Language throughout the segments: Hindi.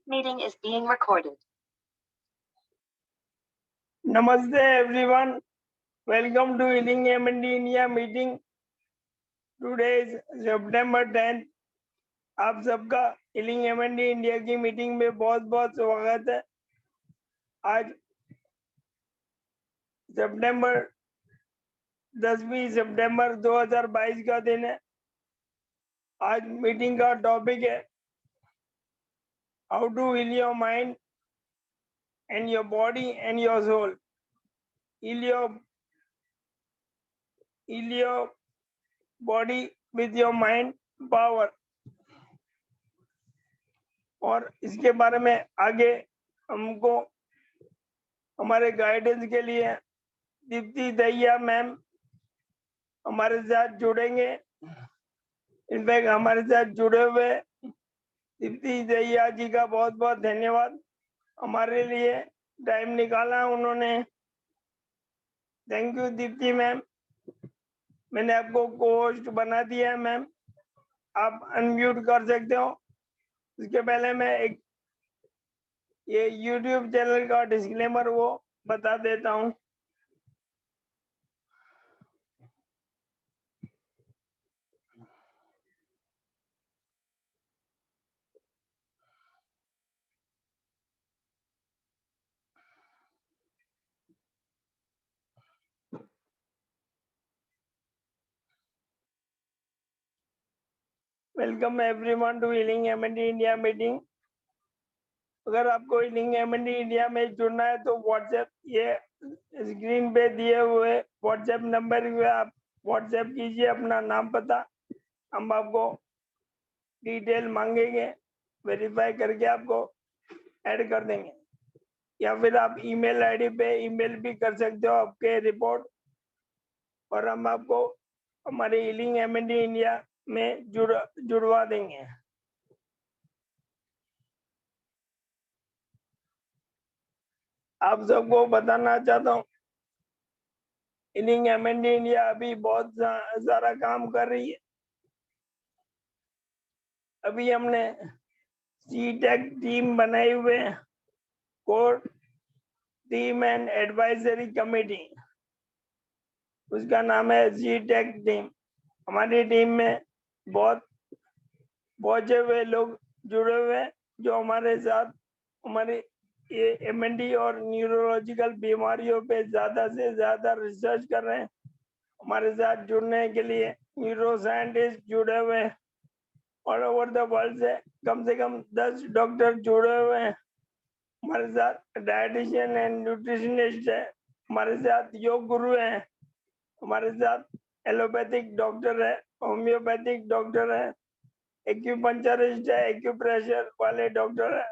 Meeting is being recorded. Namaste everyone. Welcome to Healing MND India meeting. Today is September 10th. आप सबका हीलिंग एमएनडी इंडिया की मीटिंग में बहुत बहुत स्वागत है। आज सितंबर 10वीं सितंबर 2022 का दिन है। आज मीटिंग का टॉपिक है how to heal your mind and your body and your soul. Heal your body with your mind power. और इसके बारे में आगे हमको हमारे गाइडेंस के लिए दीप्ति दहिया मैम हमारे साथ जुड़ेंगे। इनफैक्ट हमारे साथ जुड़े हुए दीप्ति दहिया जी का बहुत बहुत धन्यवाद। हमारे लिए टाइम निकाला उन्होंने। Thank you Deepti ma'am. मैंने आपको को होस्ट बना दिया है मैम, आप अनम्यूट कर सकते हो। इसके पहले मैं एक ये YouTube चैनल का डिस्क्लेमर वो बता देता हूँ। Welcome everyone to healing M N D India meeting. अगर आपको हीलिंग एमएनडी इंडिया में जुड़ना है तो व्हाट्सएप ये स्क्रीन पे दिए हुए व्हाट्सएप नंबर पे आप व्हाट्सएप कीजिए अपना नाम पता। हम आपको डिटेल मांगेंगे, वेरीफाई करके आपको ऐड कर देंगे। या फिर आप ईमेल आईडी पे ईमेल भी कर सकते हो आपके रिपोर्ट, और हम आपको हमारे हीलिंग एमएनडी इंडिया में जुड़वा देंगे। आप सबको बताना चाहता हूँ हीलिंग एमएनडी इंडिया अभी बहुत सारा काम कर रही है। अभी हमने सीटेक टीम बनाई हुए हैं, core team and advisory committee, उसका नाम है सीटेक टीम। हमारी टीम में बहुत पहुंचे हुए लोग जुड़े हुए हैं जो हमारे साथ हमारे ये एमएनडी और न्यूरोलॉजिकल बीमारियों पे ज्यादा से ज्यादा रिसर्च कर रहे हैं। हमारे साथ जुड़ने के लिए न्यूरो साइंटिस्ट जुड़े हुए हैं ऑल ओवर द वर्ल्ड से कम 10 डॉक्टर जुड़े हुए हैं। हमारे साथ डाइटिशियन एंड न्यूट्रिशनिस्ट है, हमारे साथ योग गुरु हैं, हमारे साथ एलोपैथिक डॉक्टर है, होम्योपैथिक डॉक्टर है, एक्यूपंचरिस्ट है, एक्यूप्रेशर वाले डॉक्टर है,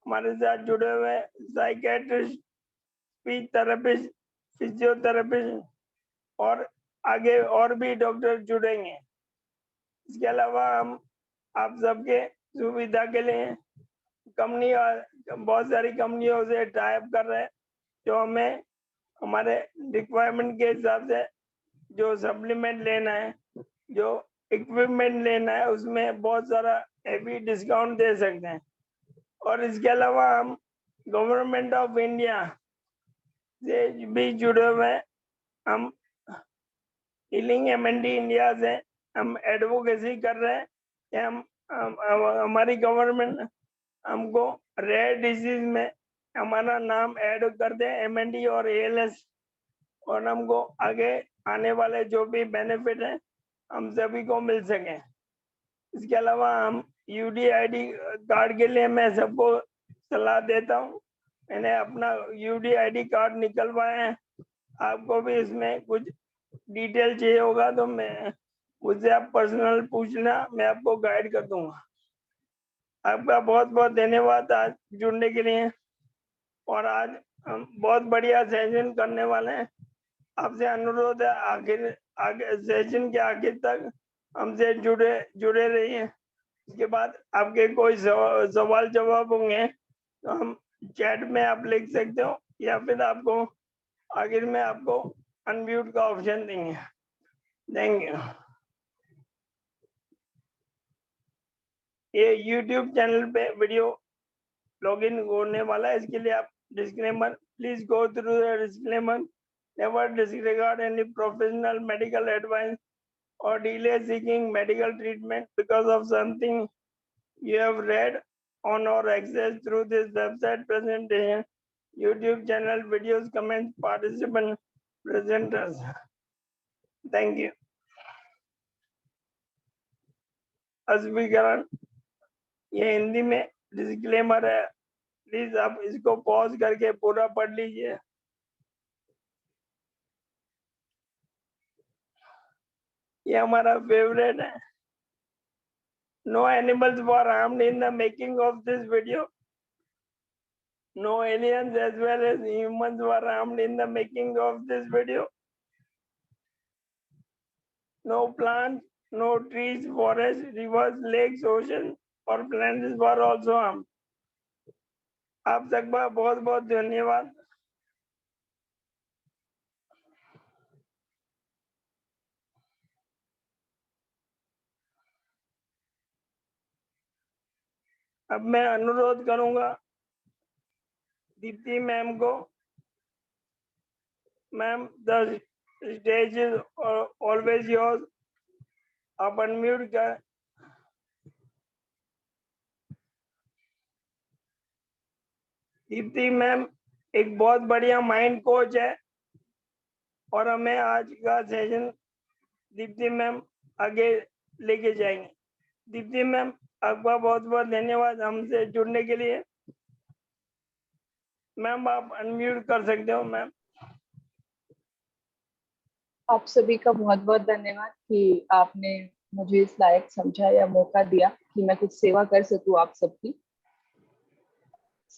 हमारे साथ जुड़े हुए साइकेट्रिस्ट, स्पीच थेरेपिस्ट, फिजियोथेरेपिस्ट और आगे और भी डॉक्टर जुड़ेंगे। इसके अलावा हम आप सबके सुविधा के लिए कंपनी और बहुत सारी कंपनियों से टाइप कर रहे हैं जो हमें हमारे रिक्वायरमेंट के हिसाब से जो सप्लीमेंट लेना है, जो इक्विपमेंट लेना है, उसमें बहुत सारा हेवी डिस्काउंट दे सकते हैं। और इसके अलावा हम गवर्नमेंट ऑफ इंडिया से भी जुड़े हुए हैं। हम हीलिंग एमएनडी इंडिया से हम एडवोकेसी कर रहे हैं कि हमारी गवर्नमेंट हमको रेयर डिजीज में हमारा नाम ऐड कर दे, एमएनडी और एएलएस, और हमको आगे आने वाले जो भी बेनिफिट है हम सभी को मिल सके। इसके अलावा हम यूडीआईडी कार्ड के लिए मैं सबको सलाह देता हूँ। मैंने अपना यूडीआईडी कार्ड निकलवाया है। आपको भी इसमें कुछ डिटेल चाहिए होगा तो मैं मुझसे आप पर्सनल पूछना, मैं आपको गाइड कर दूंगा। आपका बहुत बहुत धन्यवाद आज जुड़ने के लिए। और आज हम बहुत बढ़िया सेशन करने वाले हैं। आपसे अनुरोध है आगे सेशन के आखिर तक हमसे जुड़े रहिए। इसके बाद आपके कोई सवाल जवाब होंगे तो हम चैट में आप लिख सकते हो, या फिर आपको आखिर में आपको अनम्यूट का ऑप्शन देंगे। Thank you. ये YouTube चैनल पे वीडियो लॉगिन होने वाला है, इसके लिए आप disclaimer, please go through the disclaimer, never disregard any professional medical advice or delay seeking medical treatment because of something you have read on or accessed through this website presentation, YouTube channel, videos, comments, participant, presenters. Thank you. अस्वीकरण, ये हिंदी में डिस्क्लेमर है, प्लीज आप इसको पॉज करके पूरा पढ़ लीजिए। ये हमारा फेवरेट है। No animals were harmed in the making of this video. No aliens as well as humans were harmed in the making of this video. No plants, no trees, forests, rivers, lakes, oceans or planets were also harmed. आप सबका बहुत बहुत धन्यवाद। अब मैं अनुरोध करूंगा दीप्ति मैम को, ma'am the stage is always yours, आप अनम्यूट कर। दीप्ति मैम एक बहुत बढ़िया माइंड कोच है और हमें आज का सेशन दीप्ति मैम आगे लेके जाएंगे। दीप्ति मैम आपका बहुत बहुत धन्यवाद हमसे जुड़ने के लिए। मैम आप अनम्यूट कर सकते हो मैम। आप सभी का बहुत बहुत धन्यवाद कि आपने मुझे इस लायक समझा या मौका दिया कि मैं कुछ सेवा कर सकूं आप सबकी।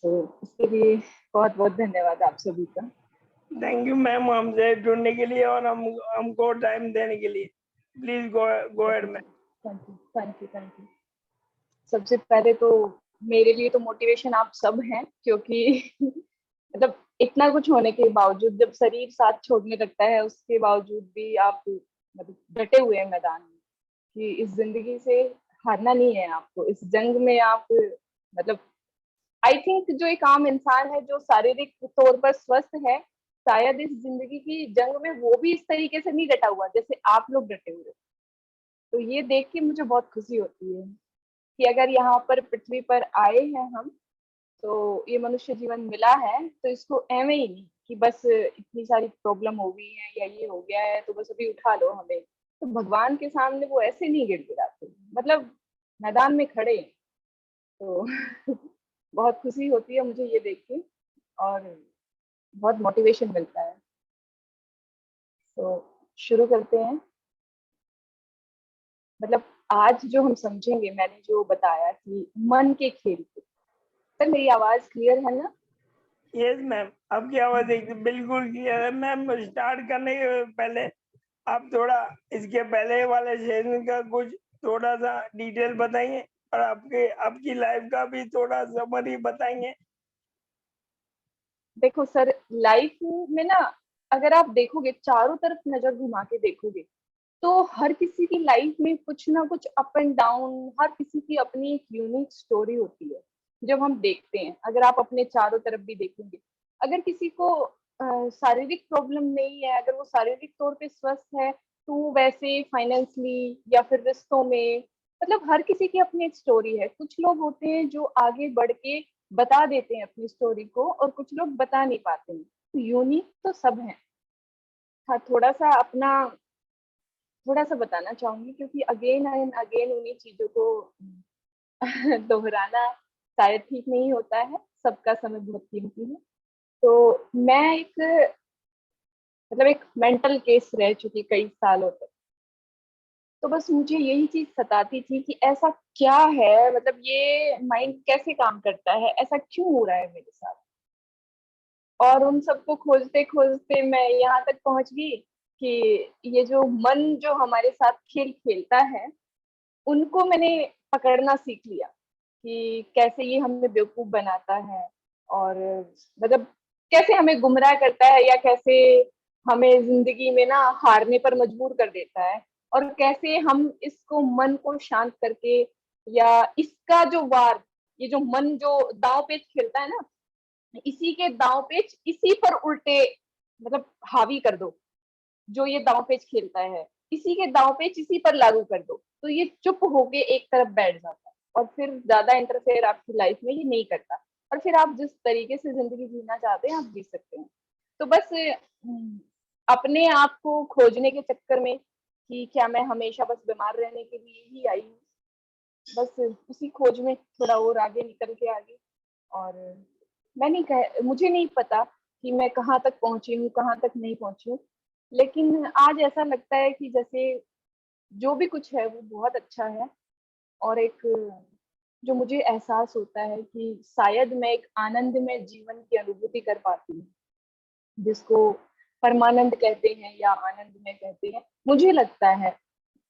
इसके लिए बहुत बहुत धन्यवाद आप सभी का। थैंक यू मैम हमसे जुड़ने के लिए और हमको टाइम देने के लिए। Please go ahead ma'am. Thank you. सबसे पहले तो मेरे लिए तो मोटिवेशन आप सब हैं, क्योंकि मतलब इतना कुछ होने के बावजूद जब शरीर साथ छोड़ने लगता है उसके बावजूद भी आप मतलब डटे हुए हैं मैदान में कि इस जिंदगी से हारना नहीं है आपको, इस जंग में आप मतलब आई थिंक जो एक आम इंसान है जो शारीरिक तौर पर स्वस्थ है, शायद इस जिंदगी की जंग में वो भी इस तरीके से नहीं डटा हुआ जैसे आप लोग डटे हुए। तो ये देख के मुझे बहुत खुशी होती है कि अगर यहाँ पर पृथ्वी पर आए हैं हम, तो ये मनुष्य जीवन मिला है तो इसको एवं ही नहीं कि बस इतनी सारी प्रॉब्लम हो गई है या ये हो गया है तो बस अभी उठा लो हमें। तो भगवान के सामने वो ऐसे नहीं गिड़गिड़ाते, मतलब मैदान में खड़े। तो बहुत खुशी होती है मुझे ये देख के और बहुत मोटिवेशन मिलता है। तो शुरू करते हैं। मतलब आज जो हम समझेंगे, मैंने जो बताया कि मन के खेल। सर मेरी आवाज क्लियर है ना? यस मैम आपकी आवाज एकदम बिल्कुल क्लियर है। मैम स्टार्ट करने के पहले आप थोड़ा इसके पहले वाले सेशन का कुछ थोड़ा सा डिटेल बताएंगे और आपकी लाइफ का भी थोड़ा समरी बताएंगे। देखो सर, लाइफ में ना अगर आप देखोगे, चारों तरफ नजर घुमा के देखोगे तो हर किसी की लाइफ में कुछ ना कुछ अप एंड डाउन, हर किसी की अपनी एक यूनिक स्टोरी होती है जब हम देखते हैं। अगर आप अपने चारों तरफ भी देखेंगे, अगर किसी को शारीरिक प्रॉब्लम नहीं है, अगर वो शारीरिक तौर पे स्वस्थ है, तो वो वैसे फाइनेंशियली या फिर रिश्तों में, मतलब हर किसी की अपनी एक स्टोरी है। कुछ लोग होते हैं जो आगे बढ़ के बता देते हैं अपनी स्टोरी को और कुछ लोग बता नहीं पाते हैं। तो यूनिक तो सब है। हाँ, थोड़ा सा बताना चाहूंगी क्योंकि अगेन एंड अगेन उन्हीं चीजों को दोहराना शायद ठीक नहीं होता है। सबका समय बहुत कीमती है। तो मैं एक मेंटल केस रह चुकी कई सालों तक। तो बस मुझे यही चीज सताती थी कि ऐसा क्या है, मतलब ये माइंड कैसे काम करता है, ऐसा क्यों हो रहा है मेरे साथ। और उन सबको खोजते खोजते मैं यहाँ तक पहुंच गई कि ये जो मन जो हमारे साथ खेल खेलता है, उनको मैंने पकड़ना सीख लिया कि कैसे ये हमें बेवकूफ बनाता है और मतलब कैसे हमें गुमराह करता है या कैसे हमें जिंदगी में ना हारने पर मजबूर कर देता है, और कैसे हम इसको मन को शांत करके या इसका जो वार ये जो मन जो दांव पेच खेलता है ना, इसी के दांव पेच इसी पर उल्टे मतलब हावी कर दो। जो ये दांव पेच खेलता है इसी के दांव पेच इसी पर लागू कर दो, तो ये चुप होके एक तरफ बैठ जाता है और फिर ज्यादा इंटरफेयर आपकी लाइफ में ये नहीं करता, और फिर आप जिस तरीके से जिंदगी जीना चाहते हैं आप जी सकते हैं। तो बस अपने आप को खोजने के चक्कर में कि क्या मैं हमेशा बस बीमार रहने के लिए ही आई हूँ, बस उसी खोज में थोड़ा और आगे निकल के आगे। और मैं नहीं कह मुझे नहीं पता कि मैं कहाँ तक पहुंची हूँ, कहाँ तक नहीं पहुंची हूँ, लेकिन आज ऐसा लगता है कि जैसे जो भी कुछ है वो बहुत अच्छा है। और एक जो मुझे एहसास होता है कि शायद मैं एक आनंद में जीवन की अनुभूति कर पाती हूँ, जिसको परमानंद कहते हैं या आनंद में कहते हैं। मुझे लगता है,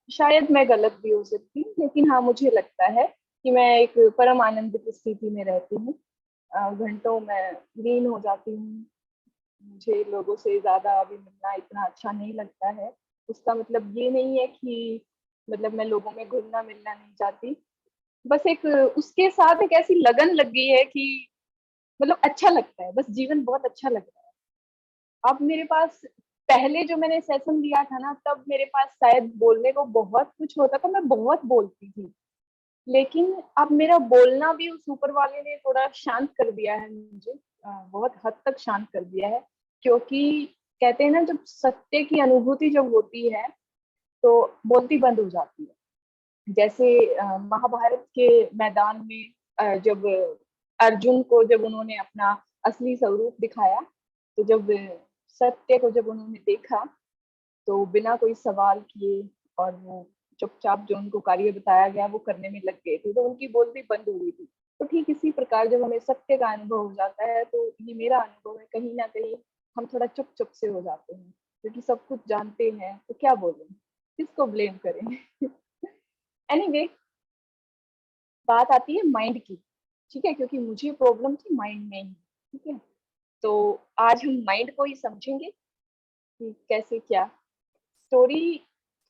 शायद मैं गलत भी हो सकती हूँ, लेकिन हाँ मुझे लगता है कि मैं एक परम आनंद की स्थिति में रहती हूँ। घंटों में लीन हो जाती हूँ। मुझे लोगों से ज्यादा अभी मिलना इतना अच्छा नहीं लगता है। उसका मतलब ये नहीं है कि मतलब मैं लोगों में घुलना मिलना नहीं चाहती, बस एक उसके साथ एक ऐसी लगन लग गई है कि मतलब अच्छा लगता है, बस जीवन बहुत अच्छा लग रहा है। अब मेरे पास पहले जो मैंने सेशन लिया था ना, तब मेरे पास शायद बोलने को बहुत कुछ होता था, मैं बहुत बोलती थी, लेकिन अब मेरा बोलना भी उस ऊपर वाले ने थोड़ा शांत कर दिया है मुझे, बहुत हद तक शांत कर दिया है। क्योंकि कहते हैं ना, जब सत्य की अनुभूति जब होती है तो बोलती बंद हो जाती है। जैसे महाभारत के मैदान में जब अर्जुन को जब उन्होंने अपना असली स्वरूप दिखाया, तो जब सत्य को जब उन्होंने देखा तो बिना कोई सवाल किए और वो चुपचाप जो उनको कार्य बताया गया वो करने में लग गए थे, तो उनकी बोलती बंद हो गई थी। तो ठीक इसी प्रकार जब हमें सत्य का अनुभव हो जाता है, तो ये मेरा अनुभव है, कहीं ना कहीं हम थोड़ा चुप चुप से हो जाते हैं, क्योंकि सब कुछ जानते हैं तो क्या बोलें, किसको ब्लेम करें। एनीवे, बात आती है माइंड की, ठीक है, क्योंकि मुझे प्रॉब्लम थी माइंड में ही, ठीक है। तो आज हम माइंड को ही समझेंगे कि कैसे क्या। स्टोरी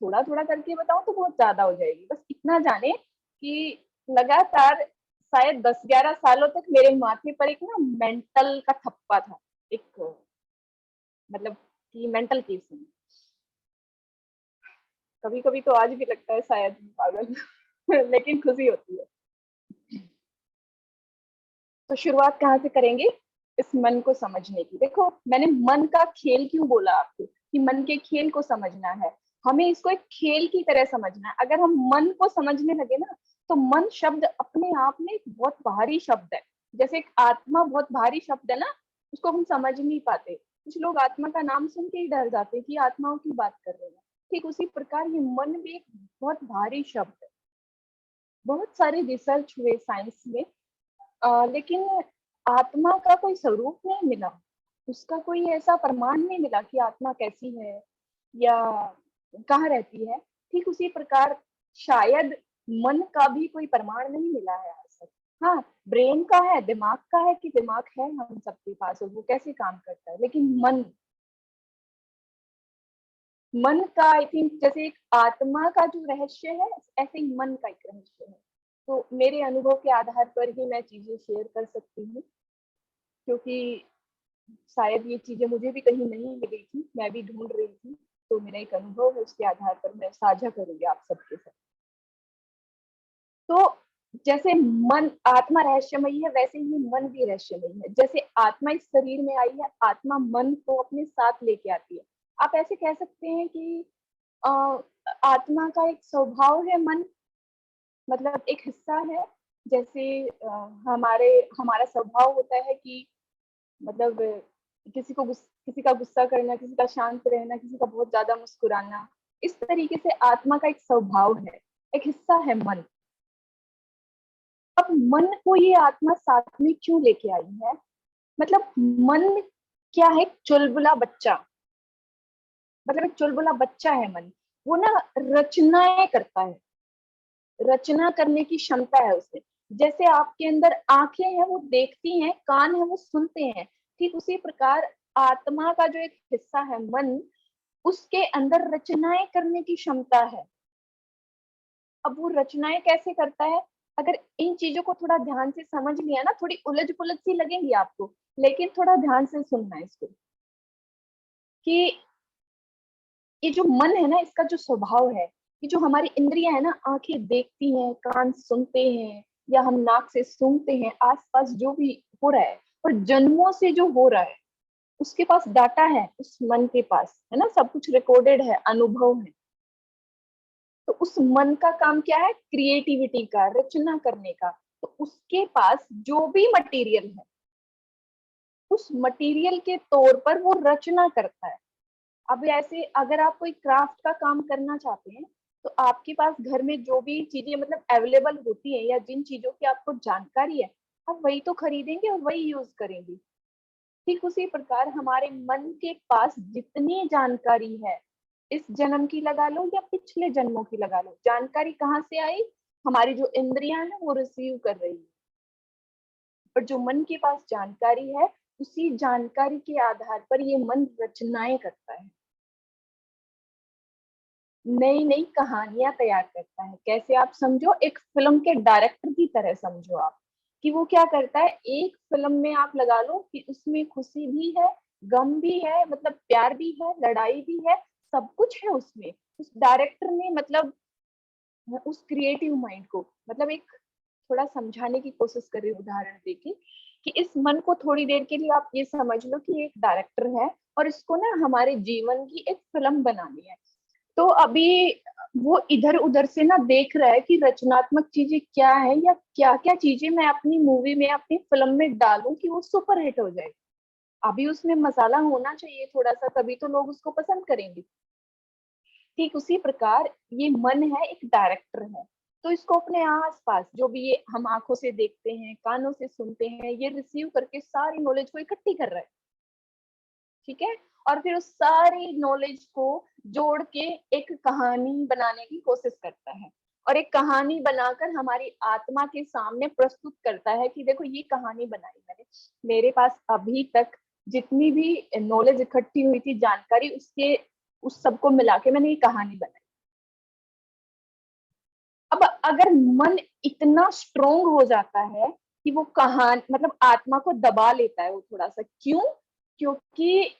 थोड़ा थोड़ा करके बताऊं तो बहुत ज्यादा हो जाएगी, बस इतना जाने कि लगातार शायद 10-11 सालों तक मेरे माथे पर एक ना मेंटल का थप्पा था, एक मतलब कि मेंटल केस में। कभी कभी तो आज भी लगता है शायद पागल लेकिन खुशी होती है। तो शुरुआत कहाँ से करेंगे, इस मन को समझने की। देखो, मैंने मन का खेल क्यों बोला आपको, कि मन के खेल को समझना है, हमें इसको एक खेल की तरह समझना है। अगर हम मन को समझने लगे ना, तो मन शब्द अपने आप में एक बहुत भारी शब्द है। जैसे एक आत्मा बहुत भारी शब्द है ना, उसको हम समझ नहीं पाते। कुछ लोग आत्मा का नाम सुन के ही डर जाते हैं कि आत्माओं की बात कर रहे हैं। ठीक उसी प्रकार ये मन भी एक बहुत भारी शब्द है। बहुत सारे रिसर्च हुए साइंस में, लेकिन आत्मा का कोई स्वरूप नहीं मिला, उसका कोई ऐसा प्रमाण नहीं मिला कि आत्मा कैसी है या कहाँ रहती है। ठीक उसी प्रकार शायद मन का भी कोई प्रमाण नहीं मिला है आज तक। हाँ, ब्रेन का है, दिमाग का है, कि दिमाग है हम सबके पास और वो कैसे काम करता है, लेकिन मन, मन का आई थिंक जैसे एक आत्मा का जो रहस्य है, ऐसे ही मन का एक रहस्य है। तो मेरे अनुभव के आधार पर ही मैं चीजें शेयर कर सकती हूँ, क्योंकि शायद ये चीजें मुझे भी कहीं नहीं मिली थी, मैं भी ढूंढ रही थी। तो मेरा एक अनुभव है, उसके आधार पर मैं साझा करूंगी आप सबके साथ। तो जैसे मन, आत्मा रहस्यमयी है, वैसे ही मन भी रहस्यमयी है। जैसे आत्मा इस शरीर में आई है, आत्मा मन को अपने साथ लेके आती है। आप ऐसे कह सकते हैं कि अ, आत्मा का एक स्वभाव है मन, मतलब एक हिस्सा है। जैसे हमारे हमारा स्वभाव होता है कि मतलब किसी का गुस्सा करना, किसी का शांत रहना, किसी का बहुत ज्यादा मुस्कुराना, इस तरीके से आत्मा का एक स्वभाव है, एक हिस्सा है मन। अब मन को ये आत्मा साथ में क्यों लेके आई है, मतलब मन क्या है, चुलबुला बच्चा, मतलब एक चुलबुला बच्चा है मन। वो ना रचनाएं करता है, रचना करने की क्षमता है उसे। जैसे आपके अंदर आंखें हैं वो देखती हैं, कान है वो सुनते हैं, ठीक उसी प्रकार आत्मा का जो एक हिस्सा है मन, उसके अंदर रचनाएं करने की क्षमता है। अब वो रचनाएं कैसे करता है, अगर इन चीजों को थोड़ा ध्यान से समझ लिया ना, थोड़ी उलझ पुलझ सी लगेंगी आपको, लेकिन थोड़ा ध्यान से सुनना है इसको, कि ये जो मन है ना, इसका जो स्वभाव है, ये जो हमारी इंद्रियां है ना, आंखें देखती हैं, कान सुनते हैं, या हम नाक से सूंघते हैं आसपास जो भी हो रहा है, और जन्मों से जो हो रहा है, उसके पास डाटा है, उस मन के पास है ना, सब कुछ रिकॉर्डेड है, अनुभव है। तो उस मन का काम क्या है? क्रिएटिविटी का, रचना करने का। तो उसके पास जो भी मटेरियल है, उस मटेरियल के तौर पर वो रचना करता है। अब ऐसे अगर आप कोई क्राफ्ट का काम करना चाहते हैं, तो आपके पास घर में जो भी चीजें मतलब अवेलेबल होती है, या जिन चीजों की आपको जानकारी है, आप वही तो खरीदेंगे और वही यूज करेंगे। ठीक उसी प्रकार हमारे मन के पास जितनी जानकारी है, इस जन्म की लगा लो या पिछले जन्मों की लगा लो, जानकारी कहाँ से आई? हमारी जो इंद्रियां हैं वो रिसीव कर रही है। पर जो मन के पास जानकारी है, उसी जानकारी के आधार पर ये मन रचनाएं करता है, नई नई कहानियां तैयार करता है। कैसे? आप समझो, एक फिल्म के डायरेक्टर की तरह समझो आप, कि वो क्या करता है, एक फिल्म में आप लगा लो कि उसमें खुशी भी है, गम भी है, मतलब प्यार भी है, लड़ाई भी है, सब कुछ है उसमें। उस डायरेक्टर ने मतलब उस क्रिएटिव माइंड को, मतलब एक थोड़ा समझाने की कोशिश कर रही हूँ उदाहरण देके, कि इस मन को थोड़ी देर के लिए आप ये समझ लो कि एक डायरेक्टर है, और इसको ना हमारे जीवन की एक फिल्म बनानी है। तो अभी वो इधर उधर से ना देख रहा है कि रचनात्मक चीजें क्या है, या क्या क्या चीजें मैं अपनी मूवी में, अपनी फिल्म में डालूं कि वो सुपर हिट हो जाए। अभी उसमें मसाला होना चाहिए थोड़ा सा, तभी तो लोग उसको पसंद करेंगे। ठीक उसी प्रकार ये मन है, एक डायरेक्टर है। तो इसको अपने आसपास जो भी ये हम आंखों से देखते हैं, कानों से सुनते हैं, ये रिसीव करके सारी नॉलेज को इकट्ठी कर रहा है। ठीक है? और फिर उस सारी नॉलेज को जोड़ के एक कहानी बनाने की कोशिश करता है, और एक कहानी बनाकर हमारी आत्मा के सामने प्रस्तुत करता है कि देखो ये कहानी बनाई मैंने, मेरे पास अभी तक जितनी भी नॉलेज इकट्ठी हुई थी, जानकारी, उसके उस सबको मिला के मैंने ये कहानी बनाई। अब अगर मन इतना स्ट्रोंग हो जाता है कि वो कहानी मतलब आत्मा को दबा लेता है, वो थोड़ा सा, क्यों? क्योंकि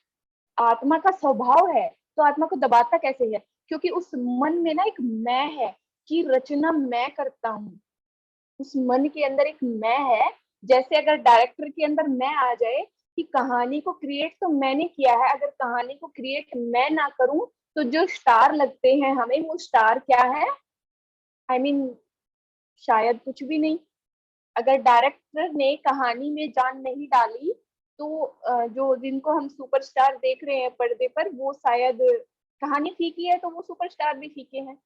आत्मा का स्वभाव है, तो आत्मा को दबाता कैसे है? क्योंकि उस मन में ना एक मैं है, कि रचना मैं करता हूँ। उस मन के अंदर एक मैं है। जैसे अगर डायरेक्टर के अंदर मैं आ जाए कि कहानी को क्रिएट तो मैंने किया है, अगर कहानी को क्रिएट मैं ना करूं, तो जो स्टार लगते हैं हमें, वो स्टार क्या है? आई मीन शायद कुछ भी नहीं। अगर डायरेक्टर ने कहानी में जान नहीं डाली, तो जो जिनको हम सुपरस्टार देख रहे हैं पर्दे पर, वो शायद कहानी फीकी है तो वो सुपरस्टार भी फीके हैं।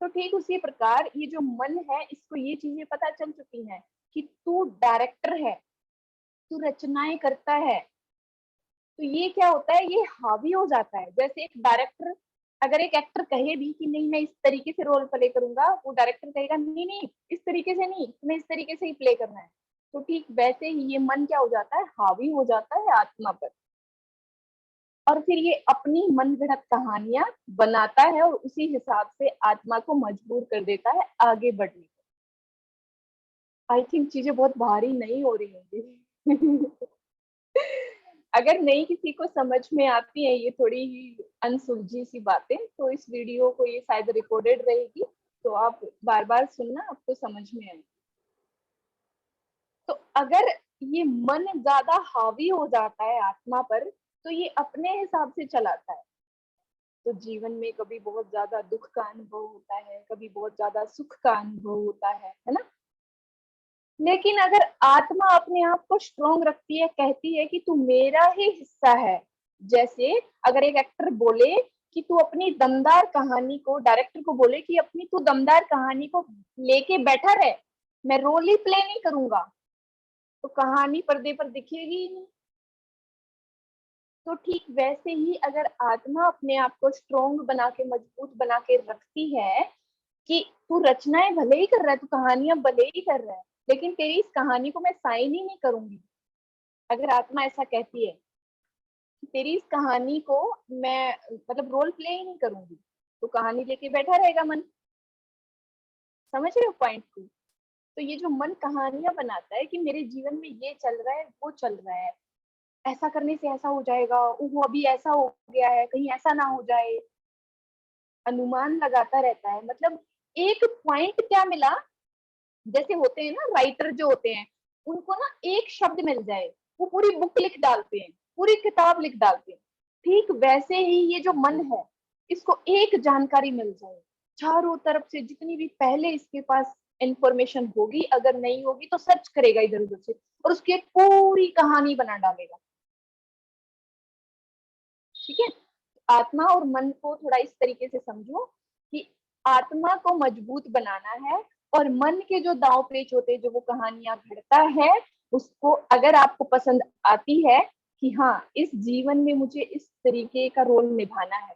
तो ठीक उसी प्रकार ये जो मन है, इसको ये चीजें पता चल चुकी हैं कि तू डायरेक्टर है, तू रचनाएं करता है। तो ये क्या होता है, ये हावी हो जाता है। जैसे एक डायरेक्टर, अगर एक एक्टर कहे भी कि नहीं मैं इस तरीके से रोल प्ले करूंगा, वो डायरेक्टर कहेगा नहीं नहीं इस तरीके से नहीं, तुम्हें इस तरीके से ही प्ले करना है। तो ठीक वैसे ही ये मन क्या हो जाता है, हावी हो जाता है आत्मा पर, और फिर ये अपनी मन गढ़ंत कहानियां बनाता है, और उसी हिसाब से आत्मा को मजबूर कर देता है आगे बढ़ने को। आई थिंक चीजें बहुत भारी नहीं हो रही होंगी। अगर नहीं किसी को समझ में आती है ये थोड़ी ही अनसुलझी सी बातें, तो इस वीडियो को ये शायद रिकॉर्डेड रहेगी, तो आप बार बार सुनना, आपको समझ में आएगी। तो अगर ये मन ज्यादा हावी हो जाता है आत्मा पर, तो ये अपने हिसाब से चलाता है। तो जीवन में कभी बहुत ज्यादा दुख का अनुभव होता है, कभी बहुत ज्यादा सुख का अनुभव होता है ना? लेकिन अगर आत्मा अपने आप को स्ट्रोंग रखती है, कहती है कि तू मेरा ही हिस्सा है। जैसे अगर एक एक्टर बोले कि तू अपनी दमदार कहानी को, डायरेक्टर को बोले कि अपनी तू दमदार कहानी को लेके बैठा रहे, मैं रोल ही प्ले नहीं करूंगा, तो कहानी पर्दे पर दिखेगी ही नहीं। तो ठीक वैसे ही अगर आत्मा अपने आप को स्ट्रोंग बना के, मजबूत बना के रखती है कि तू रचनाएं भले ही कर रहा है, तू कहानियां भले ही कर रहा है, लेकिन तेरी इस कहानी को मैं साइन ही नहीं करूंगी। अगर आत्मा ऐसा कहती है कि तेरी इस कहानी को मैं मतलब रोल प्ले ही नहीं करूंगी, तो कहानी लेके बैठा रहेगा मन। समझ रहे हो पॉइंट को? तो ये जो मन कहानियां बनाता है कि मेरे जीवन में ये चल रहा है, वो चल रहा है, ऐसा करने से ऐसा हो जाएगा, वो अभी ऐसा हो गया है, कहीं ऐसा ना हो जाए, अनुमान लगाता रहता है। मतलब एक पॉइंट क्या मिला, जैसे होते हैं ना राइटर जो होते हैं, उनको ना एक शब्द मिल जाए, वो पूरी बुक लिख डालते हैं, पूरी किताब लिख डालते हैं। ठीक वैसे ही ये जो मन है, इसको एक जानकारी मिल जाए, चारों तरफ से जितनी भी पहले इसके पास इंफॉर्मेशन होगी, अगर नहीं होगी तो सर्च करेगा इधर उधर से, और उसकी एक पूरी कहानी बना डालेगा। ठीक है, आत्मा और मन को थोड़ा इस तरीके से समझो कि आत्मा को मजबूत बनाना है, और मन के जो दाव पेच होते हैं, जो वो कहानियां घड़ता है, उसको अगर आपको पसंद आती है कि हाँ इस जीवन में मुझे इस तरीके का रोल निभाना है,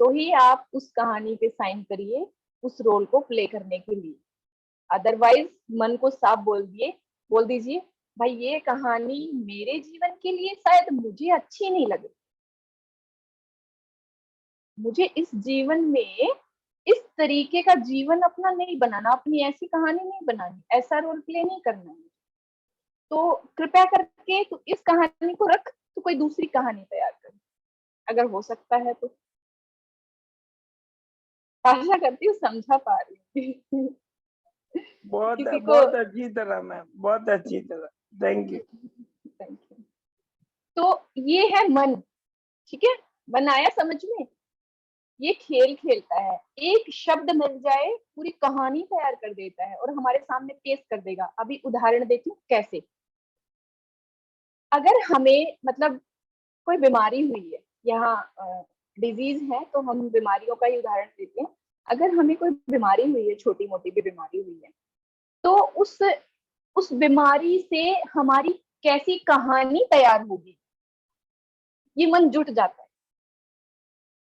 तो ही आप उस कहानी पे साइन करिए उस रोल को प्ले करने के लिए। अदरवाइज मन को साफ बोल दीजिए भाई ये कहानी मेरे जीवन के लिए शायद मुझे अच्छी नहीं लगी, मुझे इस जीवन में इस तरीके का जीवन अपना नहीं बनाना, अपनी ऐसी कहानी नहीं बनानी, ऐसा रोल प्ले नहीं करना है, तो कृपया करके तो इस कहानी को रख, तो कोई दूसरी कहानी तैयार कर, अगर हो सकता है तो। आशा करती हूँ समझा पा रही हूँ। बहुत किसी को बहुत अच्छी तरह मैम, बहुत अच्छी तरह, थैंक यू। Thank you. तो ये है मन, ठीक है, मन आया समझ में। ये खेल खेलता है, एक शब्द मिल जाए पूरी कहानी तैयार कर देता है और हमारे सामने पेश कर देगा। अभी उदाहरण देती हूँ कैसे। अगर हमें मतलब कोई बीमारी हुई है, यहाँ डिजीज है तो हम बीमारियों का ही उदाहरण देते हैं। अगर हमें कोई बीमारी हुई है, छोटी मोटी भी बीमारी हुई है, तो उस बीमारी से हमारी कैसी कहानी तैयार होगी, ये मन जुट जाता है,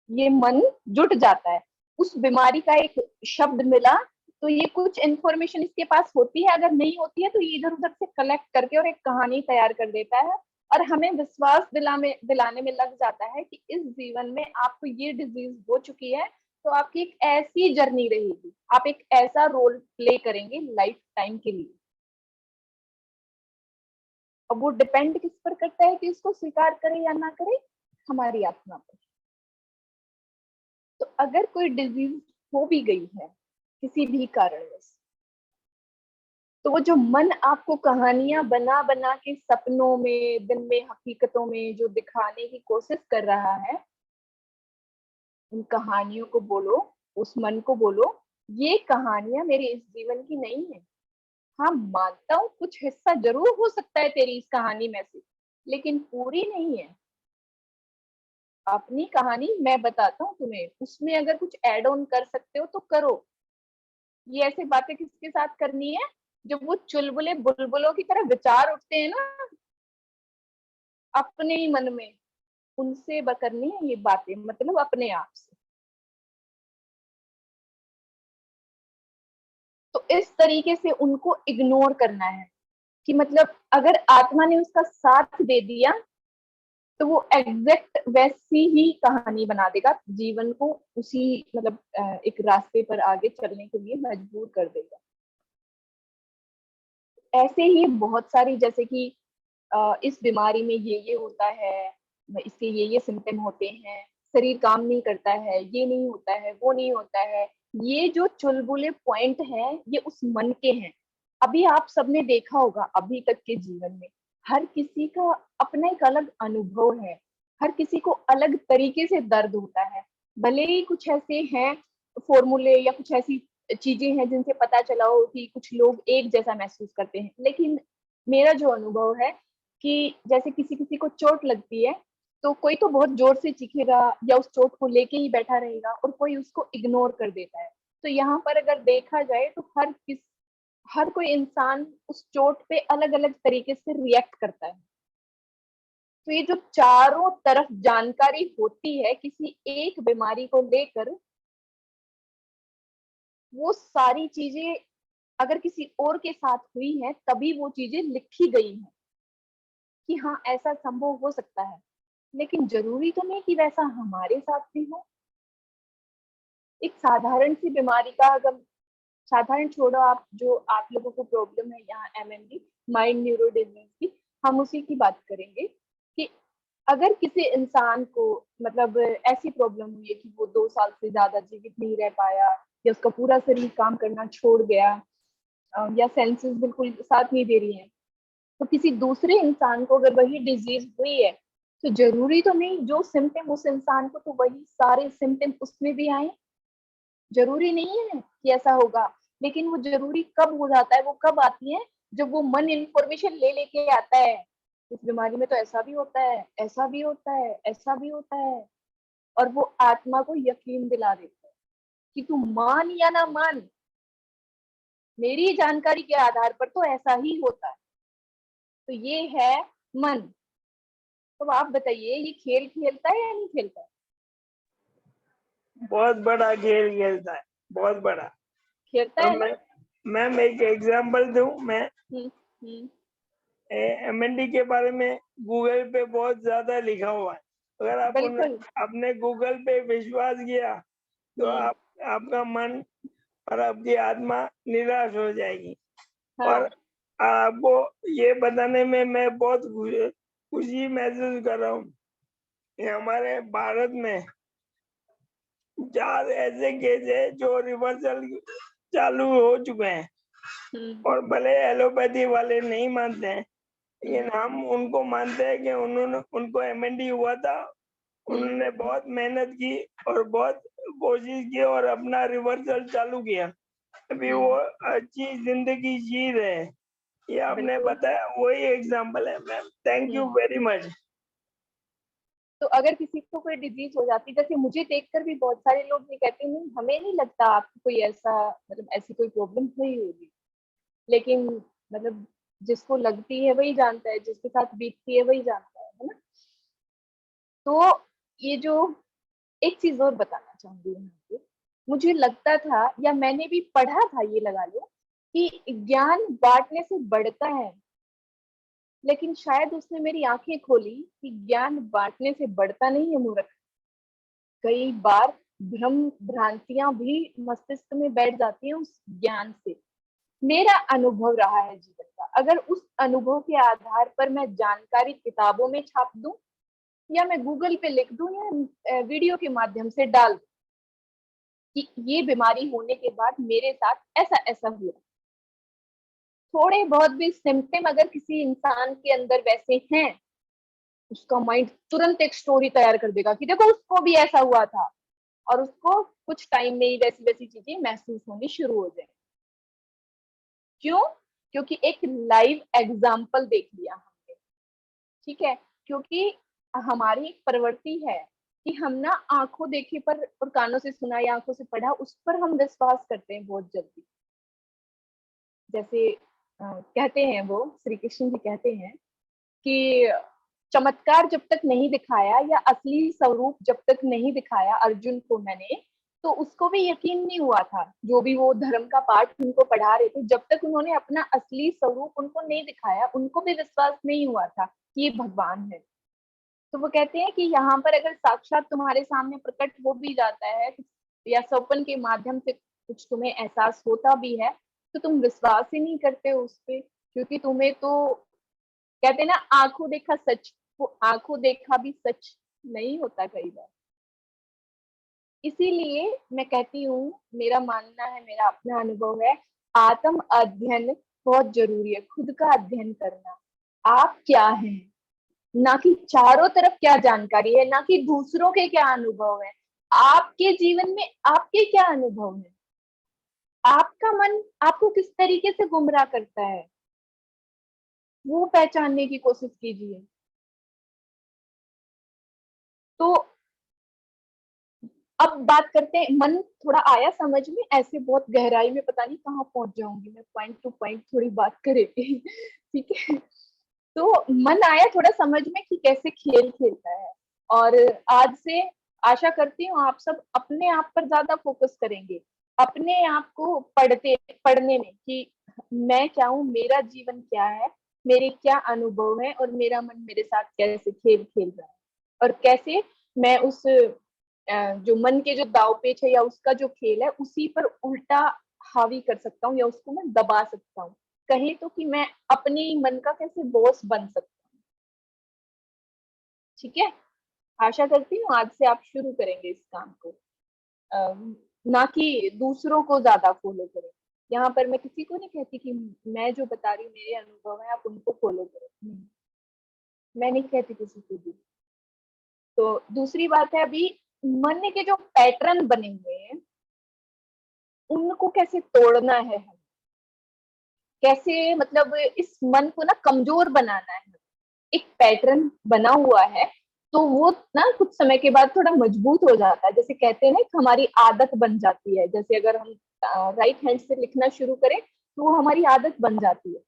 ये मन जुट जाता है। उस बीमारी का एक शब्द मिला तो ये कुछ इंफॉर्मेशन इसके पास होती है, अगर नहीं होती है तो ये इधर उधर से कलेक्ट करके और एक कहानी तैयार कर देता है, और हमें विश्वास दिलाने में लग जाता है कि इस जीवन में आपको ये डिजीज हो चुकी है, तो आपकी एक ऐसी जर्नी रहेगी, आप एक ऐसा रोल प्ले करेंगे लाइफ टाइम के लिए। अब वो डिपेंड किस पर करता है कि इसको स्वीकार करे या ना करे, हमारी आत्मा पर। तो अगर कोई डिजीज हो भी गई है किसी भी कारणवश, तो वो जो मन आपको कहानियां बना बना के सपनों में, दिन में, हकीकतों में जो दिखाने की कोशिश कर रहा है, उन कहानियों को बोलो, उस मन को बोलो ये कहानियां मेरे इस जीवन की नहीं है। हाँ मानता हूँ कुछ हिस्सा जरूर हो सकता है तेरी इस कहानी में से, लेकिन पूरी नहीं है। अपनी कहानी मैं बताता हूँ तुम्हें, उसमें अगर कुछ ऐड ऑन कर सकते हो तो करो। ये ऐसी बातें किसके साथ करनी है, जब वो चुलबुले बुलबुलों की तरह विचार उठते हैं ना अपने ही मन में, उनसे करनी है ये बातें, मतलब अपने आप से। तो इस तरीके से उनको इग्नोर करना है कि मतलब अगर आत्मा ने उसका साथ दे दिया तो वो एग्जैक्ट वैसी ही कहानी बना देगा, जीवन को उसी मतलब एक रास्ते पर आगे चलने के लिए मजबूर कर देगा। ऐसे ही बहुत सारी, जैसे कि इस बीमारी में ये होता है, इसके ये सिम्टम होते हैं, शरीर काम नहीं करता है, ये नहीं होता है, वो नहीं होता है, ये जो चुलबुले पॉइंट हैं ये उस मन के हैं। अभी आप सबने देखा होगा अभी तक के जीवन में हर किसी का अपना एक अलग अनुभव है, हर किसी को अलग तरीके से दर्द होता है। भले ही कुछ ऐसे हैं फॉर्मूले या कुछ ऐसी चीजें हैं जिनसे पता चला हो कि कुछ लोग एक जैसा महसूस करते हैं, लेकिन मेरा जो अनुभव है कि जैसे किसी किसी को चोट लगती है तो कोई तो बहुत जोर से चीखेगा या उस चोट को लेके ही बैठा रहेगा, और कोई उसको इग्नोर कर देता है। तो यहाँ पर अगर देखा जाए तो हर कोई इंसान उस चोट पे अलग अलग तरीके से रिएक्ट करता है। तो ये जो चारों तरफ जानकारी होती है किसी एक बीमारी को लेकर, वो सारी चीजें अगर किसी और के साथ हुई है तभी वो चीजें लिखी गई हैं कि हाँ ऐसा संभव हो सकता है, लेकिन जरूरी तो नहीं कि वैसा हमारे साथ भी हो। एक साधारण सी बीमारी का अगर साधारण छोड़ो, आप जो आप लोगों को प्रॉब्लम है यहाँ MND, माइंड न्यूरो डिजीज की, हम उसी की बात करेंगे कि अगर किसी इंसान को मतलब ऐसी प्रॉब्लम हुई है कि वो 2 साल से ज्यादा जीवित नहीं रह पाया, या उसका पूरा शरीर काम करना छोड़ गया, या सेंसेस बिल्कुल साथ नहीं दे रही हैं, तो किसी दूसरे इंसान को अगर वही डिजीज हुई है, तो जरूरी तो नहीं जो सिम्टम उस इंसान को, तो वही सारे सिम्टम उसमें भी आए। जरूरी नहीं है कि ऐसा होगा, लेकिन वो जरूरी कब हो जाता है, वो कब आती है, जब वो मन इंफॉर्मेशन ले लेके आता है, इस बीमारी में तो ऐसा भी होता है, ऐसा भी होता है, ऐसा भी होता है, और वो आत्मा को यकीन दिला देता है कि तू मान या ना मान, मेरी जानकारी के आधार पर तो ऐसा ही होता है। तो ये है मन। तो आप बताइए, ये खेल खेलता है या नहीं खेलता है? बहुत बड़ा खेल खेलता है, बहुत बड़ा। खेलता तो है ना? मैम एक एग्जांपल दूं मैं, हम्म। MND के बारे में गूगल पे बहुत ज्यादा लिखा हुआ है। अगर बिल्कुल। आपने गूगल पे विश्वास किया तो हम्म। आपका मन और आपकी आत्मा निराश हो जाएगी। और हाँ। आपको ये बताने में मैं बहुत खुशी महसूस कर रहा हूँ कि हमारे भारत में 4 ऐसे केस है जो रिवर्सल चालू हो चुके हैं। हम्म। और भले एलोपैथी वाले नहीं मानते हैं, लेकिन हम्म। हम उनको मानते हैं कि उन्होंने उनको MND हुआ था, हम्म। उन्होंने बहुत मेहनत की और बहुत कोशिश की और अपना रिवर्सल चालू किया, अभी वो अच्छी जिंदगी जी रहे हैं। ये आपने बिल्कुल। बताया वही एग्जाम्पल है ma'am, thank you hmm. Very much. तो अगर किसी को कोई डिजीज हो जाती, जैसे मुझे देखकर भी बहुत सारे लोग ये कहते हैं, नहीं हमें नहीं लगता आपको कोई ऐसा, मतलब ऐसी कोई प्रॉब्लम हुई होगी, लेकिन मतलब जिसको लगती है वही जानता है, जिसके साथ बीतती है वही जानता है ना? तो ये जो एक चीज और बताना चाहूंगी यहाँ पे, मुझे लगता था या मैंने भी पढ़ा था, ये लगा लो कि ज्ञान बांटने से बढ़ता है, लेकिन शायद उसने मेरी आंखें खोली कि ज्ञान बांटने से बढ़ता नहीं है मूर्ख। कई बार भ्रम भ्रांतियां भी मस्तिष्क में बैठ जाती हैं उस ज्ञान से। मेरा अनुभव रहा है जीवन का, अगर उस अनुभव के आधार पर मैं जानकारी किताबों में छाप दूं, या मैं गूगल पे लिख दूं, या वीडियो के माध्यम से डाल दूं कि ये बीमारी होने के बाद मेरे साथ ऐसा ऐसा हुआ, थोड़े बहुत भी सिम्टम अगर किसी इंसान के अंदर वैसे हैं, उसका माइंड तुरंत एक स्टोरी तैयार कर देगा कि देखो उसको भी ऐसा हुआ था, और उसको कुछ टाइम में ही वैसी वैसी चीजें महसूस होनी शुरू हो जाए। क्यों? क्योंकि एक लाइव एग्जाम्पल देख लिया हमने। ठीक है? क्योंकि हमारी एक प्रवृत्ति है कि हम ना आंखों देखे पर और कानों से सुना या आंखों से पढ़ा उस पर हम विश्वास करते हैं बहुत जल्दी। जैसे कहते हैं, वो श्री कृष्ण जी कहते हैं कि चमत्कार जब तक नहीं दिखाया या असली स्वरूप जब तक नहीं दिखाया अर्जुन को मैंने, तो उसको भी यकीन नहीं हुआ था। जो भी वो धर्म का पाठ उनको पढ़ा रहे थे, जब तक उन्होंने अपना असली स्वरूप उनको नहीं दिखाया, उनको भी विश्वास नहीं हुआ था कि ये भगवान है। तो वो कहते हैं कि यहाँ पर अगर साक्षात तुम्हारे सामने प्रकट हो भी जाता है, या स्वप्न के माध्यम से कुछ तुम्हें एहसास होता भी है, तो तुम विश्वास ही नहीं करते हो उस पे, क्योंकि तुम्हें तो कहते हैं ना, आंखों देखा सच, वो आंखों देखा भी सच नहीं होता कई बार। इसीलिए मैं कहती हूँ, मेरा मानना है, मेरा अपना अनुभव है, आत्म अध्ययन बहुत जरूरी है। खुद का अध्ययन करना, आप क्या हैं, ना कि चारों तरफ क्या जानकारी है, ना कि दूसरों के क्या अनुभव है, आपके जीवन में आपके क्या अनुभव है, आपका मन आपको किस तरीके से गुमराह करता है, वो पहचानने की कोशिश कीजिए। तो अब बात करते हैं, मन थोड़ा आया समझ में, ऐसे बहुत गहराई में पता नहीं कहाँ पहुंच जाऊंगी मैं, पॉइंट टू पॉइंट थोड़ी बात करेंगे। ठीक है? तो मन आया थोड़ा समझ में कि कैसे खेल खेलता है, और आज से आशा करती हूँ आप सब अपने आप पर ज्यादा फोकस करेंगे, अपने आप को पढ़ने में कि मैं क्या हूँ, मेरा जीवन क्या है, मेरे क्या अनुभव है, और मेरा मन मेरे साथ कैसे खेल खेल रहा है, और कैसे मैं उस जो मन के जो दाव पेच है या उसका जो खेल है, उसी पर उल्टा हावी कर सकता हूँ या उसको मैं दबा सकता हूँ। कहें तो कि मैं अपने मन का कैसे बॉस बन सकता हूँ। ठीक है, आशा करती हूँ आज से आप शुरू करेंगे इस काम को, ना कि दूसरों को ज्यादा फॉलो करें। यहाँ पर मैं किसी को नहीं कहती कि मैं जो बता रही हूँ मेरे अनुभव है आप उनको फॉलो करो, नहीं, मैं नहीं कहती किसी को भी। तो दूसरी बात है, अभी मन के जो पैटर्न बने हुए हैं उनको कैसे तोड़ना है हमें, कैसे मतलब इस मन को ना कमजोर बनाना है। एक पैटर्न बना हुआ है तो वो ना कुछ समय के बाद थोड़ा मजबूत हो जाता है। जैसे कहते हैं ना हमारी आदत बन जाती है, जैसे अगर हम राइट हैंड से लिखना शुरू करें तो वो हमारी आदत बन जाती है,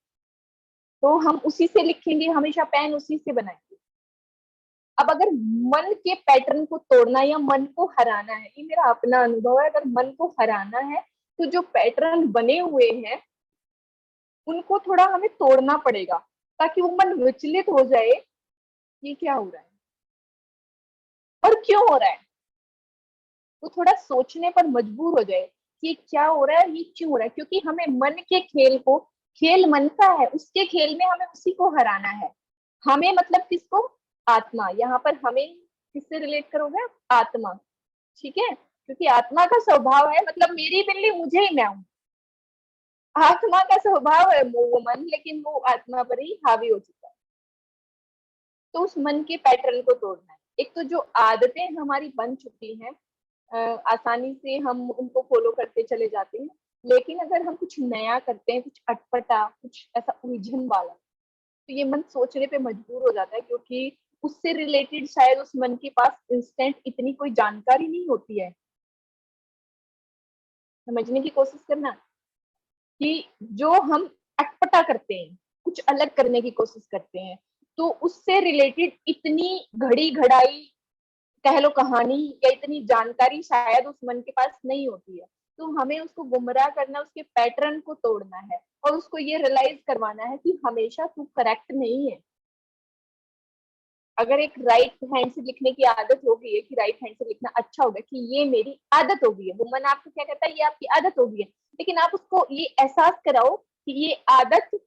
तो हम उसी से लिखेंगे, हमेशा पेन उसी से बनाएंगे। अब अगर मन के पैटर्न को तोड़ना या मन को हराना है, ये मेरा अपना अनुभव है, अगर मन को हराना है तो जो पैटर्न बने हुए हैं उनको थोड़ा हमें तोड़ना पड़ेगा, ताकि वो मन विचलित हो जाए, ये क्या हो रहा है और क्यों हो रहा है। वो थोड़ा सोचने पर मजबूर हो जाए कि क्या हो रहा है, ये क्यों हो रहा है, क्योंकि हमें मन के खेल को, खेल मन का है, उसके खेल में हमें उसी को हराना है। हमें मतलब किसको, आत्मा। यहाँ पर हमें किससे रिलेट करोगे, आत्मा। ठीक है, क्योंकि आत्मा का स्वभाव है, मतलब मेरी बिल्ली मुझे ही मैं हूँ। आत्मा का स्वभाव है वो मन, लेकिन वो आत्मा पर ही हावी हो चुका है। तो उस मन के पैटर्न को तोड़ना है। एक तो जो आदतें हमारी बन चुकी हैं, आसानी से हम उनको फॉलो करते चले जाते हैं, लेकिन अगर हम कुछ नया करते हैं, कुछ अटपटा, कुछ ऐसा उलझन वाला, तो ये मन सोचने पे मजबूर हो जाता है, क्योंकि उससे रिलेटेड शायद उस मन के पास इंस्टेंट इतनी कोई जानकारी नहीं होती है। समझने की कोशिश करना कि जो हम अटपटा करते हैं, कुछ अलग करने की कोशिश करते हैं, तो उससे रिलेटेड इतनी घड़ी घड़ाई कह लो कहानी या इतनी जानकारी शायद उस मन के पास नहीं होती है। तो हमें उसको गुमराह करना, उसके पैटर्न को तोड़ना है और उसको ये रियलाइज करवाना है कि हमेशा तू करेक्ट नहीं है। अगर एक राइट हैंड से लिखने की आदत हो गई है कि राइट हैंड से लिखना अच्छा होगा, कि ये मेरी आदत हो गई है, वो मन आपको क्या कहता है, ये आपकी आदत हो गई है, लेकिन आप उसको ये एहसास कराओ कि ये आदत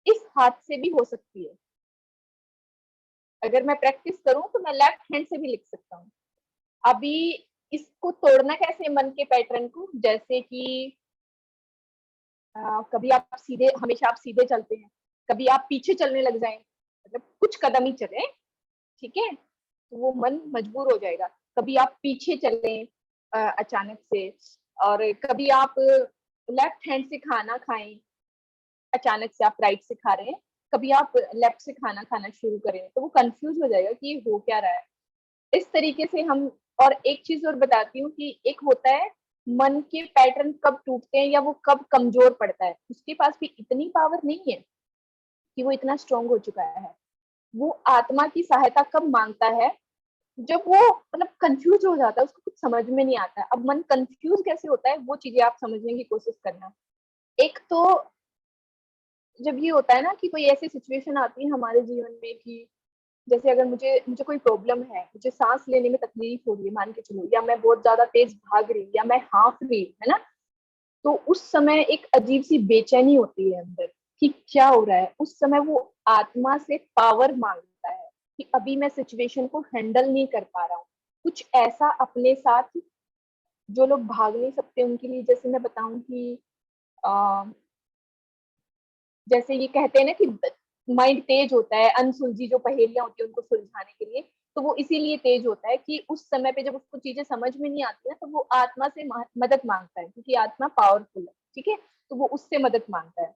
इस हाथ से भी हो सकती है। अगर मैं प्रैक्टिस करूं तो मैं लेफ्ट हैंड से भी लिख सकता हूँ। अभी इसको तोड़ना कैसे मन के पैटर्न को, जैसे कि कभी आप सीधे, हमेशा आप सीधे चलते हैं, कभी आप पीछे चलने लग जाएं, मतलब कुछ कदम ही चले, ठीक है, तो वो मन मजबूर हो जाएगा। कभी आप पीछे चलें अचानक से, और कभी आप लेफ्ट हैंड से खाना खाएं, अचानक से आप राइट से खा रहे हैं, कभी आप लेफ्ट से खाना खाना शुरू करें, तो वो कंफ्यूज हो जाएगा कि ये हो क्या रहा है। इस तरीके से हम, और एक चीज और बताती हूँ कि एक होता है मन के पैटर्न कब टूटते हैं या वो कब कमजोर पड़ता है, उसके पास भी इतनी पावर नहीं है कि वो इतना स्ट्रांग हो चुका है। वो आत्मा की सहायता कब मांगता है, जब वो मतलब कंफ्यूज हो जाता है, उसको कुछ समझ में नहीं आता है। अब मन कंफ्यूज कैसे होता है, वो चीजें आप समझने की कोशिश करना। एक तो जब ये होता है ना कि कोई ऐसी सिचुएशन आती है हमारे जीवन में कि जैसे अगर मुझे मुझे कोई प्रॉब्लम है, मुझे सांस लेने में तकलीफ हो रही है, मान के चलो, या मैं बहुत ज्यादा तेज भाग रही हूँ या मैं हाँफ रही हूँ, है ना, तो उस समय एक अजीब सी बेचैनी होती है अंदर कि क्या हो रहा है। उस समय वो आत्मा से पावर मांगता है कि अभी मैं सिचुएशन को हैंडल नहीं कर पा रहा हूँ, कुछ ऐसा अपने साथ। जो लोग भाग नहीं सकते उनके लिए जैसे मैं बताऊं कि जैसे ये कहते हैं ना कि माइंड तेज होता है, अनसुलझी जो पहेलियां होती है उनको सुलझाने के लिए, तो वो इसीलिए तेज होता है कि उस समय पे जब उसको चीजें समझ में नहीं आती ना, तो वो आत्मा से मदद मांगता है, क्योंकि आत्मा पावरफुल है, ठीक है, तो वो उससे मदद मांगता है।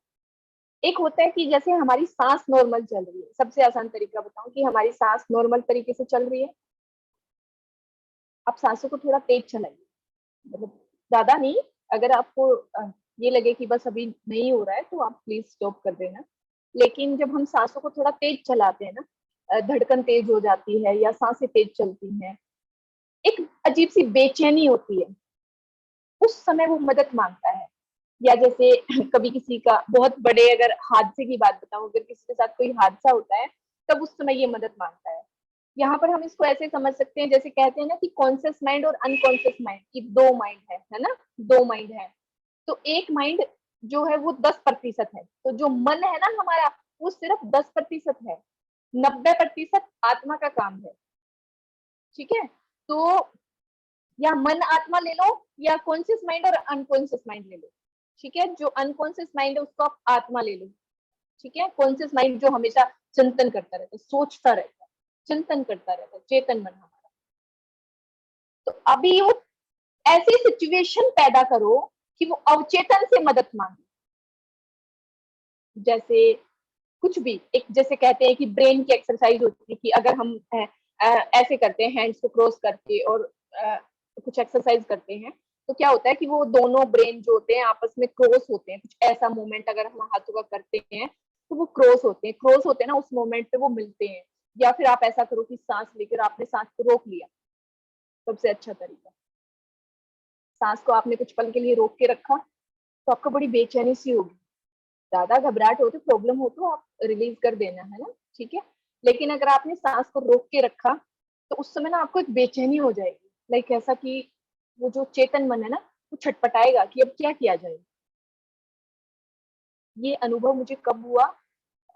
एक होता है कि जैसे हमारी सांस नॉर्मल चल रही है, सबसे आसान तरीका बताऊं कि हमारी सांस नॉर्मल तरीके से चल रही है, आप सांसों को थोड़ा तेज चलाइए, मतलब ज्यादा नहीं। अगर आपको ये लगे कि बस अभी नहीं हो रहा है तो आप प्लीज स्टॉप कर देना। लेकिन जब हम सांसों को थोड़ा तेज चलाते हैं ना, धड़कन तेज हो जाती है या सांसें तेज चलती हैं, एक अजीब सी बेचैनी होती है, उस समय वो मदद मांगता है। या जैसे कभी किसी का बहुत बड़े अगर हादसे की बात बताऊं, अगर किसी के साथ कोई हादसा होता है, तब उस समय ये मदद मांगता है। यहाँ पर हम इसको ऐसे समझ सकते हैं, जैसे कहते हैं ना कि कॉन्शियस माइंड और अनकॉन्शियस माइंड की दो माइंड है ना, दो माइंड है। तो एक माइंड जो है वो 10% है, तो जो मन है ना हमारा वो सिर्फ 10% है, 90% आत्मा का काम है। ठीक है, तो या मन आत्मा ले लो या कॉन्शियस माइंड और अनकॉन्शियस माइंड ले लो। ठीक है, जो अनकॉन्शियस माइंड है उसको आप आत्मा ले लो। ठीक है, कॉन्शियस माइंड जो हमेशा चिंतन करता रहता है, सोचता रहता है, चिंतन करता रहता है, चेतन मन हमारा। तो अभी वो ऐसी सिचुएशन पैदा करो कि वो अवचेतन से मदद मांगे। जैसे कुछ भी, एक जैसे कहते हैं कि ब्रेन की एक्सरसाइज होती है कि अगर हम ऐसे करते हैं हैंड्स को क्रॉस करके और कुछ एक्सरसाइज करते हैं, तो क्या होता है कि वो दोनों ब्रेन जो होते हैं आपस में क्रॉस होते हैं। कुछ ऐसा मूवमेंट अगर हम हाथों का करते हैं तो वो क्रॉस होते हैं, क्रॉस होते हैं ना, उस मोमेंट पे वो मिलते हैं। या फिर आप ऐसा करो कि सांस लेकर आपने सांस को रोक लिया, सबसे अच्छा तरीका। सांस को आपने कुछ पल के लिए रोक के रखा तो आपको बड़ी बेचैनी सी होगी, ज्यादा घबराहट हो तो प्रॉब्लम हो तो आप रिलीज कर देना, है ना। ठीक है, लेकिन अगर आपने सांस को रोक के रखा तो उस समय ना आपको एक बेचैनी हो जाएगी, लाइक ऐसा कि वो जो चेतन मन है ना वो छटपटाएगा कि अब क्या किया जाए। ये अनुभव मुझे कब हुआ,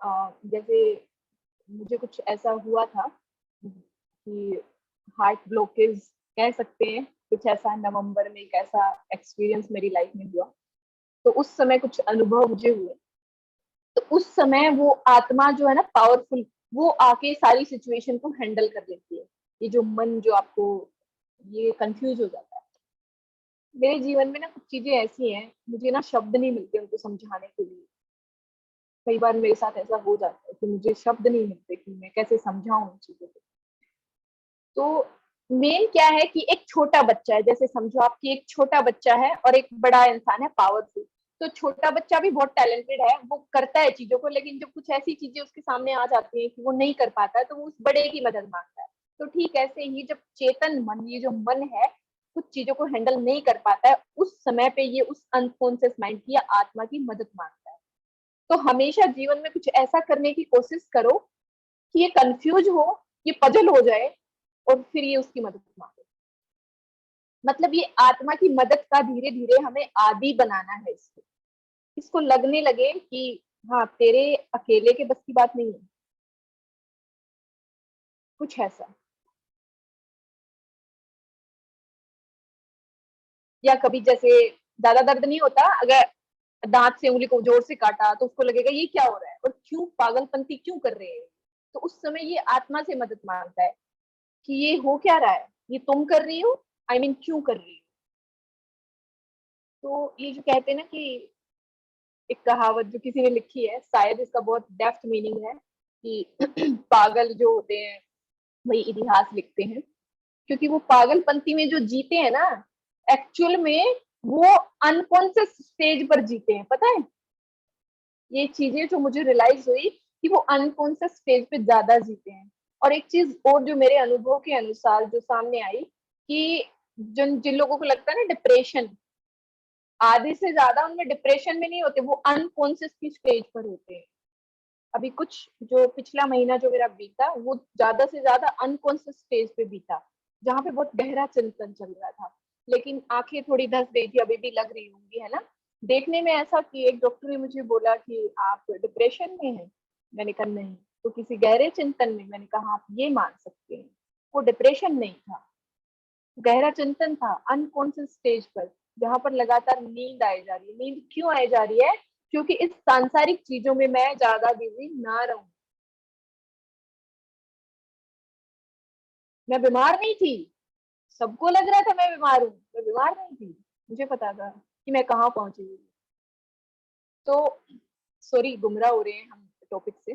जैसे मुझे कुछ ऐसा हुआ था कि हार्ट ब्लॉकेज कह सकते हैं, कुछ ऐसा नवंबर में एक ऐसा एक्सपीरियंस मेरी लाइफ में हुआ। तो उस समय कुछ अनुभव मुझे हुए, तो उस समय वो आत्मा जो है ना पावरफुल, वो आके सारी सिचुएशन को हैंडल कर लेती है। ये जो मन जो आपको ये कंफ्यूज हो जाता है, मेरे जीवन में ना कुछ चीजें ऐसी हैं, मुझे ना शब्द नहीं मिलते उनको समझाने के लिए। कई बार मेरे साथ ऐसा हो जाता है कि मुझे शब्द नहीं मिलते कि मैं कैसे समझाऊं उन चीजों को। तो मेन क्या है कि एक छोटा बच्चा है, जैसे समझो आपकी एक छोटा बच्चा है और एक बड़ा इंसान है पावरफुल। तो छोटा बच्चा भी बहुत टैलेंटेड है, वो करता है चीजों को, लेकिन जब कुछ ऐसी चीजें उसके सामने आ जाती है कि वो नहीं कर पाता है तो वो उस बड़े की मदद मांगता है। तो ठीक ऐसे ही जब चेतन मन, ये जो मन है, कुछ चीजों को हैंडल नहीं कर पाता है, उस समय पे ये उस अनकॉन्शियस माइंड की या आत्मा की मदद मांगता है। तो हमेशा जीवन में कुछ ऐसा करने की कोशिश करो कि ये कंफ्यूज हो, ये पजल हो जाए, और फिर ये उसकी मदद मांगे। मतलब ये आत्मा की मदद का धीरे धीरे हमें आदी बनाना है। इसको लगने लगे कि हाँ तेरे अकेले के बस की बात नहीं है, कुछ ऐसा। या कभी जैसे ज्यादा दर्द नहीं होता, अगर दांत से उंगली को जोर से काटा तो उसको लगेगा ये क्या हो रहा है और क्यों पागलपंती क्यों कर रहे हैं। तो उस समय ये आत्मा से मदद मांगता है कि ये हो क्या रहा है, ये तुम कर रही हो, आई मीन क्यों कर रही हो। तो ये जो कहते हैं ना कि एक कहावत जो किसी ने लिखी है, शायद इसका बहुत डेप्थ मीनिंग है कि पागल जो होते हैं वही इतिहास लिखते हैं, क्योंकि वो पागलपंती में जो जीते हैं ना, एक्चुअल में वो अनकॉन्शियस स्टेज पर जीते हैं, पता है। ये चीजें जो मुझे रियलाइज हुई कि वो अनकॉन्शियस स्टेज पे ज्यादा जीते हैं। और एक चीज और जो मेरे अनुभव के अनुसार जो सामने आई कि जिन जिन लोगों को लगता है ना डिप्रेशन, आधे से ज्यादा उनमें डिप्रेशन में नहीं होते, वो अनकॉन्शियस की स्टेज पर होते हैं। अभी कुछ जो पिछला महीना जो मेरा बीता वो ज्यादा से ज्यादा अनकॉन्शियस स्टेज पे बीता, जहाँ पे बहुत गहरा चिंतन चल रहा था, लेकिन आंखें थोड़ी धस गई थी, अभी भी लग रही होंगी, है ना। देखने में ऐसा कि एक डॉक्टर ने मुझे बोला कि आप डिप्रेशन में हैं। मैंने कहा नहीं। तो किसी गहरे चिंतन में, मैंने कहा आप ये मान सकते हैं। वो डिप्रेशन नहीं था, गहरा चिंतन था अनकॉन्शियस स्टेज पर, जहां पर लगातार नींद आई जा रही है। नींद क्यों आई जा रही है? क्योंकि इस सांसारिक चीजों में मैं ज्यादा बिजी ना रहूं। मैं बीमार नहीं थी, सबको लग रहा था मैं बीमार हूँ, मैं बीमार नहीं थी। मुझे पता था कि मैं कहाँ पहुंची हुई। तो सॉरी, गुमराह हो रहे हैं हम टॉपिक से।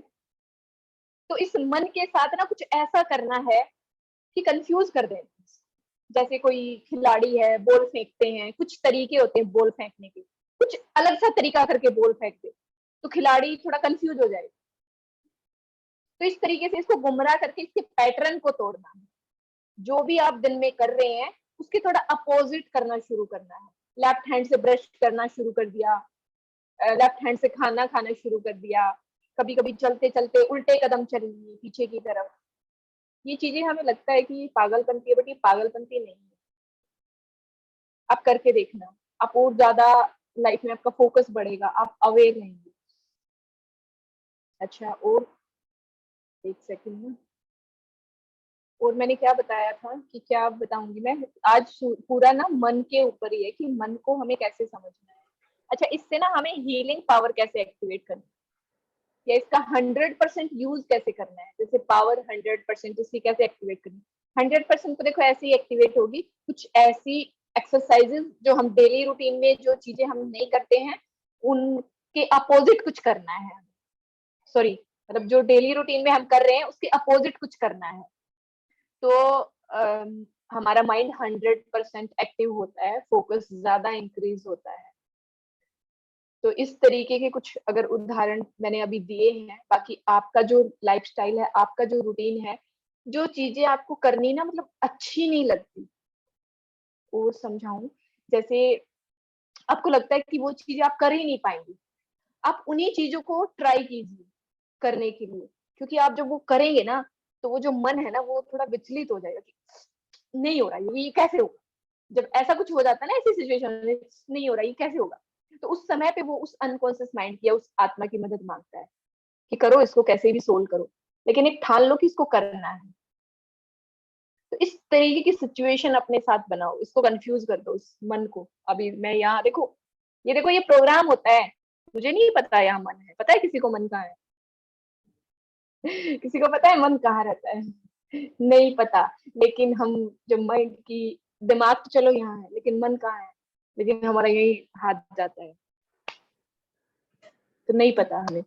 तो इस मन के साथ ना कुछ ऐसा करना है कि कंफ्यूज कर दें। जैसे कोई खिलाड़ी है, बॉल फेंकते हैं, कुछ तरीके होते हैं बॉल फेंकने के, कुछ अलग सा तरीका करके बॉल फेंक दे तो खिलाड़ी थोड़ा कंफ्यूज हो जाए। तो इस तरीके से इसको गुमराह करके इसके पैटर्न को तोड़ना है। जो भी आप दिन में कर रहे हैं उसके थोड़ा अपोजिट करना शुरू करना है। लेफ्ट हैंड से ब्रश करना शुरू कर दिया, लेफ्ट हैंड से खाना खाना शुरू कर दिया, कभी कभी चलते चलते उल्टे कदम चल लिए पीछे की तरफ। ये चीजें हमें लगता है कि ये पागलपंती है, बट ये पागलपंती नहीं है। आप करके देखना, आप और ज्यादा लाइफ में आपका फोकस बढ़ेगा, आप अवेयर रहेंगे। अच्छा, और एक सेकंड में, और मैंने क्या बताया था कि क्या बताऊंगी मैं आज, पूरा ना मन के ऊपर ही है कि मन को हमें कैसे समझना है। अच्छा, इससे ना हमें हीलिंग पावर कैसे एक्टिवेट करनी है, या इसका 100% यूज कैसे करना है। जैसे पावर 100% इसकी कैसे एक्टिवेट करनी है, 100% तो देखो ऐसे ही एक्टिवेट होगी, कुछ ऐसी एक्सरसाइजेस जो हम डेली रूटीन में, जो चीजें हम नहीं करते हैं उनके अपोजिट कुछ करना है। सॉरी, मतलब जो डेली रूटीन में हम कर रहे हैं उसके अपोजिट कुछ करना है, तो हमारा माइंड 100% एक्टिव होता है, फोकस ज्यादा इंक्रीज होता है। तो इस तरीके के कुछ अगर उदाहरण मैंने अभी दिए हैं, बाकी आपका जो लाइफस्टाइल है, आपका जो रूटीन है, जो चीजें आपको करनी ना मतलब अच्छी नहीं लगती, और समझाऊं, जैसे आपको लगता है कि वो चीजें आप कर ही नहीं पाएंगे, आप उन्हीं चीजों को ट्राई कीजिए करने के लिए, क्योंकि आप जब वो करेंगे ना, तो वो जो मन है ना वो थोड़ा विचलित हो जाएगा कि नहीं हो रहा, ये कैसे होगा। जब ऐसा कुछ हो जाता है ना, ऐसी सिचुएशन में नहीं हो रहा, ये कैसे होगा, तो उस समय पे वो उस अनकॉन्शियस माइंड की या उस आत्मा की मदद मांगता है कि करो इसको, कैसे भी सोल्व करो, लेकिन एक ठान लो कि इसको करना है। तो इस तरीके की सिचुएशन अपने साथ बनाओ, इसको कंफ्यूज कर दो उस मन को। अभी मैं यहाँ देखो, ये प्रोग्राम होता है, मुझे नहीं पता यहाँ मन है, पता है किसी को मन कहाँ है? किसी को पता है मन कहाँ रहता है? नहीं पता। लेकिन हम जो माइंड की, दिमाग तो चलो यहाँ है, लेकिन मन कहाँ है? लेकिन हमारा यही हाथ जाता है, तो नहीं पता हमें।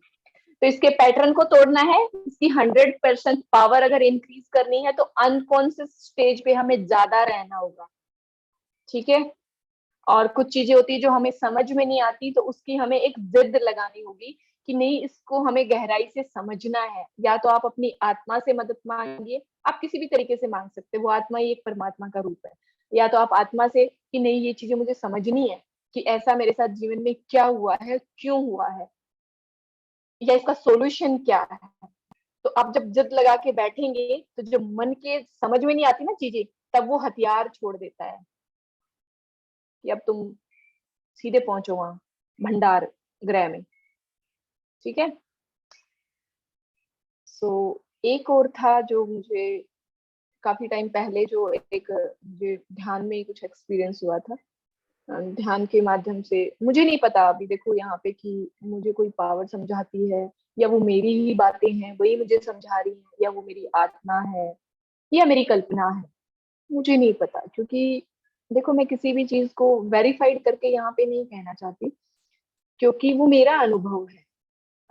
तो इसके पैटर्न को तोड़ना है, इसकी 100% पावर अगर इंक्रीज करनी है, तो अनकॉन्शियस स्टेज पे हमें ज्यादा रहना होगा, ठीक है। और कुछ चीजें होती है जो हमें समझ में नहीं आती, तो उसकी हमें एक जिद लगानी होगी कि नहीं, इसको हमें गहराई से समझना है। या तो आप अपनी आत्मा से मदद मांगिए, आप किसी भी तरीके से मांग सकते हैं, वो आत्मा ही एक परमात्मा का रूप है। या तो आप आत्मा से कि नहीं, ये चीजें मुझे समझनी है कि ऐसा मेरे साथ जीवन में क्या हुआ है, क्यों हुआ है, या इसका सोल्यूशन क्या है। तो आप जब जिद लगा के बैठेंगे, तो जब मन के समझ में नहीं आती ना चीजें, तब वो हथियार छोड़ देता है कि अब तुम सीधे पहुंचो वहां भंडार गृह में, ठीक है। सो एक और था जो मुझे काफी टाइम पहले, जो एक मुझे ध्यान में कुछ एक्सपीरियंस हुआ था। ध्यान के माध्यम से, मुझे नहीं पता अभी देखो यहाँ पे कि मुझे कोई पावर समझाती है, या वो मेरी ही बातें हैं वही मुझे समझा रही है, या वो मेरी आत्मा है, या मेरी कल्पना है, मुझे नहीं पता। क्योंकि देखो, मैं किसी भी चीज को वेरीफाइड करके यहाँ पे नहीं कहना चाहती, क्योंकि वो मेरा अनुभव है।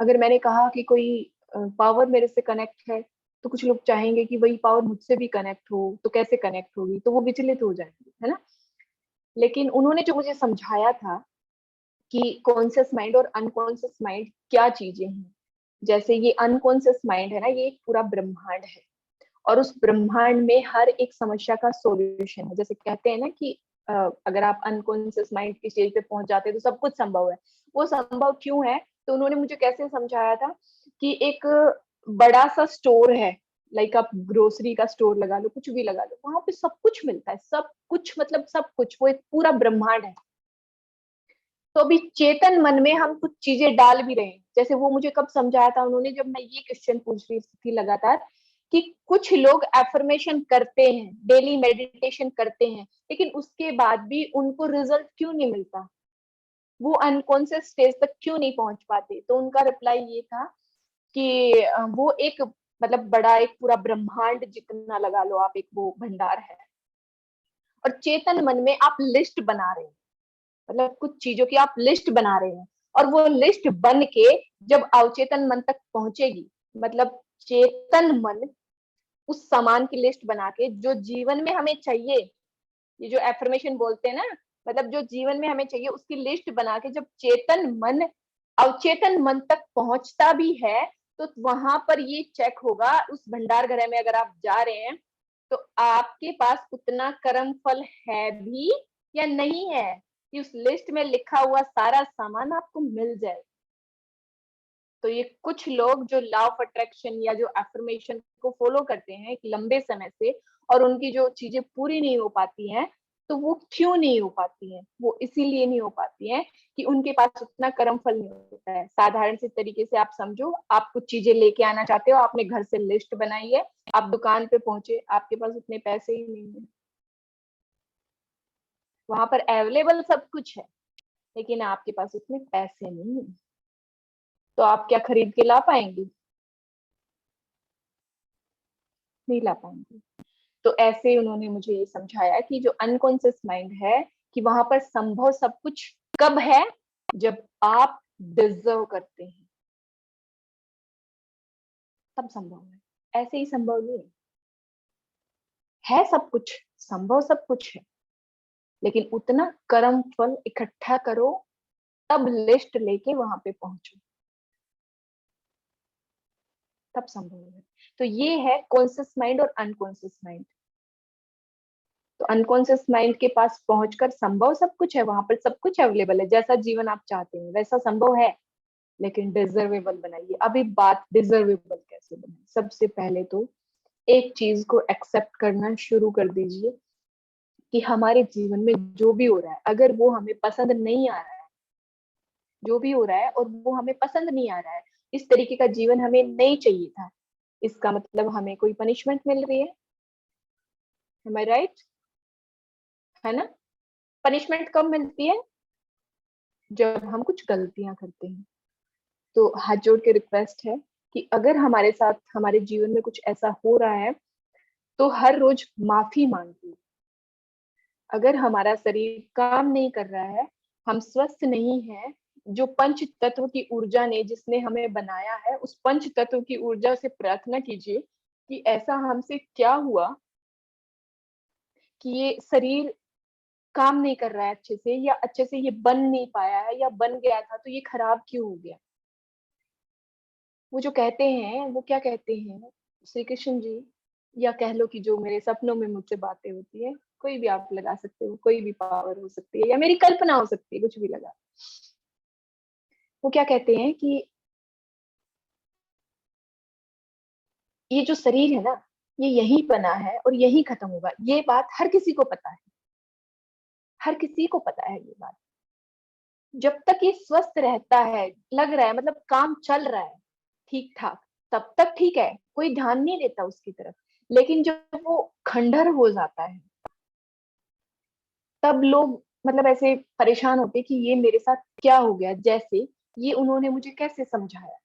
अगर मैंने कहा कि कोई पावर मेरे से कनेक्ट है, तो कुछ लोग चाहेंगे कि वही पावर मुझसे भी कनेक्ट हो, तो कैसे कनेक्ट होगी, तो वो विचलित हो जाएंगे, है ना। लेकिन उन्होंने जो मुझे समझाया था कि कॉन्शियस माइंड और अनकॉन्शियस माइंड क्या चीजें हैं। जैसे ये अनकॉन्शियस माइंड है ना, ये एक पूरा ब्रह्मांड है, और उस ब्रह्मांड में हर एक समस्या का सॉल्यूशन है। जैसे कहते हैं ना कि अगर आप अनकॉन्शियस माइंड की स्टेज पे पहुंच जाते हैं तो सब कुछ संभव है। वो संभव क्यों है? तो उन्होंने मुझे कैसे समझाया था कि एक बड़ा सा स्टोर है, लाइक आप ग्रोसरी का स्टोर लगा लो, कुछ भी लगा लो, वहां पे सब कुछ मिलता है, सब कुछ मतलब सब कुछ, वो एक पूरा ब्रह्मांड है। तो अभी चेतन मन में हम कुछ चीजें डाल भी रहे हैं। जैसे वो मुझे कब समझाया था उन्होंने, जब मैं ये क्वेश्चन पूछ रही थी लगातार कि कुछ लोग एफर्मेशन करते हैं, डेली मेडिटेशन करते हैं, लेकिन उसके बाद भी उनको रिजल्ट क्यों नहीं मिलता, वो अनकॉन्शियस स्टेज तक क्यों नहीं पहुंच पाते। तो उनका रिप्लाई ये था कि वो एक मतलब बड़ा एक पूरा ब्रह्मांड जितना लगा लो आप, एक वो भंडार है, और चेतन मन में आप लिस्ट बना रहे हैं, मतलब कुछ चीजों की आप लिस्ट बना रहे हैं, और वो लिस्ट बन के जब अवचेतन मन तक पहुंचेगी, मतलब चेतन मन उस सामान की लिस्ट बना के जो जीवन में हमें चाहिए, ये जो एफर्मेशन बोलते हैं ना, मतलब जो जीवन में हमें चाहिए उसकी लिस्ट बना के जब चेतन मन अवचेतन मन तक पहुंचता भी है, तो वहां पर ये चेक होगा उस भंडार गृह में, अगर आप जा रहे हैं तो आपके पास उतना कर्म फल है भी या नहीं है कि उस लिस्ट में लिखा हुआ सारा सामान आपको मिल जाए। तो ये कुछ लोग जो लॉ ऑफ अट्रैक्शन या जो एफर्मेशन को फॉलो करते हैं एक लंबे समय से, और उनकी जो चीजें पूरी नहीं हो पाती हैं, तो वो क्यों नहीं हो पाती हैं? वो इसीलिए नहीं हो पाती हैं कि उनके पास उतना कर्म फल नहीं होता है। साधारण से तरीके से आप समझो, आप कुछ चीजें लेके आना चाहते हो, आपने घर से लिस्ट बनाई है, आप दुकान पे पहुंचे, आपके पास उतने पैसे ही नहीं है। वहां पर अवेलेबल सब कुछ है, लेकिन आपके पास उतने पैसे नहीं है, तो आप क्या खरीद के ला पाएंगे? नहीं ला पाएंगे। तो ऐसे उन्होंने मुझे ये समझाया कि जो अनकॉन्शियस माइंड है, कि वहां पर संभव सब कुछ कब है? जब आप डिजर्व करते हैं, तब संभव है, ऐसे ही संभव नहीं है सब कुछ, संभव सब कुछ है, लेकिन उतना कर्म फल इकट्ठा करो, तब लिस्ट लेके वहां पे पहुंचो, तब संभव है। तो ये है कॉन्शियस माइंड और अनकॉन्शियस माइंड। तो अनकॉन्शियस माइंड के पास पहुंचकर संभव सब कुछ है, वहां पर सब कुछ अवेलेबल है, जैसा जीवन आप चाहते हैं वैसा संभव है, लेकिन डिजर्वेबल बनाइए। अभी बात डिजर्वेबल कैसे बनाए? सबसे पहले तो एक चीज को एक्सेप्ट करना शुरू कर दीजिए कि हमारे जीवन में जो भी हो रहा है, अगर वो हमें पसंद नहीं आ रहा है, जो भी हो रहा है और वो हमें पसंद नहीं आ रहा है, इस तरीके का जीवन हमें नहीं चाहिए था, इसका मतलब हमें कोई पनिशमेंट मिल रही है। एम आई राइट? है ना? पनिशमेंट कब मिलती है? जब हम कुछ गलतियां करते हैं। तो हाथ जोड़ के रिक्वेस्ट है कि अगर हमारे साथ हमारे जीवन में कुछ ऐसा हो रहा है, तो हर रोज माफी मांगिए। अगर हमारा शरीर काम नहीं कर रहा है, हम स्वस्थ नहीं है, जो पंच तत्व की ऊर्जा ने जिसने हमें बनाया है, उस पंच तत्व की ऊर्जा से प्रार्थना कीजिए कि ऐसा हमसे क्या हुआ कि ये शरीर काम नहीं कर रहा है अच्छे से, या अच्छे से ये बन नहीं पाया है, या बन गया था तो ये खराब क्यों हो गया। वो जो कहते हैं, वो क्या कहते हैं श्री कृष्ण जी, या कह लो कि जो मेरे सपनों में मुझसे बातें होती है, कोई भी आप लगा सकते हो, कोई भी पावर हो सकती है, या मेरी कल्पना हो सकती है, कुछ भी लगा। वो क्या कहते हैं कि ये जो शरीर है ना, ये यहीं बना है और यहीं खत्म होगा। ये बात हर किसी को पता है, हर किसी को पता है ये बात। जब तक ये स्वस्थ रहता है, लग रहा है, मतलब काम चल रहा है ठीक ठाक, तब तक ठीक है, कोई ध्यान नहीं देता उसकी तरफ। लेकिन जब वो खंडर हो जाता है, तब लोग मतलब ऐसे परेशान होते कि ये मेरे साथ क्या हो गया। जैसे ये उन्होंने मुझे कैसे समझाया,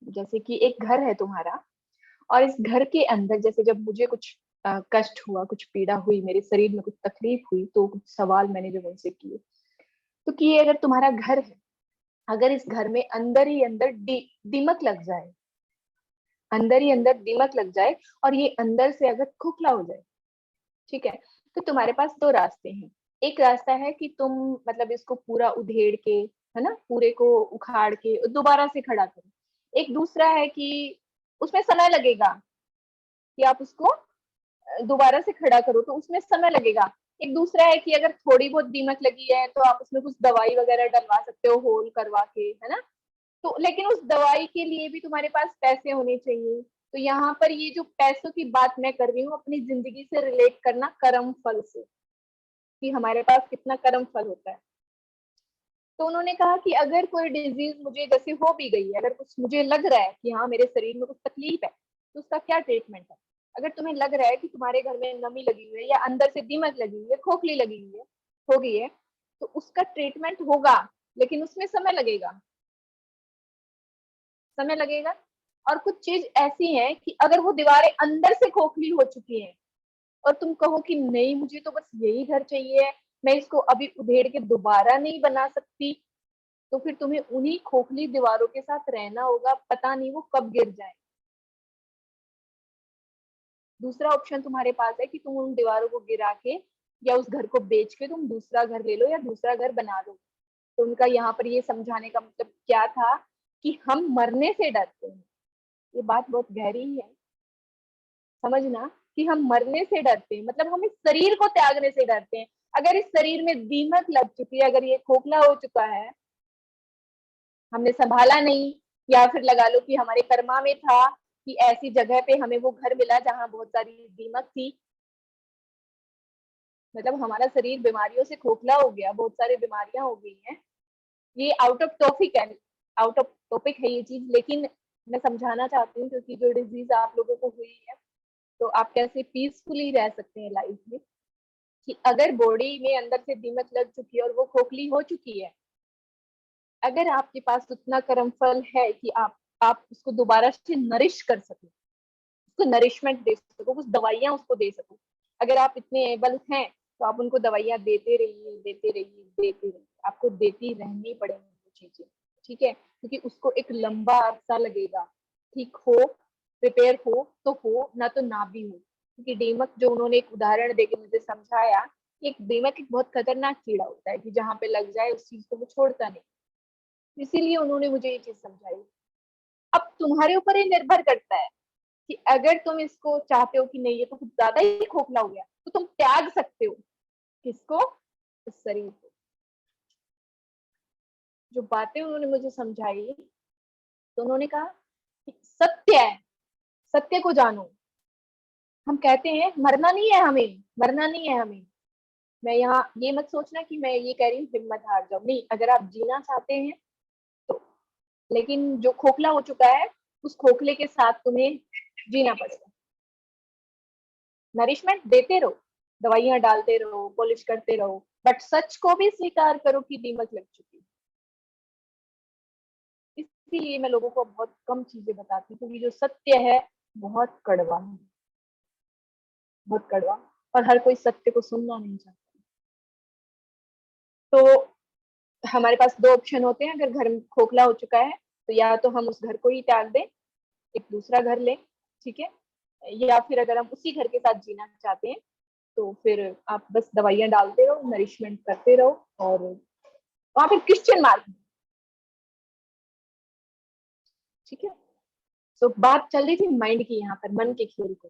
जैसे कि एक घर है तुम्हारा, और इस घर के अंदर जैसे जब मुझे कुछ कष्ट हुआ, कुछ पीड़ा हुई, मेरे शरीर में कुछ तकलीफ हुई, तो कुछ सवाल मैंने जब उनसे किए, तो कि ये अगर तुम्हारा घर है, अगर इस घर में अंदर ही अंदर दीमक लग जाए, अंदर ही अंदर दीमक लग जाए, और ये अंदर से अगर खोखला हो जाए, ठीक है, तो तुम्हारे पास दो रास्ते हैं। एक रास्ता है कि तुम मतलब इसको पूरा उधेड़ के, है ना, पूरे को उखाड़ के दोबारा से खड़ा करो। एक दूसरा है कि उसमें समय लगेगा, कि आप उसको दोबारा से खड़ा करो, तो उसमें समय लगेगा। एक दूसरा है कि अगर थोड़ी बहुत दीमक लगी है, तो आप उसमें कुछ दवाई वगैरह डलवा सकते हो, होल करवा के, है ना। तो लेकिन उस दवाई के लिए भी तुम्हारे पास पैसे होने चाहिए। तो यहाँ पर ये जो पैसों की बात मैं कर रही हूँ, अपनी जिंदगी से रिलेट करना कर्म फल से, कि हमारे पास कितना कर्म फल होता है। तो उन्होंने कहा कि अगर कोई डिजीज मुझे जैसे हो भी गई है, अगर कुछ मुझे लग रहा है कि हाँ मेरे शरीर में कुछ तकलीफ है, तो उसका क्या ट्रीटमेंट है। अगर तुम्हें लग रहा है कि तुम्हारे घर में नमी लगी हुई है, या अंदर से दीमक लगी हुई है, खोखली लगी हुई है, हो गई है, तो उसका ट्रीटमेंट होगा, लेकिन उसमें समय लगेगा, समय लगेगा। और कुछ चीज ऐसी है कि अगर वो दीवारें अंदर से खोखली हो चुकी हैं, और तुम कहो कि नहीं मुझे तो बस यही घर चाहिए, मैं इसको अभी उधेड़ के दोबारा नहीं बना सकती, तो फिर तुम्हें उन्हीं खोखली दीवारों के साथ रहना होगा, पता नहीं वो कब गिर जाए। दूसरा ऑप्शन तुम्हारे पास है कि तुम उन दीवारों को गिरा के, या उस घर को बेच के तुम दूसरा घर ले लो, या दूसरा घर बना लो। तो उनका यहाँ पर ये समझाने का मतलब क्या था, कि हम मरने से डरते हैं। ये बात बहुत गहरी है, समझना, कि हम मरने से डरते हैं, मतलब हम इस शरीर को त्यागने से डरते हैं। अगर इस शरीर में दीमक लग चुकी है, अगर ये खोखला हो चुका है, हमने संभाला नहीं, या फिर लगा लो कि हमारे कर्मा में था कि ऐसी जगह पे हमें वो घर मिला जहां बहुत सारी दीमक थी, मतलब हमारा शरीर बीमारियों से खोखला हो गया, बहुत सारी बीमारियां हो गई हैं, ये आउट ऑफ टॉपिक है, आउट ऑफ टॉपिक है ये चीज, लेकिन मैं समझाना चाहती हूँ क्योंकि जो डिजीज आप लोगों को हुई है तो आप कैसे पीसफुली रह सकते हैं लाइफ में। कि अगर बॉडी में अंदर से दीमक लग चुकी है और वो खोखली हो चुकी है, अगर आपके पास उतना कर्मफल है कि आप उसको दोबारा से नरिश कर सको, उसको नरिशमेंट दे सको, कुछ दवाइयां उसको दे सको, अगर आप इतने एबल हैं तो आप उनको दवाइयां देते रहिए, देते रहिए, देते रहिए। आपको देती रहनी पड़ेगी वो चीजें, ठीक है, क्योंकि उसको एक लंबा अरसा लगेगा ठीक हो, प्रिपेयर हो ना तो ना भी हो। क्योंकि दीमक, जो उन्होंने एक उदाहरण देके मुझे समझाया, एक दीमक एक बहुत खतरनाक कीड़ा होता है कि जहां पे लग जाए उस चीज को वो छोड़ता नहीं, इसीलिए उन्होंने मुझे ये चीज समझाई। अब तुम्हारे ऊपर ही निर्भर करता है कि अगर तुम इसको चाहते हो कि नहीं ये तो कुछ ज्यादा ही खोखला हो गया, तो तुम त्याग सकते हो किसको, इस शरीर को। जो बातें उन्होंने मुझे समझाई, तो उन्होंने कहा कि सत्य है, सत्य को जानो। हम कहते हैं मरना नहीं है हमें, मरना नहीं है हमें। मैं यहाँ ये मत सोचना कि मैं ये कह रही हूँ हिम्मत हार जाओ, नहीं, अगर आप जीना चाहते हैं तो, लेकिन जो खोखला हो चुका है उस खोखले के साथ तुम्हें जीना पड़ेगा। नरिशमेंट देते रहो, दवाइयां डालते रहो, पॉलिश करते रहो, बट सच को भी स्वीकार करो कि दीमक लग चुकी है। इसीलिए मैं लोगों को बहुत कम चीजें बताती हूँ, क्योंकि जो सत्य है बहुत कड़वा है, बहुत कड़वा, और हर कोई सत्य को सुनना नहीं चाहता। तो हमारे पास दो ऑप्शन होते हैं, अगर घर में खोखला हो चुका है तो या तो हम उस घर को ही त्याग दें, एक दूसरा घर लें, ठीक है, या फिर अगर हम उसी घर के साथ जीना चाहते हैं तो फिर आप बस दवाइयां डालते रहो, नरिशमेंट करते रहो, और वहां पे क्रिश्चियन मार्ग, ठीक है। तो बात चल रही थी माइंड की, यहाँ पर मन के खेल को।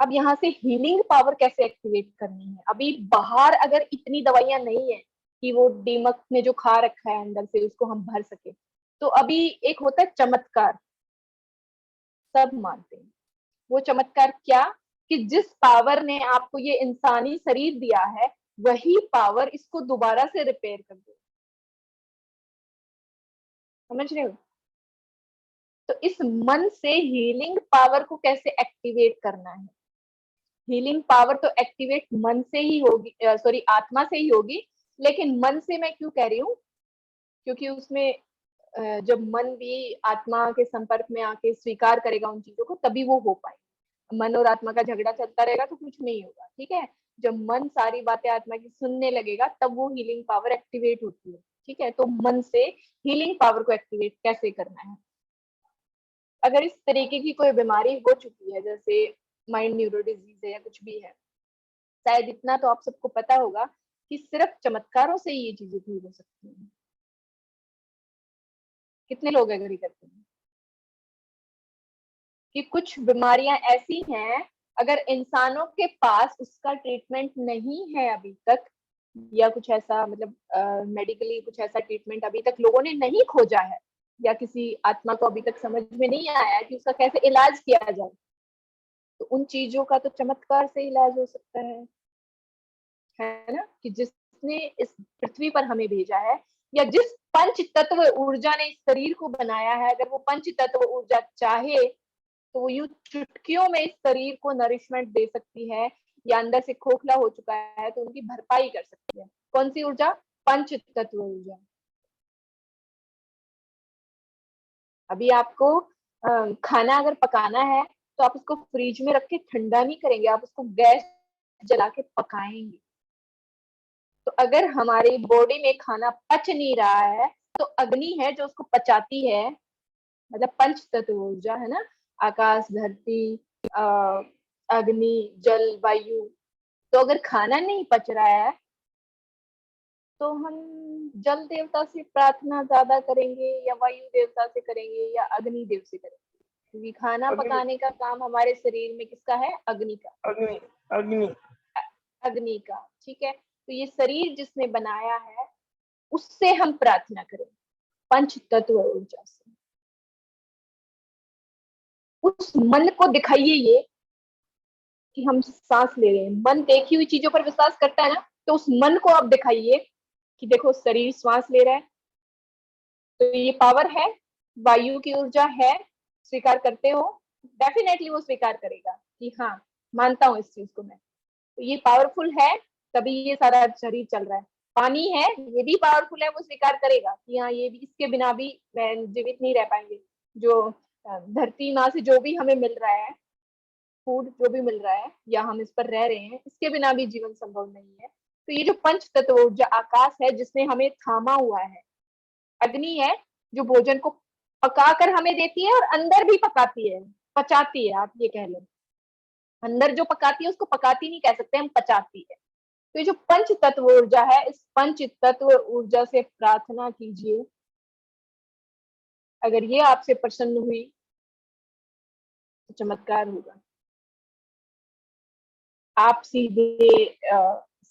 अब यहाँ से हीलिंग पावर कैसे एक्टिवेट करनी है। अभी बाहर अगर इतनी दवाइयां नहीं है कि वो दीमक ने जो खा रखा है अंदर से उसको हम भर सके, तो अभी एक होता है चमत्कार, सब मानते हैं। वो चमत्कार क्या, कि जिस पावर ने आपको ये इंसानी शरीर दिया है वही पावर इसको दोबारा से रिपेयर कर दे। समझ रहे हो। तो इस मन से हीलिंग पावर को कैसे एक्टिवेट करना है। हीलिंग पावर तो एक्टिवेट मन से ही होगी, सॉरी आत्मा से ही होगी, लेकिन मन से मैं क्यों कह रही हूँ, क्योंकि उसमें जब मन भी आत्मा के संपर्क में आके स्वीकार करेगा उन चीजों को, तभी वो हो पाए। मन और आत्मा का झगड़ा चलता रहेगा तो कुछ नहीं होगा, ठीक है। जब मन सारी बातें आत्मा की सुनने लगेगा तब वो हीलिंग पावर एक्टिवेट होती है, ठीक है। तो मन से हीलिंग पावर को एक्टिवेट कैसे करना है। अगर इस तरीके की कोई बीमारी हो चुकी है, जैसे माइंड न्यूरो डिजीज है या कुछ भी है, शायद इतना तो आप सबको पता होगा कि सिर्फ चमत्कारों से ये चीजें ठीक हो सकती हैं। कितने लोग एग्री करते हैं कि कुछ बीमारियां ऐसी हैं, अगर इंसानों के पास उसका ट्रीटमेंट नहीं है अभी तक, या कुछ ऐसा मतलब मेडिकली कुछ ऐसा ट्रीटमेंट अभी तक लोगों ने नहीं खोजा है, या किसी आत्मा को अभी तक समझ में नहीं आया है कि उसका कैसे इलाज किया जाए, तो उन चीजों का तो चमत्कार से इलाज हो सकता है ना। कि जिसने इस पृथ्वी पर हमें भेजा है, या जिस पंच तत्व ऊर्जा ने इस शरीर को बनाया है, अगर वो पंच तत्व ऊर्जा चाहे तो वो यूं चुटकियों में इस शरीर को नरिशमेंट दे सकती है, या अंदर से खोखला हो चुका है तो उनकी भरपाई कर सकती है। कौन सी ऊर्जा, पंच तत्व ऊर्जा। अभी आपको खाना अगर पकाना है तो आप उसको फ्रिज में रख के ठंडा नहीं करेंगे, आप उसको गैस जला के पकाएंगे। तो अगर हमारी बॉडी में खाना पच नहीं रहा है तो अग्नि है जो उसको पचाती है, मतलब पंच तत्व ऊर्जा है ना, आकाश, धरती, अग्नि, जल, वायु। तो अगर खाना नहीं पच रहा है तो हम जल देवता से प्रार्थना ज्यादा करेंगे, या वायु देवता से करेंगे, या अग्नि देव से करेंगे, क्योंकि खाना अग्नि, पकाने का काम हमारे शरीर में किसका है, अग्नि का, अग्नि, अग्नि। अग्नि का, ठीक है। तो ये शरीर जिसने बनाया है उससे हम प्रार्थना करें, पंच तत्व ऊर्जा से। उस मन को दिखाइए ये कि हम सांस ले रहे हैं, मन देखी हुई चीजों पर विश्वास करता है ना, तो उस मन को आप दिखाइए कि देखो शरीर श्वास ले रहा है, तो ये पावर है, वायु की ऊर्जा है, स्वीकार करते हो? डेफिनेटली वो स्वीकार करेगा कि हाँ, मानता हूँ इस चीज को मैं। तो ये पावरफुल है, तभी ये सारा शरीर चल रहा है। पानी है, ये भी पावरफुल है, वो स्वीकार करेगा कि हाँ, ये भी, इसके बिना भी मैं जीवित नहीं रह पाएंगे। जो धरती माँ से जो भी हमें मिल रहा है, फूड जो भी मिल रहा है, या हम इस पर रह रहे हैं, इसके बिना भी जीवन संभव नहीं है। तो ये जो पंच तत्व ऊर्जा, आकाश है जिसने हमें थामा हुआ है, अग्नि है जो भोजन को पका कर हमें देती है और अंदर भी पकाती है, पचाती है, आप ये कह लो। अंदर जो पकाती है उसको पकाती नहीं कह सकते हम, पचाती है। तो ये जो पंच तत्व ऊर्जा है, इस पंच तत्व ऊर्जा से प्रार्थना कीजिए। अगर ये आपसे प्रसन्न हुई तो चमत्कार होगा। आप सीधे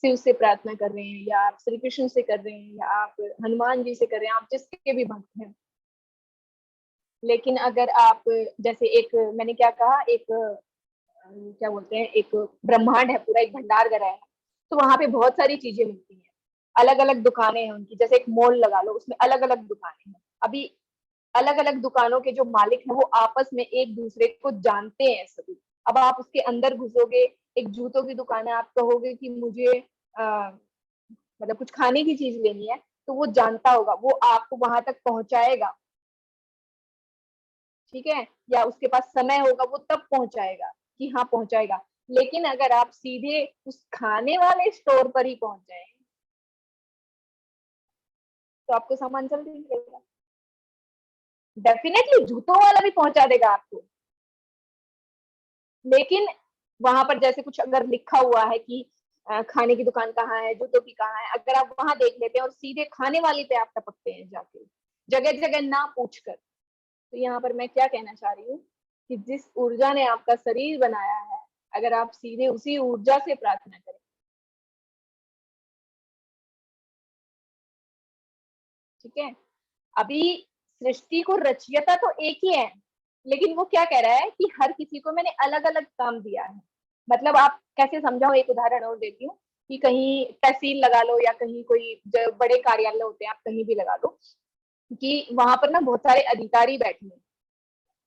शिव से प्रार्थना कर रहे हैं, या आप श्री कृष्ण से कर रहे हैं, या आप हनुमान जी से कर रहे हैं, आप जिसके भी भक्त हैं। लेकिन अगर आप, जैसे एक मैंने क्या कहा, एक क्या बोलते हैं, एक ब्रह्मांड है, पूरा एक भंडार घर है, तो वहां पे बहुत सारी चीजें मिलती हैं, अलग अलग दुकानें हैं उनकी। जैसे एक मॉल लगा लो, उसमें अलग अलग दुकानें हैं। अभी अलग अलग दुकानों के जो मालिक हैं वो आपस में एक दूसरे को जानते हैं सभी। अब आप उसके अंदर घुसोगे, एक जूतों की दुकान है, आप कहोगे कि मुझे मतलब कुछ खाने की चीज लेनी है, तो वो जानता होगा, वो आपको वहां तक पहुंचाएगा, ठीक है। या उसके पास समय होगा, वो तब पहुंचाएगा कि हाँ, पहुंचाएगा। लेकिन अगर आप सीधे उस खाने वाले स्टोर पर ही पहुंच जाए, तो आपको सामान जल्दी मिलेगा। डेफिनेटली जूतों वाला भी पहुंचा देगा आपको, लेकिन वहां पर जैसे कुछ अगर लिखा हुआ है कि खाने की दुकान कहाँ है, जूतों की कहाँ है, अगर आप वहां देख लेते हैं और सीधे खाने वाली पे आप टपकते हैं जाके, जगह जगह ना पूछकर। तो यहाँ पर मैं क्या कहना चाह रही हूँ कि जिस ऊर्जा ने आपका शरीर बनाया है, अगर आप सीधे उसी ऊर्जा से प्रार्थना करें, ठीक है। अभी सृष्टि को रचयिता तो एक ही है, लेकिन वो क्या कह रहा है कि हर किसी को मैंने अलग अलग काम दिया है। मतलब आप कैसे समझाओ, एक उदाहरण और देती हूँ कि कहीं तहसील लगा लो, या कहीं कोई जो बड़े कार्यालय होते हैं, आप कहीं भी लगा लो, कि वहां पर ना बहुत सारे अधिकारी बैठे हैं,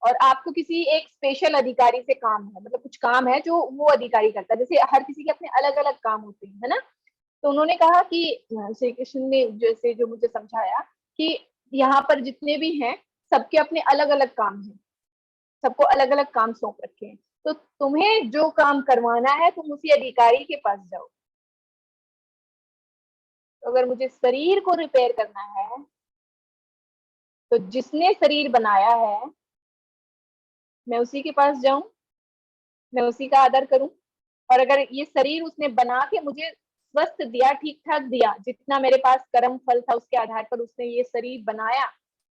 और आपको किसी एक स्पेशल अधिकारी से काम है, मतलब कुछ काम है जो वो अधिकारी करता है। जैसे हर किसी के अपने अलग अलग काम होते हैं, है ना। तो उन्होंने कहा कि श्री कृष्ण ने जैसे जो मुझे समझाया कि यहाँ पर जितने भी हैं, सबके अपने अलग अलग काम हैं, सबको अलग अलग काम सौंप रखे हैं। तो तुम्हें जो काम करवाना है, तुम उसी अधिकारी के पास जाओ। तो अगर मुझे शरीर को रिपेयर करना है, तो जिसने शरीर बनाया है, मैं उसी के पास जाऊं, मैं उसी का आदर करूं। और अगर ये शरीर उसने बना के मुझे स्वस्थ दिया, ठीक ठाक दिया, जितना मेरे पास कर्म फल था उसके आधार पर उसने ये शरीर बनाया,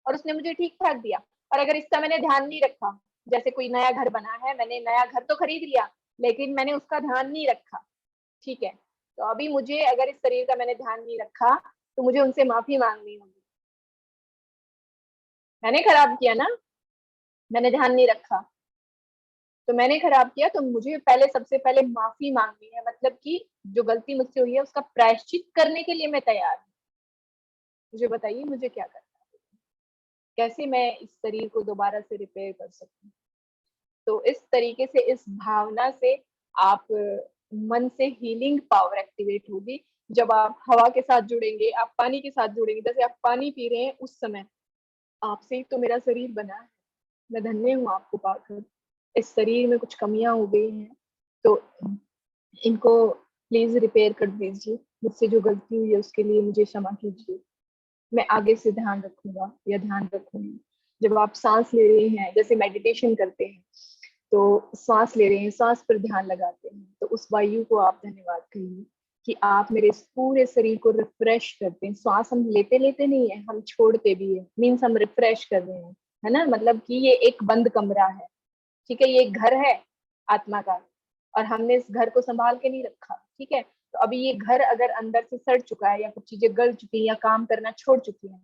और उसने मुझे ठीक ठाक दिया, और अगर इसका मैंने ध्यान नहीं रखा, जैसे कोई नया घर बना है, मैंने नया घर तो खरीद लिया, लेकिन मैंने उसका ध्यान नहीं रखा, ठीक है। तो अभी मुझे, अगर इस शरीर का मैंने ध्यान नहीं रखा, तो मुझे उनसे माफी मांगनी होगी। मैंने खराब किया ना, मैंने ध्यान नहीं रखा, तो मैंने खराब किया, तो मुझे पहले, सबसे पहले माफी मांगनी है। मतलब कि जो गलती मुझसे हुई है उसका प्रायश्चित करने के लिए मैं तैयार हूँ। मुझे बताइए, मुझे क्या करना है, कैसे मैं इस शरीर को दोबारा से रिपेयर कर सकती हूँ। तो इस तरीके से, इस भावना से आप मन से हीलिंग पावर एक्टिवेट होगी। जब आप हवा के साथ जुड़ेंगे, आप पानी के साथ जुड़ेंगे, जैसे आप पानी पी रहे हैं, उस समय आपसे ही तो मेरा शरीर बना है, मैं धन्य हूँ आपको पाकर। इस शरीर में कुछ कमियां हो गई हैं, तो इनको प्लीज रिपेयर कर दीजिए। मुझसे जो गलती हुई है उसके लिए मुझे क्षमा कीजिए। मैं आगे से ध्यान रखूंगा या ध्यान रखूंगी। जब आप सांस ले रहे हैं, जैसे मेडिटेशन करते हैं, तो सांस ले रहे हैं, सांस पर ध्यान लगाते हैं, तो उस वायु को आप धन्यवाद कहिए कि आप मेरे इस पूरे शरीर को रिफ्रेश करते हैं। श्वास हम लेते लेते नहीं है, हम छोड़ते भी है, मीन्स हम रिफ्रेश कर रहे हैं, है ना। मतलब कि ये एक बंद कमरा है, ठीक है, ये एक घर है आत्मा का, और हमने इस घर को संभाल के नहीं रखा, ठीक है। तो अभी ये घर अगर अंदर से सड़ चुका है, या कुछ चीजें गल चुकी है, या काम करना छोड़ चुकी है,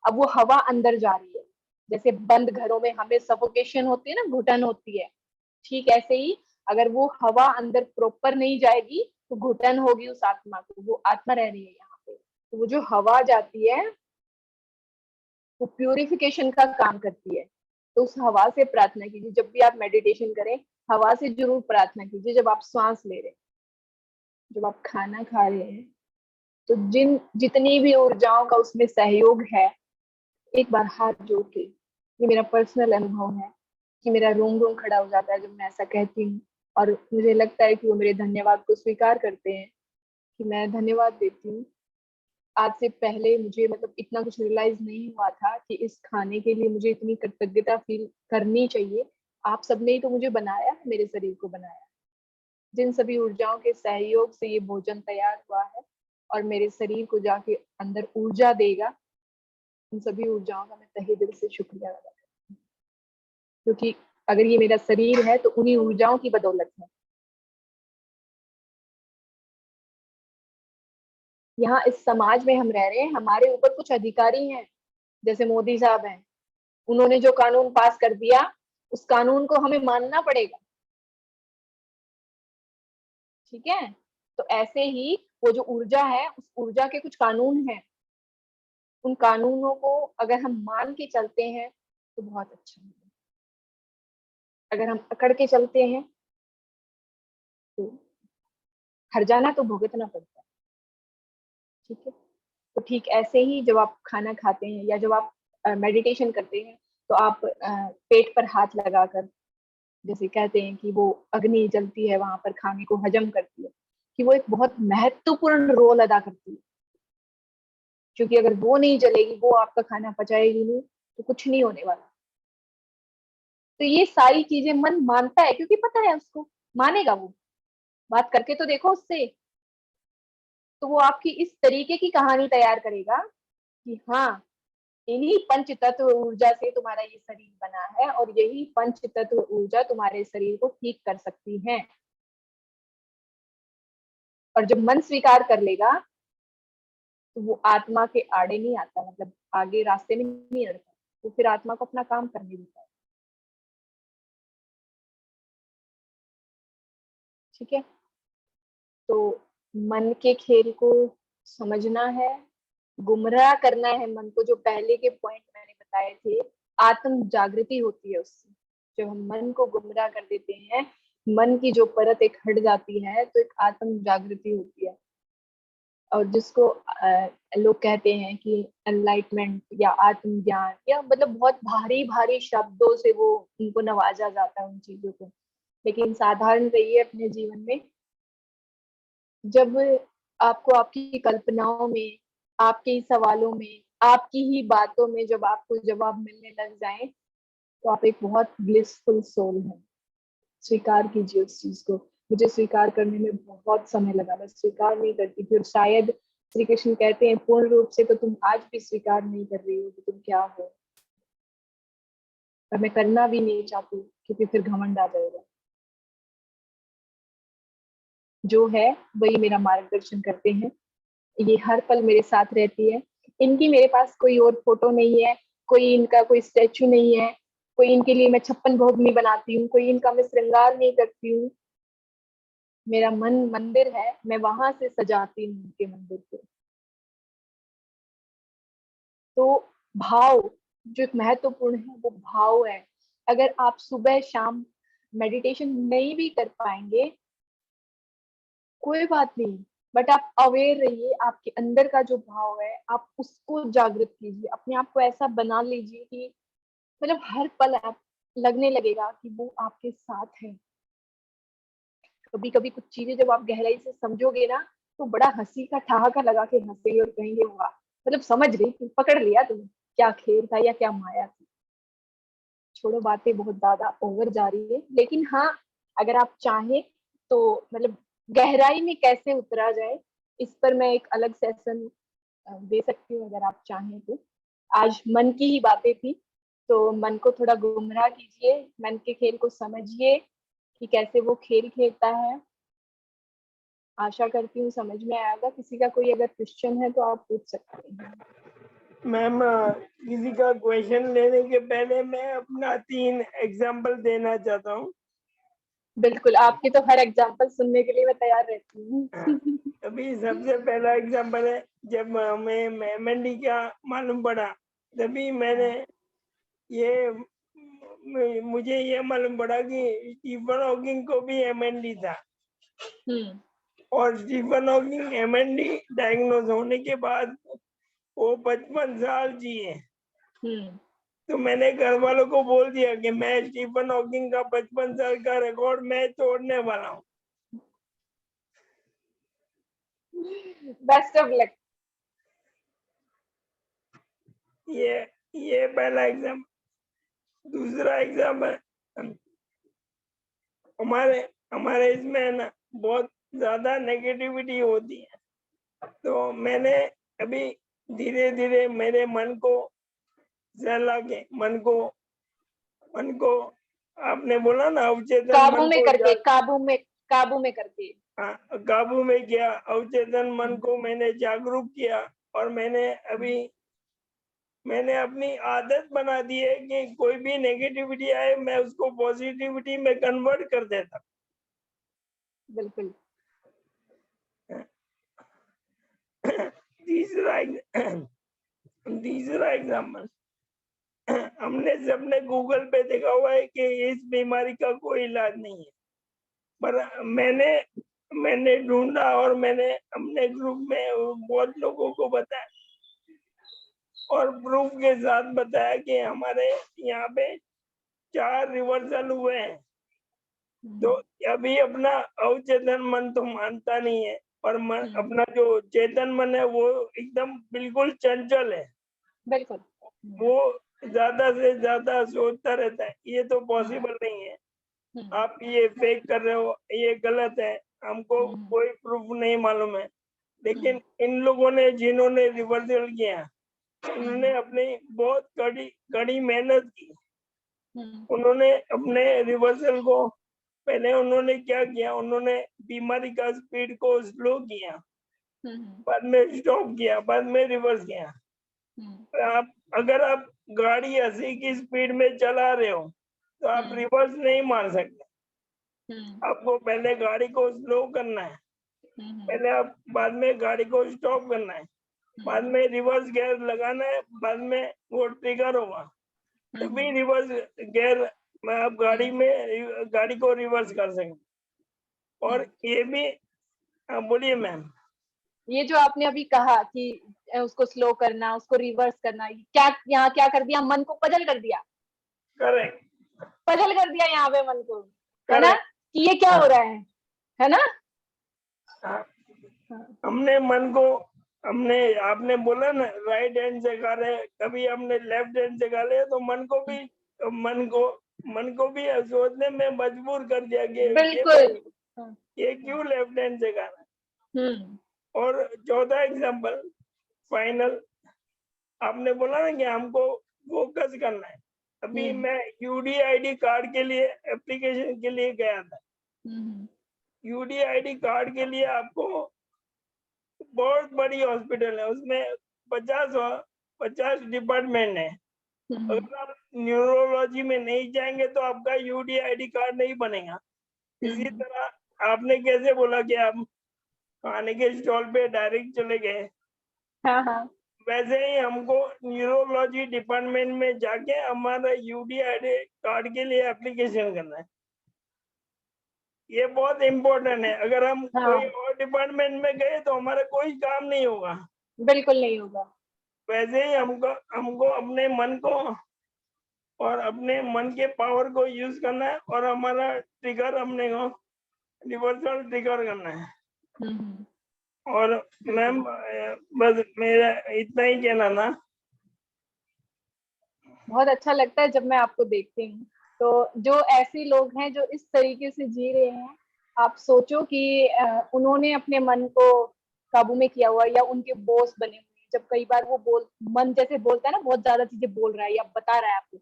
अब वो हवा अंदर जा रही है। जैसे बंद घरों में हमें सफोकेशन होती है ना, घुटन होती है, ठीक ऐसे ही अगर वो हवा अंदर प्रॉपर नहीं जाएगी, तो घुटन होगी उस आत्मा को। वो आत्मा रह रही है यहाँ पे, तो वो जो हवा जाती है वो प्यूरिफिकेशन का काम करती है। तो उस हवा से प्रार्थना कीजिए। जब भी आप मेडिटेशन करें, हवा से जरूर प्रार्थना कीजिए। जब आप सांस ले रहे हैं, जब आप खाना खा रहे हैं, तो जितनी भी ऊर्जाओं का उसमें सहयोग है, एक बार हाथ जोड़ के, ये मेरा पर्सनल अनुभव है कि मेरा रोम रोम खड़ा हो जाता है जब मैं ऐसा कहती हूँ। और मुझे लगता है कि वो मेरे धन्यवाद को स्वीकार करते हैं, कि मैं धन्यवाद देती हूँ। आज से पहले मुझे मतलब इतना कुछ रियलाइज नहीं हुआ था कि इस खाने के लिए मुझे इतनी कृतज्ञता फील करनी चाहिए। आप सबने ही तो मुझे बनाया, मेरे शरीर को बनाया। जिन सभी ऊर्जाओं के सहयोग से ये भोजन तैयार हुआ है और मेरे शरीर को जाके अंदर ऊर्जा देगा, उन सभी ऊर्जाओं का मैं तहे दिल से शुक्रिया अदा करती हूँ। क्योंकि अगर ये मेरा शरीर है तो उन्हीं ऊर्जाओं की बदौलत है। यहाँ इस समाज में हम रह रहे हैं, हमारे ऊपर कुछ अधिकारी हैं, जैसे मोदी साहब हैं। उन्होंने जो कानून पास कर दिया, उस कानून को हमें मानना पड़ेगा। ठीक है? तो ऐसे ही वो जो ऊर्जा है, उस ऊर्जा के कुछ कानून हैं। उन कानूनों को अगर हम मान के चलते हैं तो बहुत अच्छा है। अगर हम अकड़ के चलते हैं तो हर जाना तो भुगतना पड़ता है। ठीक है? तो ठीक ऐसे ही जब आप खाना खाते हैं या जब आप मेडिटेशन करते हैं, तो आप पेट पर हाथ लगाकर, जैसे कहते हैं कि वो अग्नि जलती है वहां पर, खाने को हजम करती है, कि वो एक बहुत महत्वपूर्ण रोल अदा करती है। क्योंकि अगर वो नहीं जलेगी, वो आपका खाना पचाएगी नहीं, तो कुछ नहीं होने वाला। तो ये सारी चीजें मन मानता है, क्योंकि पता है उसको, मानेगा वो। बात करके तो देखो उससे, तो वो आपकी इस तरीके की कहानी तैयार करेगा कि हाँ, इन्हीं पंच तत्व ऊर्जा से तुम्हारा ये शरीर बना है और यही पंच तत्व ऊर्जा तुम्हारे शरीर को ठीक कर सकती है। और जब मन स्वीकार कर लेगा, तो वो आत्मा के आड़े नहीं आता, मतलब आगे रास्ते में नहीं अड़ता, तो फिर आत्मा को अपना काम करने देता है। ठीक है? तो मन के खेल को समझना है, गुमराह करना है मन को। जो पहले के पॉइंट मैंने बताए थे, आत्म जागृति होती है उससे। जब हम मन को गुमराह कर देते हैं, मन की जो परत एक हट जाती है, तो एक आत्म जागृति होती है। और जिसको लोग कहते हैं कि एनलाइटमेंट या आत्मज्ञान, या मतलब बहुत भारी भारी शब्दों से वो उनको नवाजा जाता है उन चीजों को। लेकिन साधारण रहिए अपने जीवन में। जब आपको आपकी कल्पनाओं में, आपके सवालों में, आपकी ही बातों में जब आपको जवाब मिलने लग जाए, तो आप एक बहुत ब्लिसफुल सोल हैं। स्वीकार कीजिए उस चीज को। मुझे स्वीकार करने में बहुत समय लगा, मैं स्वीकार नहीं करती थी। और शायद श्री कृष्ण कहते हैं, पूर्ण रूप से तो तुम आज भी स्वीकार नहीं कर रही हो कि तुम क्या हो। और मैं करना भी नहीं चाहती, क्योंकि फिर घमंड आ जाएगा। जो है वही मेरा मार्गदर्शन करते हैं। ये हर पल मेरे साथ रहती है। इनकी मेरे पास कोई और फोटो नहीं है, कोई इनका कोई स्टेचू नहीं है, कोई इनके लिए मैं 56 भोग नहीं बनाती हूँ, कोई इनका मैं श्रृंगार नहीं करती हूँ। मेरा मन मंदिर है, मैं वहां से सजाती हूँ उनके मंदिर को। तो भाव जो एक महत्वपूर्ण है, वो भाव है। अगर आप सुबह शाम मेडिटेशन नहीं भी कर पाएंगे, कोई बात नहीं, बट आप अवेयर रहिए। आपके अंदर का जो भाव है, आप उसको जागृत कीजिए। अपने आप को ऐसा बना लीजिए कि मतलब हर पल आप लगने लगेगा कि वो आपके साथ है। कभी कभी कुछ चीजें जब आप गहराई से समझोगे ना, तो बड़ा हंसी का ठहाका लगा के हंसेंगे और कहेंगे वाह, मतलब समझ गई, पकड़ लिया तुमने, क्या खेल था या क्या माया थी। छोड़ो, बातें बहुत ज्यादा ओवर जा रही है। लेकिन हाँ, अगर आप चाहें तो मतलब गहराई में कैसे उतरा जाए, इस पर मैं एक अलग सेशन दे सकती हूँ, अगर आप चाहें तो। आज मन की ही बातें थी, तो मन को थोड़ा गुमराह कीजिए, मन के खेल को समझिए कि कैसे वो खेल खेलता है। आशा करती हूँ समझ में आएगा। किसी का कोई अगर क्वेश्चन है तो आप पूछ सकते हैं। मैम, किसी का क्वेश्चन लेने के पहले मैं अपना 3 एग्जाम्पल देना चाहता हूँ। बिल्कुल, आपकी तो हर एग्जांपल सुनने के लिए मैं तैयार रहती हूँ। हाँ, अभी सबसे पहला एग्जांपल है, जब हमें मेहंदी क्या मालूम पड़ा, तभी मैंने ये मुझे ये मालूम पड़ा कि स्टीफन हॉकिंग को भी एमएनडी था। हम्म और स्टीफन हॉकिंग एमएनडी डायग्नोज होने के बाद वो 55 साल जिए। हम्म तो मैंने घर वालों को बोल दिया कि मैं स्टीफन हॉकिंग का 55 साल का रिकॉर्ड मैं तोड़ने वाला हूँ। Best of luck. ये ये पहला एग्जाम। दूसरा एग्जाम है, हमारे हमारे इसमें है ना बहुत ज्यादा नेगेटिविटी होती है। तो मैंने अभी धीरे धीरे मेरे मन को सहला के मन को आपने बोला ना अवचेतन काबू मन में को करके, काबू में करके। हाँ, काबू में किया। अवचेतन मन को मैंने जागरूक किया। और मैंने अपनी आदत बना दी है कि कोई भी नेगेटिविटी आए मैं उसको पॉजिटिविटी में कन्वर्ट कर देता। बिल्कुल। तीसरा तीसरा एग्जाम्पल, हमने सबने गूगल पे देखा हुआ है कि इस बीमारी का कोई इलाज नहीं है, पर मैंने ढूंढा और मैंने अपने ग्रुप में बहुत लोगों को बताया और प्रूफ के साथ बताया कि हमारे यहाँ पे 4 रिवर्सल हुए हैं। तो अभी अपना अवचेतन मन तो मानता नहीं है, और मन अपना जो चेतन मन है वो एकदम बिल्कुल चंचल है। बिल्कुल। वो ज्यादा से ज्यादा सोचता रहता है। ये तो पॉसिबल नहीं है, आप ये फेक कर रहे हो, ये गलत है, हमको कोई प्रूफ नहीं मालूम है। लेकिन इन लोगों ने जिन्होंने रिवर्सल किया, उन्होंने अपनी बहुत कड़ी कड़ी मेहनत की। उन्होंने अपने रिवर्सल को पहले उन्होंने क्या किया, उन्होंने बीमारी का स्पीड को स्लो किया, बाद में स्टॉप किया, बाद में रिवर्स किया। आप अगर आप गाड़ी 80 की स्पीड में चला रहे हो तो आप रिवर्स नहीं मार सकते। आपको पहले गाड़ी को स्लो करना है, पहले आप बाद में गाड़ी को स्टॉप करना है, बाद में रिवर्स गियर लगाना है, बाद में वो ट्रिगर होगा, तभी रिवर्स गियर में आप गाड़ी को रिवर्स कर सकें। और ये भी बोलिए मैम। ये जो आपने अभी कहा कि उसको स्लो करना, उसको रिवर्स करना, क्या यहाँ क्या कर दिया, मन को पजल कर दिया। करेक्ट। पजल कर दिया यहाँ पे मन को, है ना, करेक्ट। कि ये क्या हो रहा है ना। हमने मन को हमने आपने बोला ना राइट हैंड से खा रहे, कभी हमने लेफ्ट हैंड से खा लिया, तो मन को मन को भी सोचने में मजबूर कर दिया कि बिल्कुल। ये क्यों लेफ्ट हैंड से खा रहा है। हम्म और चौथा एग्जांपल फाइनल, आपने बोला ना कि हमको फोकस करना है। अभी मैं यूडीआईडी कार्ड के लिए एप्लीकेशन के लिए गया था। यूडीआईडी कार्ड के लिए आपको बहुत बड़ी हॉस्पिटल है, उसमें 50 डिपार्टमेंट है। अगर आप न्यूरोलॉजी में नहीं जाएंगे तो आपका यूडीआईडी कार्ड नहीं बनेगा। इसी तरह आपने कैसे बोला कि आप खाने के स्टॉल पे डायरेक्ट चले गए, हाँ हाँ वैसे ही हमको न्यूरोलॉजी डिपार्टमेंट में जाके हमारा यूडीआईडी कार्ड के लिए एप्लीकेशन करना है। ये बहुत इम्पोर्टेंट है। अगर हम कोई हाँ, और डिपार्टमेंट में गए तो हमारा कोई काम नहीं होगा। बिल्कुल नहीं होगा। वैसे ही हमको हमको अपने मन को और अपने मन के पावर को यूज करना है, और हमारा ट्रिगर हमने को रिवर्सल ट्रिगर करना है। और मैम बस मेरा इतना ही कहना था। बहुत अच्छा लगता है जब मैं आपको देखती हूँ। तो जो ऐसे लोग हैं जो इस तरीके से जी रहे हैं, आप सोचो कि उन्होंने अपने मन को काबू में किया हुआ, या उनके बॉस बने हुए हैं। जब कई बार वो मन जैसे बोलता है ना, बहुत ज्यादा चीजें बोल रहा है या बता रहा है आपको,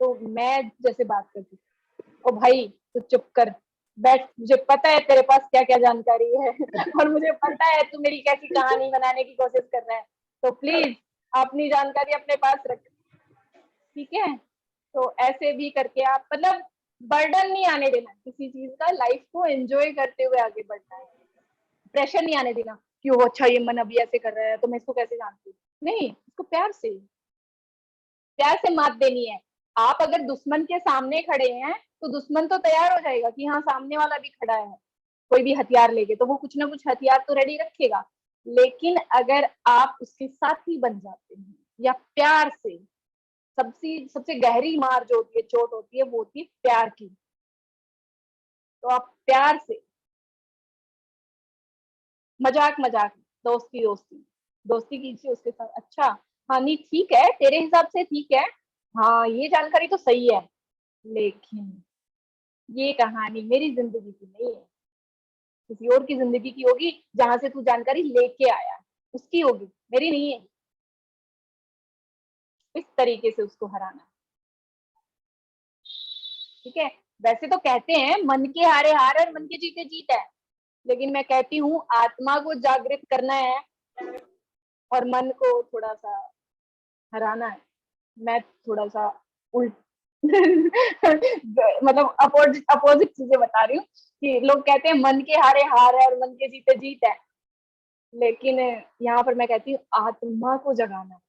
तो मैं जैसे बात करती हूँ, ओ भाई तू चुप कर, बैठ, मुझे पता है तेरे पास क्या क्या जानकारी है और मुझे पता है तू मेरी कैसी कहानी बनाने की कोशिश कर रहा है, तो प्लीज अपनी जानकारी अपने पास रख। ठीक है, तो ऐसे भी करके आप मतलब बर्डन नहीं आने देना किसी चीज का, लाइफ को एंजॉय करते हुए आगे बढ़ना है। प्रेशर नहीं आने देना कि वो अच्छा ये मन अभी ऐसे कर रहा है तो मैं इसको कैसे जानती हूँ, नहीं, इसको प्यार से मात देनी है। आप अगर दुश्मन के सामने खड़े हैं तो दुश्मन तो तैयार हो जाएगा कि हाँ सामने वाला भी खड़ा है कोई भी हथियार लेके, तो वो कुछ ना कुछ हथियार तो रेडी रखेगा। लेकिन अगर आप उसके साथी बन जाते हैं या प्यार से, सबसे सबसे गहरी मार जो होती है, चोट होती है, वो होती है प्यार की। तो आप प्यार से, मजाक मजाक, दोस्ती दोस्ती, दोस्ती कीजिए उसके साथ। अच्छा, हाँ नहीं ठीक है, तेरे हिसाब से ठीक है, हाँ ये जानकारी तो सही है, लेकिन ये कहानी मेरी जिंदगी की नहीं है, किसी और की जिंदगी की होगी जहां से तू जानकारी लेके आया, उसकी होगी, मेरी नहीं है। इस तरीके से उसको हराना, ठीक है। वैसे तो कहते हैं मन के हारे हार और मन के जीते जीत है, लेकिन मैं कहती हूँ आत्मा को जागृत करना है और मन को थोड़ा सा हराना है। मैं थोड़ा सा उल्ट मतलब अपोजिट चीजें बता रही हूँ कि लोग कहते हैं मन के हारे हार है और मन के जीते जीत है, लेकिन यहाँ पर मैं कहती हूँ आत्मा को जगाना,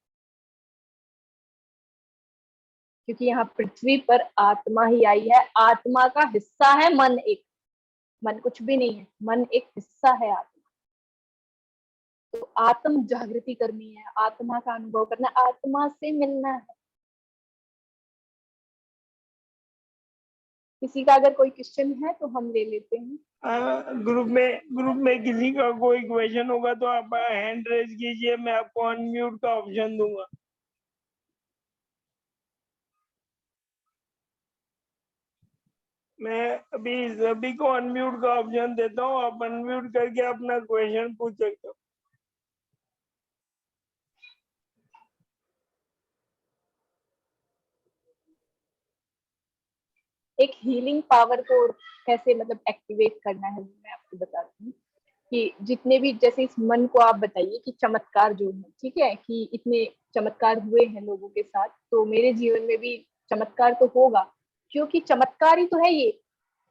क्योंकि यहाँ पृथ्वी पर आत्मा ही आई है, आत्मा का हिस्सा है मन एक, मन कुछ भी नहीं है, मन एक हिस्सा है आत्मा। तो आत्म जागृति करनी है, आत्मा का अनुभव करना, आत्मा से मिलना है। किसी का अगर कोई क्वेश्चन है तो हम ले लेते हैं। ग्रुप में किसी का कोई क्वेश्चन होगा तो आप हैंड रेज कीजिए, मैं आपको अनम्यूट का ऑप्शन दूंगा। मैं अभी सभी को अनम्यूट का ऑप्शन देता हूँ, आप अनम्यूट करके अपना क्वेश्चन पूछ सकते हो। एक हीलिंग पावर को कैसे मतलब एक्टिवेट करना है, मैं आपको बताती हूँ कि जितने भी, जैसे इस मन को आप बताइए कि चमत्कार जो है, ठीक है, कि इतने चमत्कार हुए हैं लोगों के साथ, तो मेरे जीवन में भी चमत्कार तो होगा, क्योंकि चमत्कार ही तो है ये।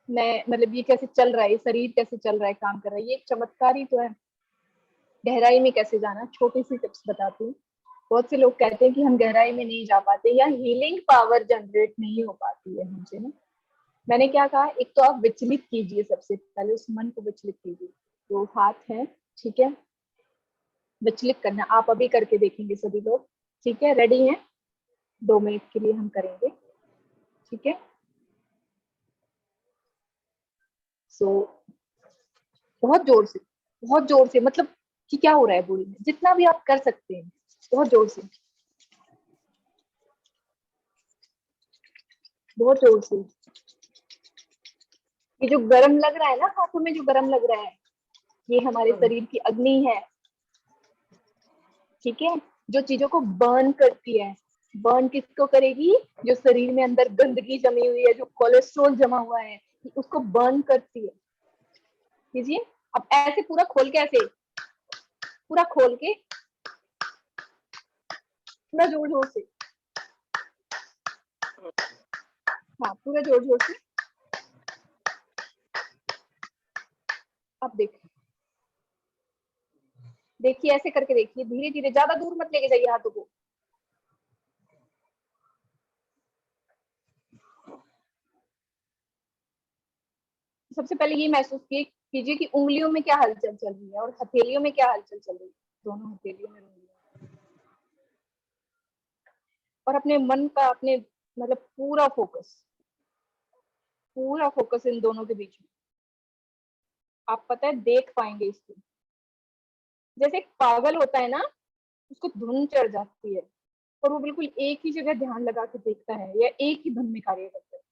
मैं मतलब ये कैसे चल रहा है, ये शरीर कैसे चल रहा है, काम कर रहा है, ये एक चमत्कार ही तो है। गहराई में कैसे जाना, छोटी सी टिप्स बताती हूँ। बहुत से लोग कहते हैं कि हम गहराई में नहीं जा पाते या हीलिंग पावर जनरेट नहीं हो पाती है हमसे ना। मैंने क्या कहा, एक तो आप विचलित कीजिए, सबसे पहले उस मन को विचलित कीजिए। तो हाथ है, ठीक है, विचलित करना, आप अभी करके देखेंगे सभी लोग, ठीक है, रेडी हैं? 2 मिनट के लिए हम करेंगे, ठीक है। सो बहुत जोर से मतलब कि क्या हो रहा है बॉडी में, जितना भी आप कर सकते हैं, बहुत जोर से, बहुत जोर से। ये जो गर्म लग रहा है ना हाथों में, जो गर्म लग रहा है, ये हमारे शरीर की अग्नि है, ठीक है, जो चीजों को बर्न करती है। बर्न किसको करेगी? जो शरीर में अंदर गंदगी जमी हुई है, जो कोलेस्ट्रॉल जमा हुआ है, उसको बर्न करती है। कीजिए अब ऐसे पूरा खोल के, ऐसे पूरा खोल के, पूरा जोर जोर से, हाँ पूरा जोर जोर से। अब देखिए, देखिए ऐसे करके देखिए, धीरे धीरे, ज्यादा दूर मत लेके जाइए हाथों को। सबसे पहले ये महसूस कीजिए कि उंगलियों में क्या हलचल चल रही है और हथेलियों में क्या हलचल चल रही है, दोनों हथेलियों में उंगलियों। और अपने मन का, अपने मतलब पूरा फोकस इन दोनों के बीच में। आप पता है देख पाएंगे इसको, जैसे एक पागल होता है ना, उसको धुन चढ़ जाती है और वो बिल्कुल एक ही जगह ध्यान लगा के देखता है या एक ही धुन में कार्य करता है,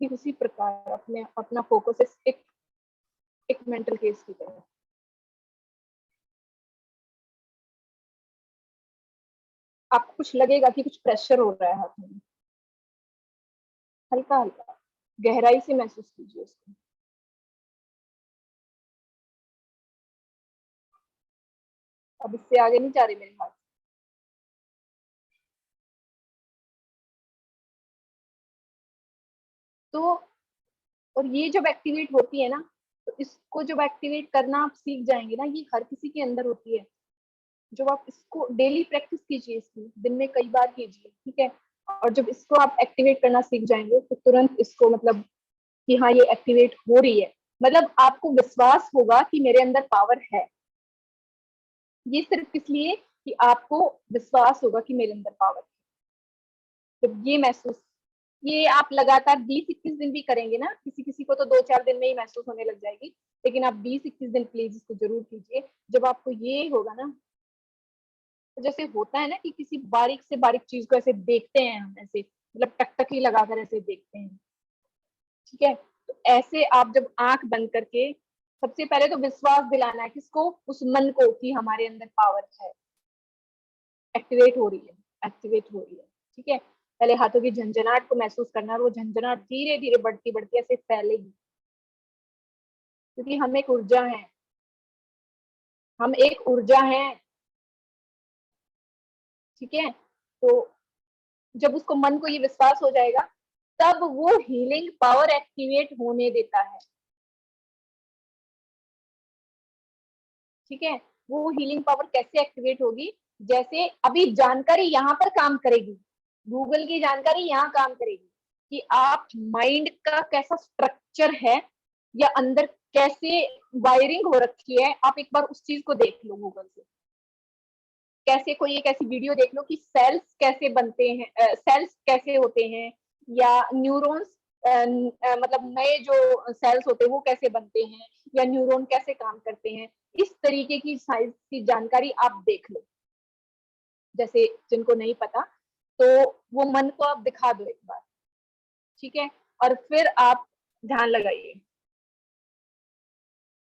ठीक उसी प्रकार अपने अपना फोकस एक मेंटल केस की तरह। आपको कुछ लगेगा कि कुछ प्रेशर हो रहा है हाथ में, हल्का हल्का, गहराई से महसूस कीजिए उसको। अब इससे आगे नहीं जा रहे मेरे हाथ। तो और ये जब एक्टिवेट होती है ना, तो इसको जब एक्टिवेट करना आप सीख जाएंगे ना, ये हर किसी के अंदर होती है। जब आप इसको डेली प्रैक्टिस कीजिए, इसकी दिन में कई बार कीजिए, ठीक है। और जब इसको आप एक्टिवेट करना सीख जाएंगे तो तुरंत इसको मतलब कि हाँ ये एक्टिवेट हो रही है, मतलब आपको विश्वास होगा कि मेरे अंदर पावर है। ये सिर्फ इसलिए कि आपको विश्वास होगा कि मेरे अंदर पावर है। जब ये महसूस, ये आप लगातार 20-21 दिन भी करेंगे ना, किसी किसी को तो 2-4 दिन में ही महसूस होने लग जाएगी, लेकिन आप 20-21 दिन प्लीज इसको जरूर कीजिए। जब आपको ये होगा ना, तो जैसे होता है ना कि किसी बारीक से बारीक चीज को ऐसे देखते हैं हम, ऐसे मतलब टकटकी लगाकर ऐसे देखते हैं, ठीक है। तो ऐसे आप जब आंख बंद करके, सबसे पहले तो विश्वास दिलाना है किसको, उस मन को, कि हमारे अंदर पावर है, एक्टिवेट हो रही है, एक्टिवेट हो रही है, ठीक है। पहले हाथों की झंझनाहट को महसूस करना, और वो झंझनाहट धीरे धीरे बढ़ती बढ़ती ऐसे फैलेगी, क्योंकि हम एक ऊर्जा है, हम एक ऊर्जा है, ठीक है। तो जब उसको मन को ये विश्वास हो जाएगा, तब वो हीलिंग पावर एक्टिवेट होने देता है, ठीक है। वो हीलिंग पावर कैसे एक्टिवेट होगी, जैसे अभी जानकारी यहाँ पर काम करेगी, गूगल की जानकारी यहाँ काम करेगी कि आप माइंड का कैसा स्ट्रक्चर है, या अंदर कैसे वायरिंग हो रखी है, आप एक बार उस चीज को देख लो गूगल से। कैसे कोई एक ऐसी वीडियो देख लो कि सेल्स कैसे बनते हैं, सेल्स कैसे होते हैं, या न्यूरॉन्स, मतलब नए जो सेल्स होते हैं वो कैसे बनते हैं, या न्यूरॉन कैसे काम करते हैं, इस तरीके की साइंस की जानकारी आप देख लो। जैसे जिनको नहीं पता, तो वो मन को आप दिखा दो एक बार, ठीक है। और फिर आप ध्यान लगाइए,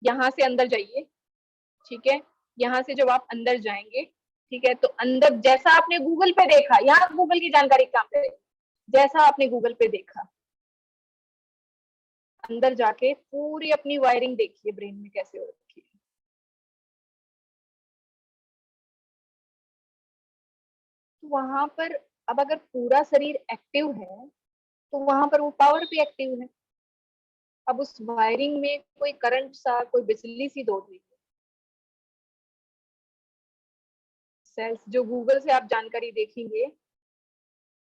यहाँ से अंदर जाइए, ठीक है। यहाँ से जब आप अंदर जाएंगे, ठीक है, तो अंदर जैसा आपने गूगल पे देखा, यहाँ गूगल की जानकारी काम करेगी, जैसा आपने गूगल पे देखा, अंदर जाके पूरी अपनी वायरिंग देखिए ब्रेन में कैसे हो रखी है। तो वहां पर अब अगर पूरा शरीर एक्टिव है, तो वहां पर वो पावर भी एक्टिव है। अब उस वायरिंग में कोई करंट सा, कोई बिजली सी दौड़ रही है। सेल्स जो गूगल से आप जानकारी देखेंगे,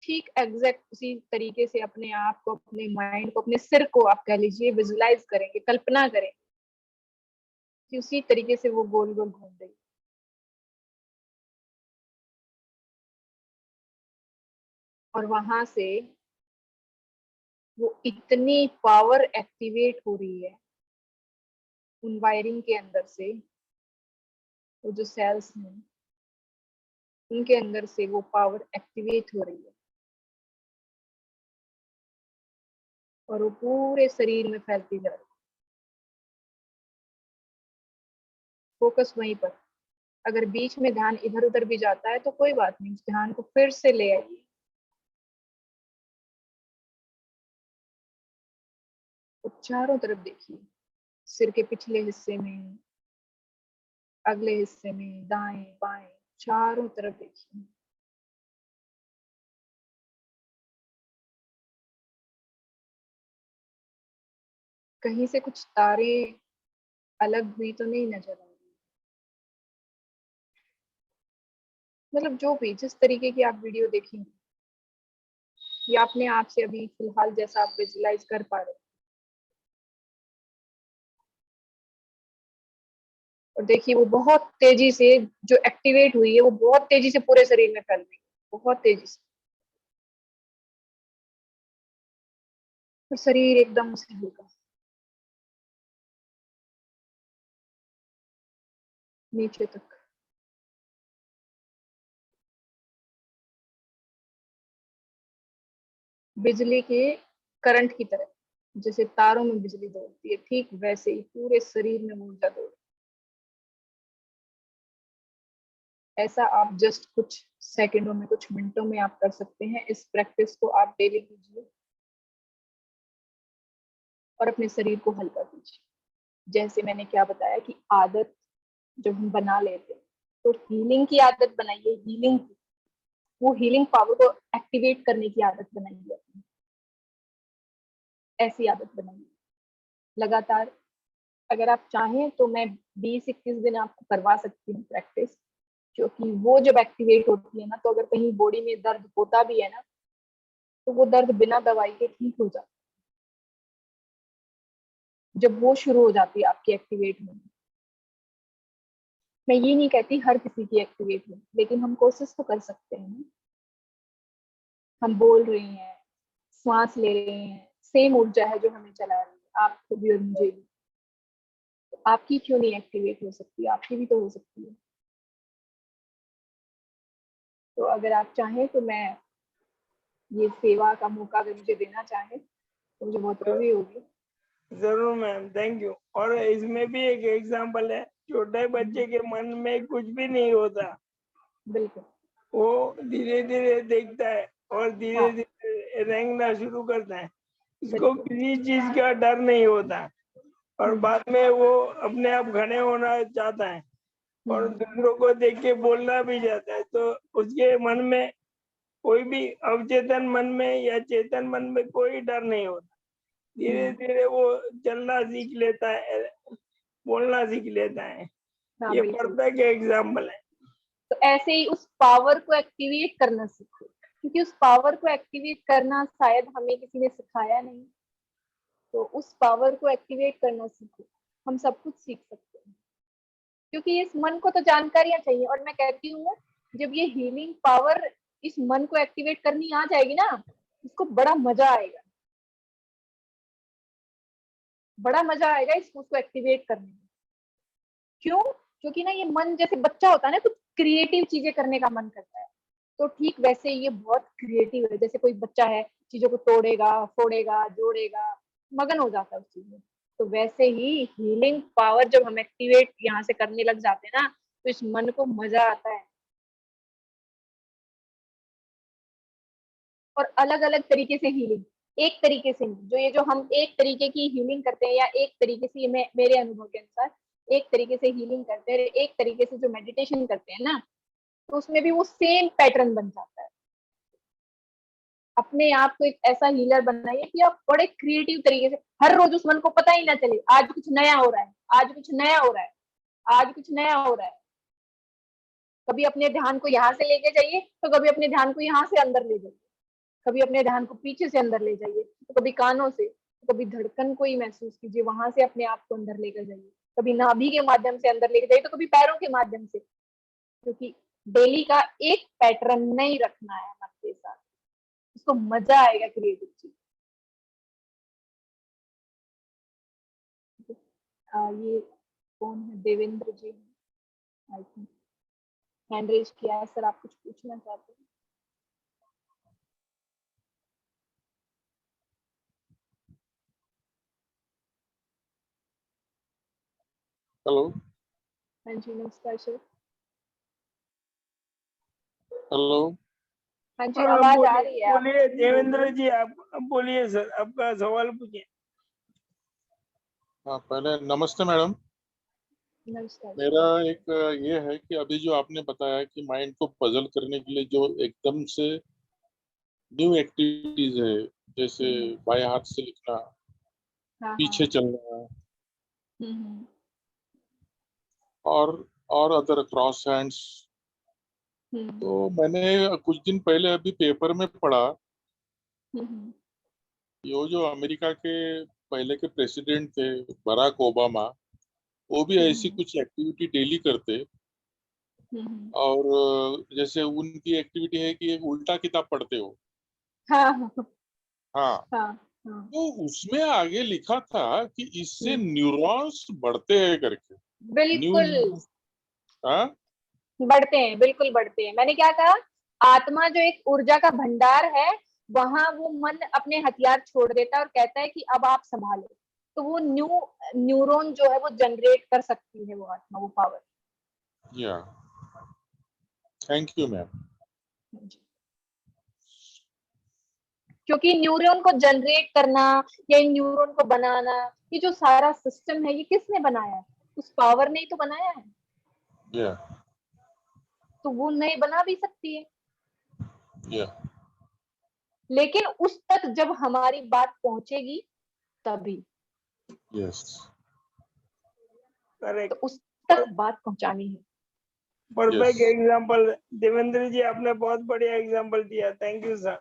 ठीक एग्जैक्ट उसी तरीके से अपने आप को, अपने माइंड को, अपने सिर को आप कह लीजिए विजुलाइज करेंगे, कल्पना करें कि उसी तरीके से वो गोल गोल घूम रही है। और वहां से वो इतनी पावर एक्टिवेट हो रही है उन वायरिंग के अंदर से, वो जो सेल्स हैं उनके अंदर से वो पावर एक्टिवेट हो रही है, और वो पूरे शरीर में फैलती जा रही है। फोकस वहीं पर। अगर बीच में ध्यान इधर उधर भी जाता है तो कोई बात नहीं, ध्यान को फिर से ले आइए, तो चारों तरफ देखिए, सिर के पिछले हिस्से में, अगले हिस्से में, दाएं बाएं, चारों तरफ देखिए। कहीं से कुछ तारे अलग हुई तो नहीं नजर आ रही, मतलब जो भी जिस तरीके की आप वीडियो देखेंगे, या अपने आप से अभी फिलहाल जैसा आप विजुलाइज कर पा रहे हैं, और देखिए वो बहुत तेजी से जो एक्टिवेट हुई है, वो बहुत तेजी से पूरे शरीर में फैल रही है, बहुत तेजी से, और शरीर एकदम से हल्का, नीचे तक। बिजली के करंट की तरह, जैसे तारों में बिजली दौड़ती है, ठीक वैसे ही पूरे शरीर में ऊर्जा दौड़। ऐसा आप जस्ट कुछ सेकंडों में, कुछ मिनटों में आप कर सकते हैं। इस प्रैक्टिस को आप डेली कीजिए, और अपने शरीर को हल्का कीजिए। जैसे मैंने क्या बताया कि आदत जब हम बना लेते हैं, तो हीलिंग की आदत बनाइए, हीलिंग, वो हीलिंग पावर को एक्टिवेट करने की आदत बनाइए अपनी। ऐसी आदत बनाइए लगातार। अगर आप चाहें तो मैं 20-21 दिन आपको करवा सकती हूँ प्रैक्टिस, क्योंकि वो जब एक्टिवेट होती है ना, तो अगर कहीं बॉडी में दर्द होता भी है ना, तो वो दर्द बिना दवाई के ठीक हो जाता है जब वो शुरू हो जाती है आपकी एक्टिवेट होनी। मैं ये नहीं कहती हर किसी की एक्टिवेट हो, लेकिन हम कोशिश तो कर सकते हैं ना। हम बोल रहे हैं, श्वास ले रहे हैं, सेम ऊर्जा है जो हमें चला रही है, आपको भी और मुझे भी। तो आपकी क्यों नहीं एक्टिवेट हो सकती? आपकी भी तो हो सकती है। तो अगर आप चाहें तो मैं ये सेवा का मौका अगर मुझे देना चाहे तो मुझे बहुत खुशी होगी। जरूर मैम, थैंक यू। और इसमें भी एक एग्जांपल है, छोटे बच्चे के मन में कुछ भी नहीं होता, बिल्कुल। वो धीरे धीरे देखता है और धीरे हाँ, धीरे रेंगना शुरू करता है। उसको बिल्कुल। किसी चीज का डर नहीं होता और बाद में वो अपने आप खड़े होना चाहता है और दूसरों को देख के बोलना भी चाहता है। तो उसके मन में, कोई भी अवचेतन मन में या चेतन मन में कोई डर नहीं होता। धीरे धीरे वो चलना सीख लेता है, बोलना सीख लेता है। हाँ, ये बिल्कुल। परफेक्ट एग्जाम्पल है। तो ऐसे ही उस पावर को एक्टिवेट करना सीखो, क्योंकि उस पावर को एक्टिवेट करना शायद हमें किसी ने सिखाया नहीं। तो उस पावर को एक्टिवेट करना सीखो। हम सब कुछ सीख सकते हैं, क्योंकि इस मन को तो जानकारियां चाहिए। और मैं कहती हूँ, जब ये हीलिंग पावर इस मन को एक्टिवेट करनी आ जाएगी ना, इसको बड़ा मजा आएगा। बड़ा मजा आएगा इसको एक्टिवेट करने में। क्यों? क्योंकि ना ये मन जैसे बच्चा होता है ना, कुछ क्रिएटिव चीजें करने का मन करता है, तो ठीक वैसे ये बहुत क्रिएटिव है। जैसे कोई बच्चा है, चीजों को तोड़ेगा, फोड़ेगा, जोड़ेगा, मगन हो जाता है उस चीज में। तो वैसे ही हीलिंग पावर जब हम एक्टिवेट यहाँ से करने लग जाते हैं ना, तो इस मन को मजा आता है। और अलग अलग तरीके से हीलिंग, एक तरीके से नहीं। जो ये जो हम एक तरीके की हीलिंग करते हैं, या एक तरीके से, मेरे अनुभव के अनुसार एक तरीके से हीलिंग करते हैं, एक तरीके से जो मेडिटेशन करते हैं ना, तो उसमें भी वो सेम पैटर्न बन जाता है। अपने आप को एक ऐसा हीलर बनाइए कि आप बड़े क्रिएटिव तरीके से, हर रोज उस मन को पता ही ना चले आज कुछ नया हो रहा है, आज कुछ नया हो रहा है, आज कुछ नया हो रहा है। कभी अपने ध्यान को यहाँ से लेके जाइए, तो कभी अपने ध्यान को यहाँ से अंदर ले जाइए, कभी अपने ध्यान को पीछे से अंदर ले जाइए, तो कभी कानों से, तो कभी धड़कन को ही महसूस कीजिए, वहां से अपने आप को अंदर लेकर जाइए। कभी नाभि के माध्यम से अंदर लेकर जाइए, तो कभी पैरों के माध्यम से। क्योंकि डेली का एक पैटर्न नहीं रखना है मन के साथ, उसको मजा आएगा क्रिएटिव चीज। ये कौन है? देवेंद्र जी, आई थिंक हैंड रेज किया है। सर, आप कुछ पूछना चाहते हैं? हेलो। हाँ जी, नमस्कार सर। हेलो। हाँ जी, हाँ, आवाज आ बोलिए रही है, आप बोलिए देवेंद्र जी, आप बोलिए सर, आपका सवाल पूछिए। हाँ, पहले नमस्ते मैडम। नमस्कार सर। मेरा एक ये है कि अभी जो आपने बताया कि माइंड को पजल करने के लिए जो एकदम से न्यू एक्टिविटीज है, जैसे बाएं हाथ से लिखना, हाँ, पीछे हाँ। चलना, हम्म, और अदर क्रॉस हैंड्स। हम्म, तो मैंने कुछ दिन पहले अभी पेपर में पढ़ा, हम्म, ये जो अमेरिका के पहले के प्रेसिडेंट थे, बराक ओबामा, वो भी ऐसी हम्म, कुछ एक्टिविटी डेली करते। हम्म। और जैसे उनकी एक्टिविटी है कि एक उल्टा किताब पढ़ते हो। हाँ, हाँ, हाँ। हाँ, हाँ। तो उसमें आगे लिखा था कि इससे हम्म, न्यूरॉन्स बढ़ते हैं करके। न्यू बिल्कुल न्यूरॉन्स। हाँ। बढ़ते हैं, बिल्कुल बढ़ते हैं। मैंने क्या कहा? आत्मा जो एक ऊर्जा का भंडार है, वहां वो मन अपने हथियार छोड़ देता है और कहता है कि अब आप संभालो। तो वो न्यूरॉन जो है वो जनरेट कर सकती है, वो आत्मा, वो पावर। या, थैंक यू मैम। क्योंकि न्यूरॉन को जनरेट करना या इन न्यूरॉन को बनाना, ये जो सारा सिस्टम है, ये किसने बनाया है? उस पावर ने ही तो बनाया है। या, तो वो नए बना भी सकती है। या, लेकिन उस तक जब हमारी बात पहुंचेगी, तभी यस, करेक्ट, तो उस तक बात पहुंचानी है। Perfect yes. एग्जांपल देवेंद्र जी, आपने बहुत बढ़िया एग्जांपल दिया, थैंक यू सर।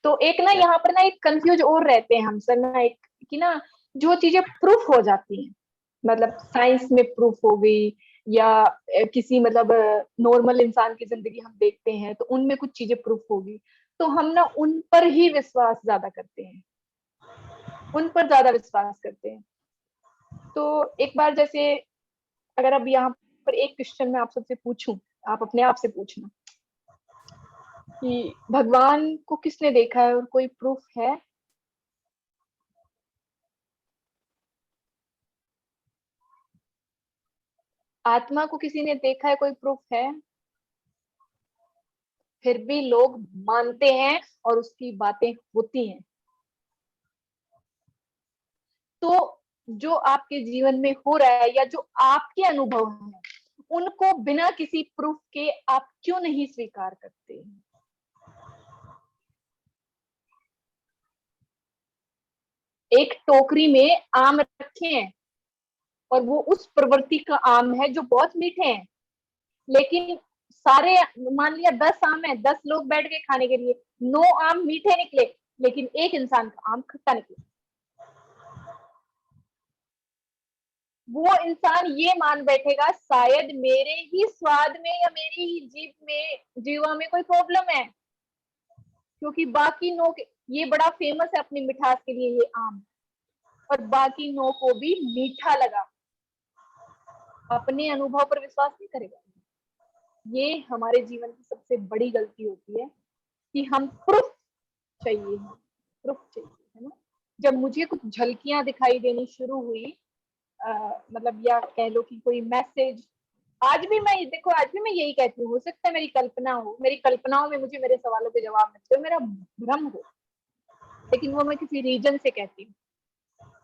तो एक ना यहाँ पर ना एक कंफ्यूज और रहते हैं हम सर ना, एक कि ना जो चीजें प्रूफ हो जाती हैं, मतलब साइंस में प्रूफ हो गई या किसी मतलब नॉर्मल इंसान की जिंदगी हम देखते हैं तो उनमें कुछ चीजें प्रूफ होगी, तो हम ना उन पर ही विश्वास ज्यादा करते हैं, उन पर ज्यादा विश्वास करते हैं। तो एक बार जैसे अगर अब यहाँ पर एक क्वेश्चन मैं आप सबसे पूछूं, आप अपने आप से पूछना कि भगवान को किसने देखा है और कोई प्रूफ है? आत्मा को किसी ने देखा है, कोई प्रूफ है? फिर भी लोग मानते हैं और उसकी बातें होती हैं। तो जो आपके जीवन में हो रहा है या जो आपके अनुभव हैं, उनको बिना किसी प्रूफ के आप क्यों नहीं स्वीकार करते हैं? एक टोकरी में आम रखे हैं और वो उस प्रवृत्ति का आम है जो बहुत मीठे हैं, लेकिन सारे मान लिया 10 आम है, 10 लोग बैठ के खाने के लिए, 9 आम मीठे निकले लेकिन एक इंसान का आम खट्टा निकला। वो इंसान ये मान बैठेगा शायद मेरे ही स्वाद में या मेरी ही जीवा में कोई प्रॉब्लम है, क्योंकि बाकी 9 ये बड़ा फेमस है अपनी मिठास के लिए ये आम, और बाकी 9 को भी मीठा लगा। अपने अनुभव पर विश्वास नहीं करेगा। ये हमारे जीवन की सबसे बड़ी गलती होती है कि हम प्रूफ चाहिए, है ना। जब मुझे कुछ झलकियां दिखाई देनी शुरू हुई, मतलब या कह लो कि कोई मैसेज, आज भी मैं यही कहती हूँ, हो सकता है मेरी कल्पना हो, मेरी कल्पनाओं में मुझे मेरे सवालों के जवाब मिलते हो, मेरा भ्रम हो, लेकिन वो मैं किसी रीजन से कहती हूँ।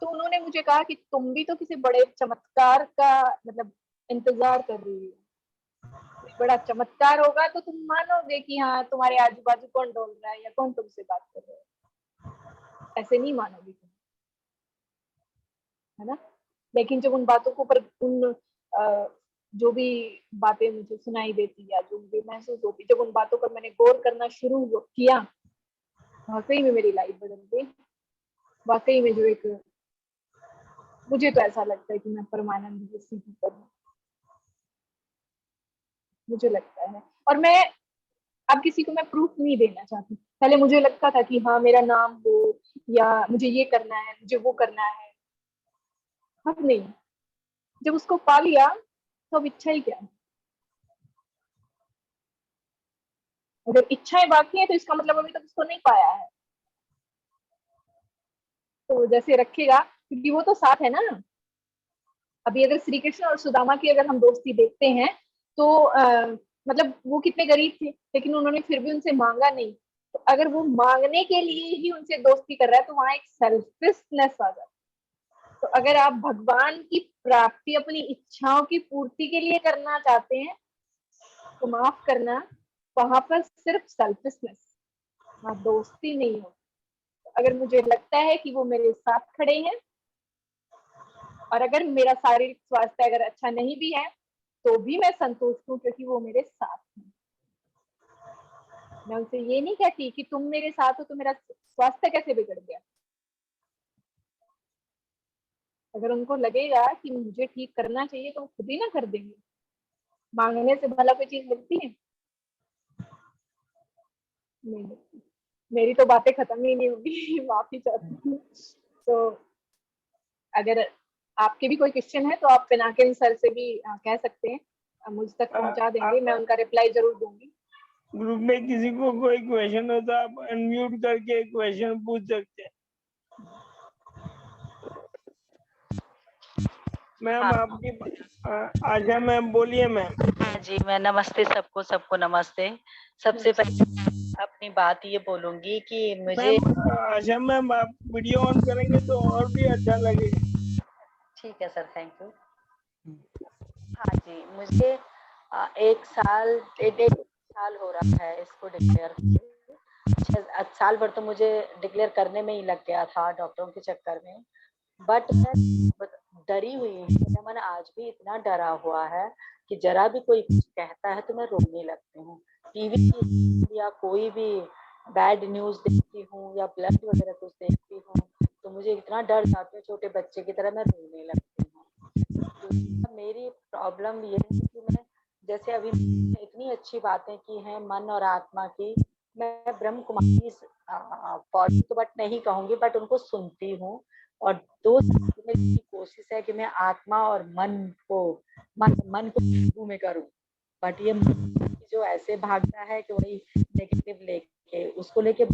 तो उन्होंने मुझे कहा कि तुम भी तो किसी बड़े चमत्कार का मतलब इंतजार कर रही हो, बड़ा चमत्कार होगा तो तुम मानोगे कि हाँ तुम्हारे आजू बाजू कौन डोल रहा है या कौन तुमसे बात कर रहा है, ऐसे नहीं मानोगे तुम, है ना। लेकिन जब उन बातों को पर उन जो भी बातें मुझे सुनाई देती या जो मुझे महसूस होती, जब उन बातों पर मैंने गौर करना शुरू किया, वाकई में मेरी लाइफ बदल गई। वाकई में जो एक, मुझे तो ऐसा लगता है कि मैं परमानंद की स्थिति पर हूँ, मुझे लगता है। और मैं अब किसी को मैं प्रूफ नहीं देना चाहती। पहले मुझे लगता था कि हाँ मेरा नाम हो या मुझे ये करना है, मुझे वो करना है, अब नहीं। जब उसको पा लिया तो अब इच्छा ही क्या है। अगर इच्छाएं बाकी है तो इसका मतलब अभी तक उसको नहीं पाया है, तो जैसे रखेगा, क्योंकि वो तो साथ है ना। अभी अगर श्री कृष्ण और सुदामा की अगर हम दोस्ती देखते हैं तो मतलब वो कितने गरीब थे लेकिन उन्होंने फिर भी उनसे मांगा नहीं। तो अगर वो मांगने के लिए ही उनसे दोस्ती कर रहा है तो वहां एक सेल्फिशनेस आ जाती है। तो अगर आप भगवान की प्राप्ति अपनी इच्छाओं की पूर्ति के लिए करना चाहते हैं तो माफ करना, वहां पर सिर्फ सेल्फिशनेस, वहां दोस्ती नहीं हो। अगर मुझे लगता है कि वो मेरे साथ खड़े हैं और अगर मेरा शारीरिक स्वास्थ्य अगर अच्छा नहीं भी है तो भी मैं संतुष्ट हूँ क्योंकि वो मेरे साथ हैं। मैं उनसे ये नहीं कहती कि तुम मेरे साथ हो तो मेरा स्वास्थ्य कैसे बिगड़ गया। अगर उनको लगेगा कि मुझे ठीक करना चाहिए तो वो खुद ही ना कर देंगे। मांगने से भला कोई चीज मिलती है? नहीं मिलती। मेरी तो बातें खत्म ही नहीं होगी। माफी चाहती हूँ। तो अगर आपके भी कोई क्वेश्चन है तो आप पिनाकिन सर से भी कह सकते हैं, मुझ तक पहुंचा देंगे, मैं उनका रिप्लाई जरूर दूंगी। ग्रुप में किसी को कोई क्वेश्चन हो तो आप अनम्यूट करके क्वेश्चन पूछ सकते हैं। मैम हाँ। आपकी आशा मैम बोलिए मैम। हाँ जी, मैं नमस्ते सबको नमस्ते। सबसे पहले अपनी बात ये बोलूंगी कि मुझे, मैम आशा मैम आप वीडियो ऑन करेंगे तो और भी अच्छा लगेगा। ठीक है सर, थैंक यू। हाँ जी, मुझे 1 साल हो रहा है इसको डिक्लेयर साल भर तो मुझे डिक्लेयर करने में ही लग गया था डॉक्टरों के चक्कर में, बट मैं डरी हुई हूँ। मेरा मन आज भी इतना डरा हुआ है कि जरा भी कोई कुछ कहता है तो मैं रोने लगती हूँ। टीवी या कोई भी बैड न्यूज देखती हूँ या ब्लड वगैरह कुछ देखती हूँ तो मुझे इतना डर जाती है, छोटे बच्चे की तरह मैं रोने लगती हूँ। तो मेरी प्रॉब्लम ये है कि मैं जैसे अभी इतनी अच्छी बातें की हैं मन और आत्मा की, मैं ब्रह्म कुमारी फॉलो तो बट नहीं कहूंगी, बट उनको सुनती हूँ और 2 साल से मेरी कोशिश है कि मैं आत्मा और मन को काबू में करूँ, बट ये मन जो ऐसे भागता है कि वही नेगेटिव लेके उसको लेके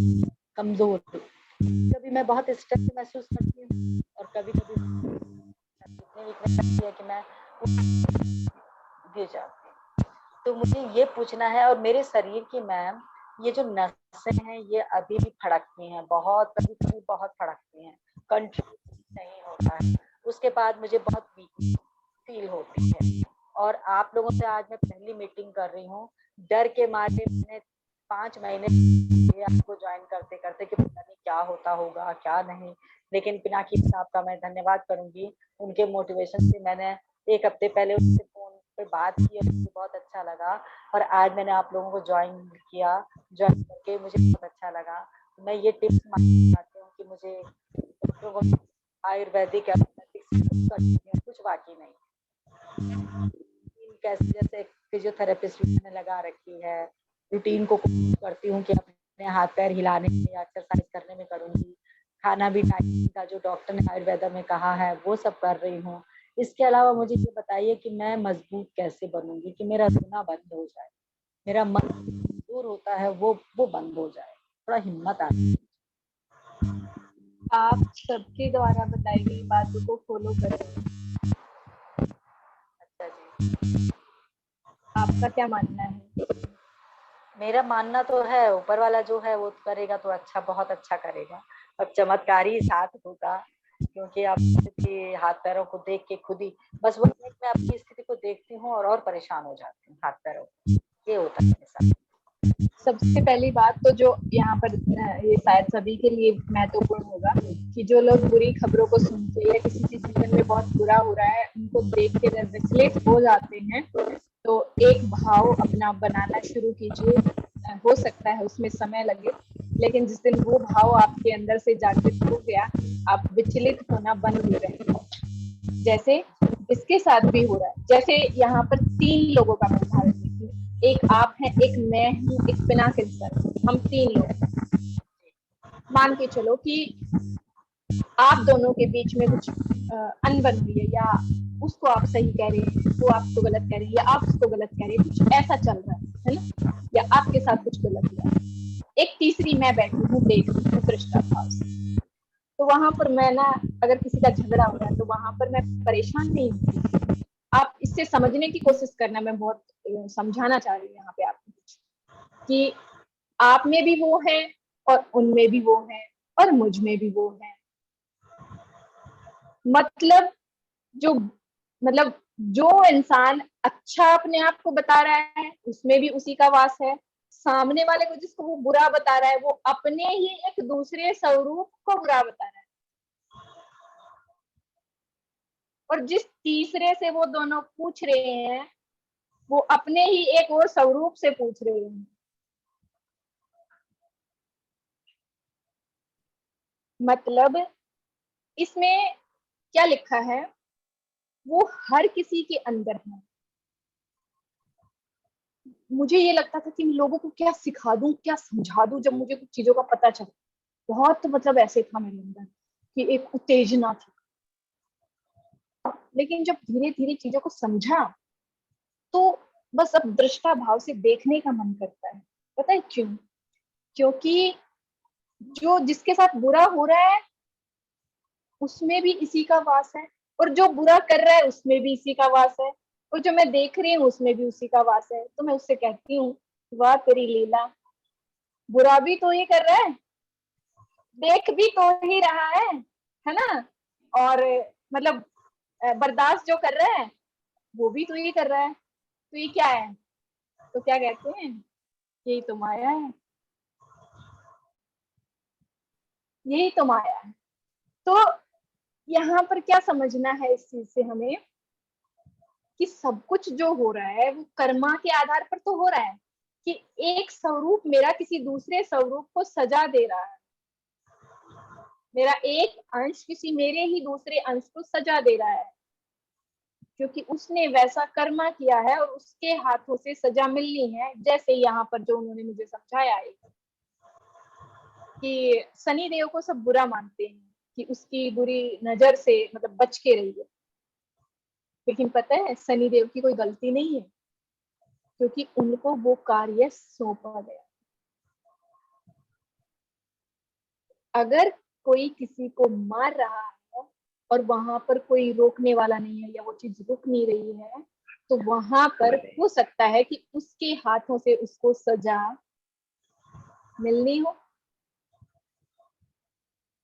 कमजोर हूँ। कभी मैं बहुत स्ट्रेस महसूस करती हूँ और कभी-कभी इतनी वीकनेस लगती है कि मैं गिर जाती हूँ। तो मुझे ये पूछना है, और मेरे शरीर की मैम ये जो नसें हैं ये अभी भी फड़कती हैं, बहुत कभी-कभी बहुत फड़कती हैं, कंट्रोल नहीं होता है। उसके बाद मुझे बहुत वीक फील होती है और आप लोगों से आज मैं पहली मीटिंग कर रही हूँ। डर के मारे मैंने 5 महीने ये आपको ज्वाइन करते-करते कि पता नहीं क्या होता होगा, क्या नहीं। लेकिन पिनाकी साहब का मैं धन्यवाद करूँगी। उनके मोटिवेशन से मैंने 1 हफ्ते पहले उनसे फ़ोन पे बात की और मुझे बहुत अच्छा लगा और आज मैंने आप लोगों को ज्वाइन किया। ज्वाइन करके मुझे बहुत अच्छा लगा। मैं ये टिप्स मानना चाहती हूँ कि मुझे डॉक्टरों को आयुर्वेदिक, एलोपैथिक सब कुछ करती हूँ, कुछ बाकी नहीं। कैसे जैसे फिजियोथेरेपिस्ट भी मैंने लगा रखी है, रूटीन को कोशिश करती हूँ कि अपने हाथ पैर हिलाने में या एक्सरसाइज करने में करूँगी। खाना भी टाइम का जो डॉक्टर ने आयुर्वेदा में कहा है वो सब कर रही हूँ। इसके अलावा मुझे ये बताइए कि मैं मजबूत कैसे बनूँगी कि मेरा रोना बंद हो जाए, मेरा मन दूर होता है वो बंद हो जाए, थोड़ा हिम्मत आ जाए। आप सबके द्वारा बताई गई बातों को फॉलो करें। अच्छा जी। आपका क्या मानना है? मेरा मानना तो है ऊपर वाला जो है वो करेगा तो अच्छा, बहुत अच्छा करेगा। अब चमत्कार ही साथ होगा, क्योंकि आप के हाथ पैरों को देख के खुद ही बस वो मैं अपनी स्थिति को देखती हूँ और परेशान हो जाती हूँ हाथ पैरों को। ये होता है मेरे साथ। सबसे पहली बात तो जो यहाँ पर ये शायद सभी के लिए महत्वपूर्ण होगा कि जो लोग बुरी खबरों को सुनते या किसी के जीवन में बहुत बुरा हो रहा है उनको देख के विचलित हो जाते हैं, तो एक भाव अपना बनाना शुरू कीजिए। हो सकता है उसमें समय लगे, लेकिन जिस दिन वो भाव आपके अंदर से जागृत हो गया, आप विचलित होना बंद हो जाएंगे। जैसे इसके साथ भी हो रहा है। जैसे यहाँ पर 3 लोगों का मैं उदाहरण देती हूँ, एक आप हैं, एक मैं हूँ, एक पिनाकिनी सर, हम 3 लोग। मान के चलो कि आप दोनों के बीच में कुछ अनबन हुई है, या उसको आप सही कह रहे हैं, वो आपको गलत कह रहे हैं, या आप उसको गलत कह रहे हैं, कुछ ऐसा चल रहा है ना, या आपके साथ कुछ गलत हुआ है। एक तीसरी मैं बैठी हूँ देख रही हूँ दृष्टा भाव से, तो वहां पर मैं ना, अगर किसी का झगड़ा हो रहा है तो वहां पर मैं परेशान नहीं हूँ। आप इससे समझने की कोशिश करना, मैं बहुत समझाना चाह रही हूँ यहाँ पे आपको कि आप में भी वो है और उनमें भी वो है और मुझ में भी वो है। मतलब जो इंसान अच्छा अपने आप को बता रहा है उसमें भी उसी का वास है, सामने वाले को जिसको वो बुरा बता रहा है वो अपने ही एक दूसरे स्वरूप को बुरा बता रहा है, और जिस तीसरे से वो दोनों पूछ रहे हैं वो अपने ही एक और स्वरूप से पूछ रहे हैं। मतलब इसमें क्या लिखा है, वो हर किसी के अंदर है। मुझे ये लगता था कि मैं लोगों को क्या सिखा दूं, क्या समझा दूं, जब मुझे कुछ चीजों का पता चला। बहुत मतलब ऐसे था मेरे अंदर कि एक उत्तेजना थी, लेकिन जब धीरे धीरे चीजों को समझा तो बस अब दृष्टा भाव से देखने का मन करता है। पता है क्यों? क्योंकि जो जिसके साथ बुरा हो रहा है उसमें भी इसी का वास है, और जो बुरा कर रहा है उसमें भी इसी का वास है, और जो मैं देख रही हूँ उसमें भी उसी का वास है। तो मैं उससे कहती हूँ, वाह तेरी लीला, बुरा भी तो ही कर रहा है, देख भी तो ही रहा है ना, और मतलब बर्दाश्त जो कर रहा है वो भी तो ही कर रहा है, तो ये क्या है? तो क्या कहते हैं, यही तो माया है। यही तो माया है। तो यहाँ पर क्या समझना है इस चीज से हमें, कि सब कुछ जो हो रहा है वो कर्मा के आधार पर तो हो रहा है, कि एक स्वरूप मेरा किसी दूसरे स्वरूप को सजा दे रहा है, मेरा एक अंश किसी मेरे ही दूसरे अंश को सजा दे रहा है, क्योंकि उसने वैसा कर्मा किया है और उसके हाथों से सजा मिलनी है। जैसे यहाँ पर जो उन्होंने मुझे समझाया है कि शनि देव को सब बुरा मानते हैं कि उसकी बुरी नजर से मतलब बच के रहिए, लेकिन पता है शनि देव की कोई गलती नहीं है, क्योंकि उनको वो कार्य सौंपा गया। अगर कोई किसी को मार रहा है और वहां पर कोई रोकने वाला नहीं है या वो चीज रुक नहीं रही है, तो वहां पर हो सकता है कि उसके हाथों से उसको सजा मिलनी हो।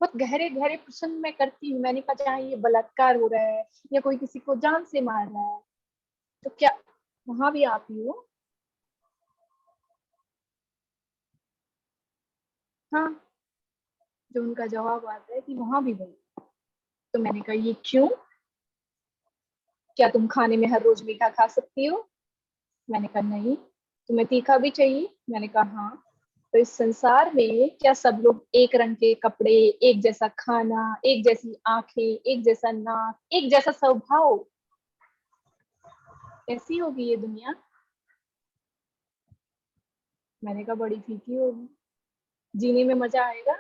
बहुत गहरे गहरे प्रश्न मैं करती हूँ। मैंने कहा जहाँ ये बलात्कार हो रहा है या कोई किसी को जान से मार रहा है, तो क्या वहां भी आप ही हो? हाँ, जो उनका जवाब आता है कि वहां भी वही। तो मैंने कहा ये क्यों? क्या तुम खाने में हर रोज मीठा खा सकती हो? मैंने कहा नहीं। तुम्हें तीखा भी चाहिए? मैंने कहा हाँ। तो इस संसार में क्या सब लोग एक रंग के कपड़े, एक जैसा खाना, एक जैसी आंखें, एक जैसा नाक, एक जैसा स्वभाव, कैसी होगी ये दुनिया? मैंने कहा बड़ी फीकी होगी। जीने में मजा आएगा?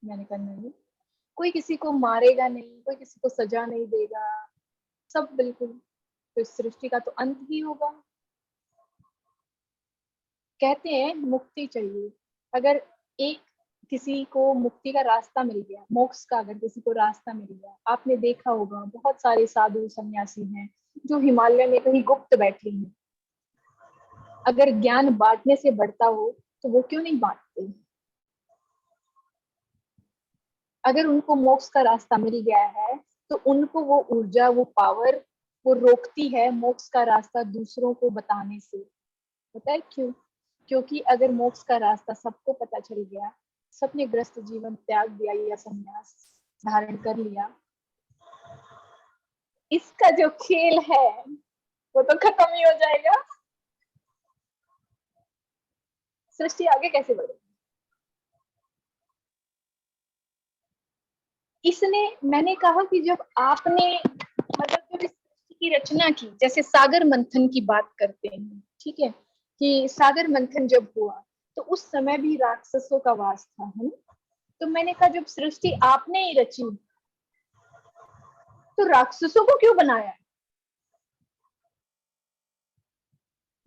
मैंने कहा नहीं। कोई किसी को मारेगा नहीं, कोई किसी को सजा नहीं देगा, सब बिल्कुल। तो इस सृष्टि का तो अंत ही होगा। कहते हैं मुक्ति चाहिए। अगर एक किसी को मुक्ति का रास्ता मिल गया, मोक्ष का अगर किसी को रास्ता मिल गया, आपने देखा होगा बहुत सारे साधु सन्यासी हैं जो हिमालय में कहीं गुप्त बैठे हैं। अगर ज्ञान बांटने से बढ़ता हो तो वो क्यों नहीं बांटते? अगर उनको मोक्ष का रास्ता मिल गया है तो उनको वो ऊर्जा, वो पावर, वो रोकती है मोक्ष का रास्ता दूसरों को बताने से। पता है क्यों? क्योंकि अगर मोक्ष का रास्ता सबको पता चल गया, सबने ग्रस्त जीवन त्याग दिया या संन्यास धारण कर लिया, इसका जो खेल है वो तो खत्म ही हो जाएगा। सृष्टि आगे कैसे बढ़ेगी? इसने, मैंने कहा कि जब आपने मतलब जब इस सृष्टि की रचना की, जैसे सागर मंथन की बात करते हैं, ठीक है, कि सागर मंथन जब हुआ तो उस समय भी राक्षसों का वास था, है ना? तो मैंने कहा जब सृष्टि आपने ही रची तो राक्षसों को क्यों बनाया?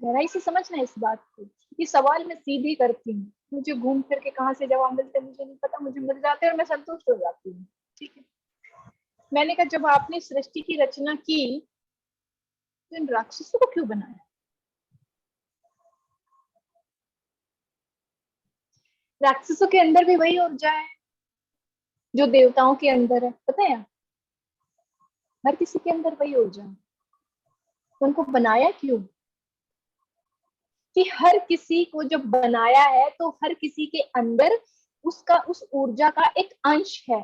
गहराई से समझना इस बात को। ये सवाल मैं सीधी करती हूँ, मुझे घूम फिर के कहाँ से जवाब मिलते मुझे नहीं पता, मुझे मिल जाते हैं और मैं संतुष्ट हो जाती हूँ, ठीक है। मैंने कहा जब आपने सृष्टि की रचना की तो इन राक्षसों को क्यों बनाया? राक्षसों के अंदर भी वही ऊर्जा है जो देवताओं के अंदर है, पता है? हर किसी के अंदर वही ऊर्जा है। तो उनको बनाया क्यों? कि हर किसी को जब बनाया है तो हर किसी के अंदर उसका, उस ऊर्जा का एक अंश है।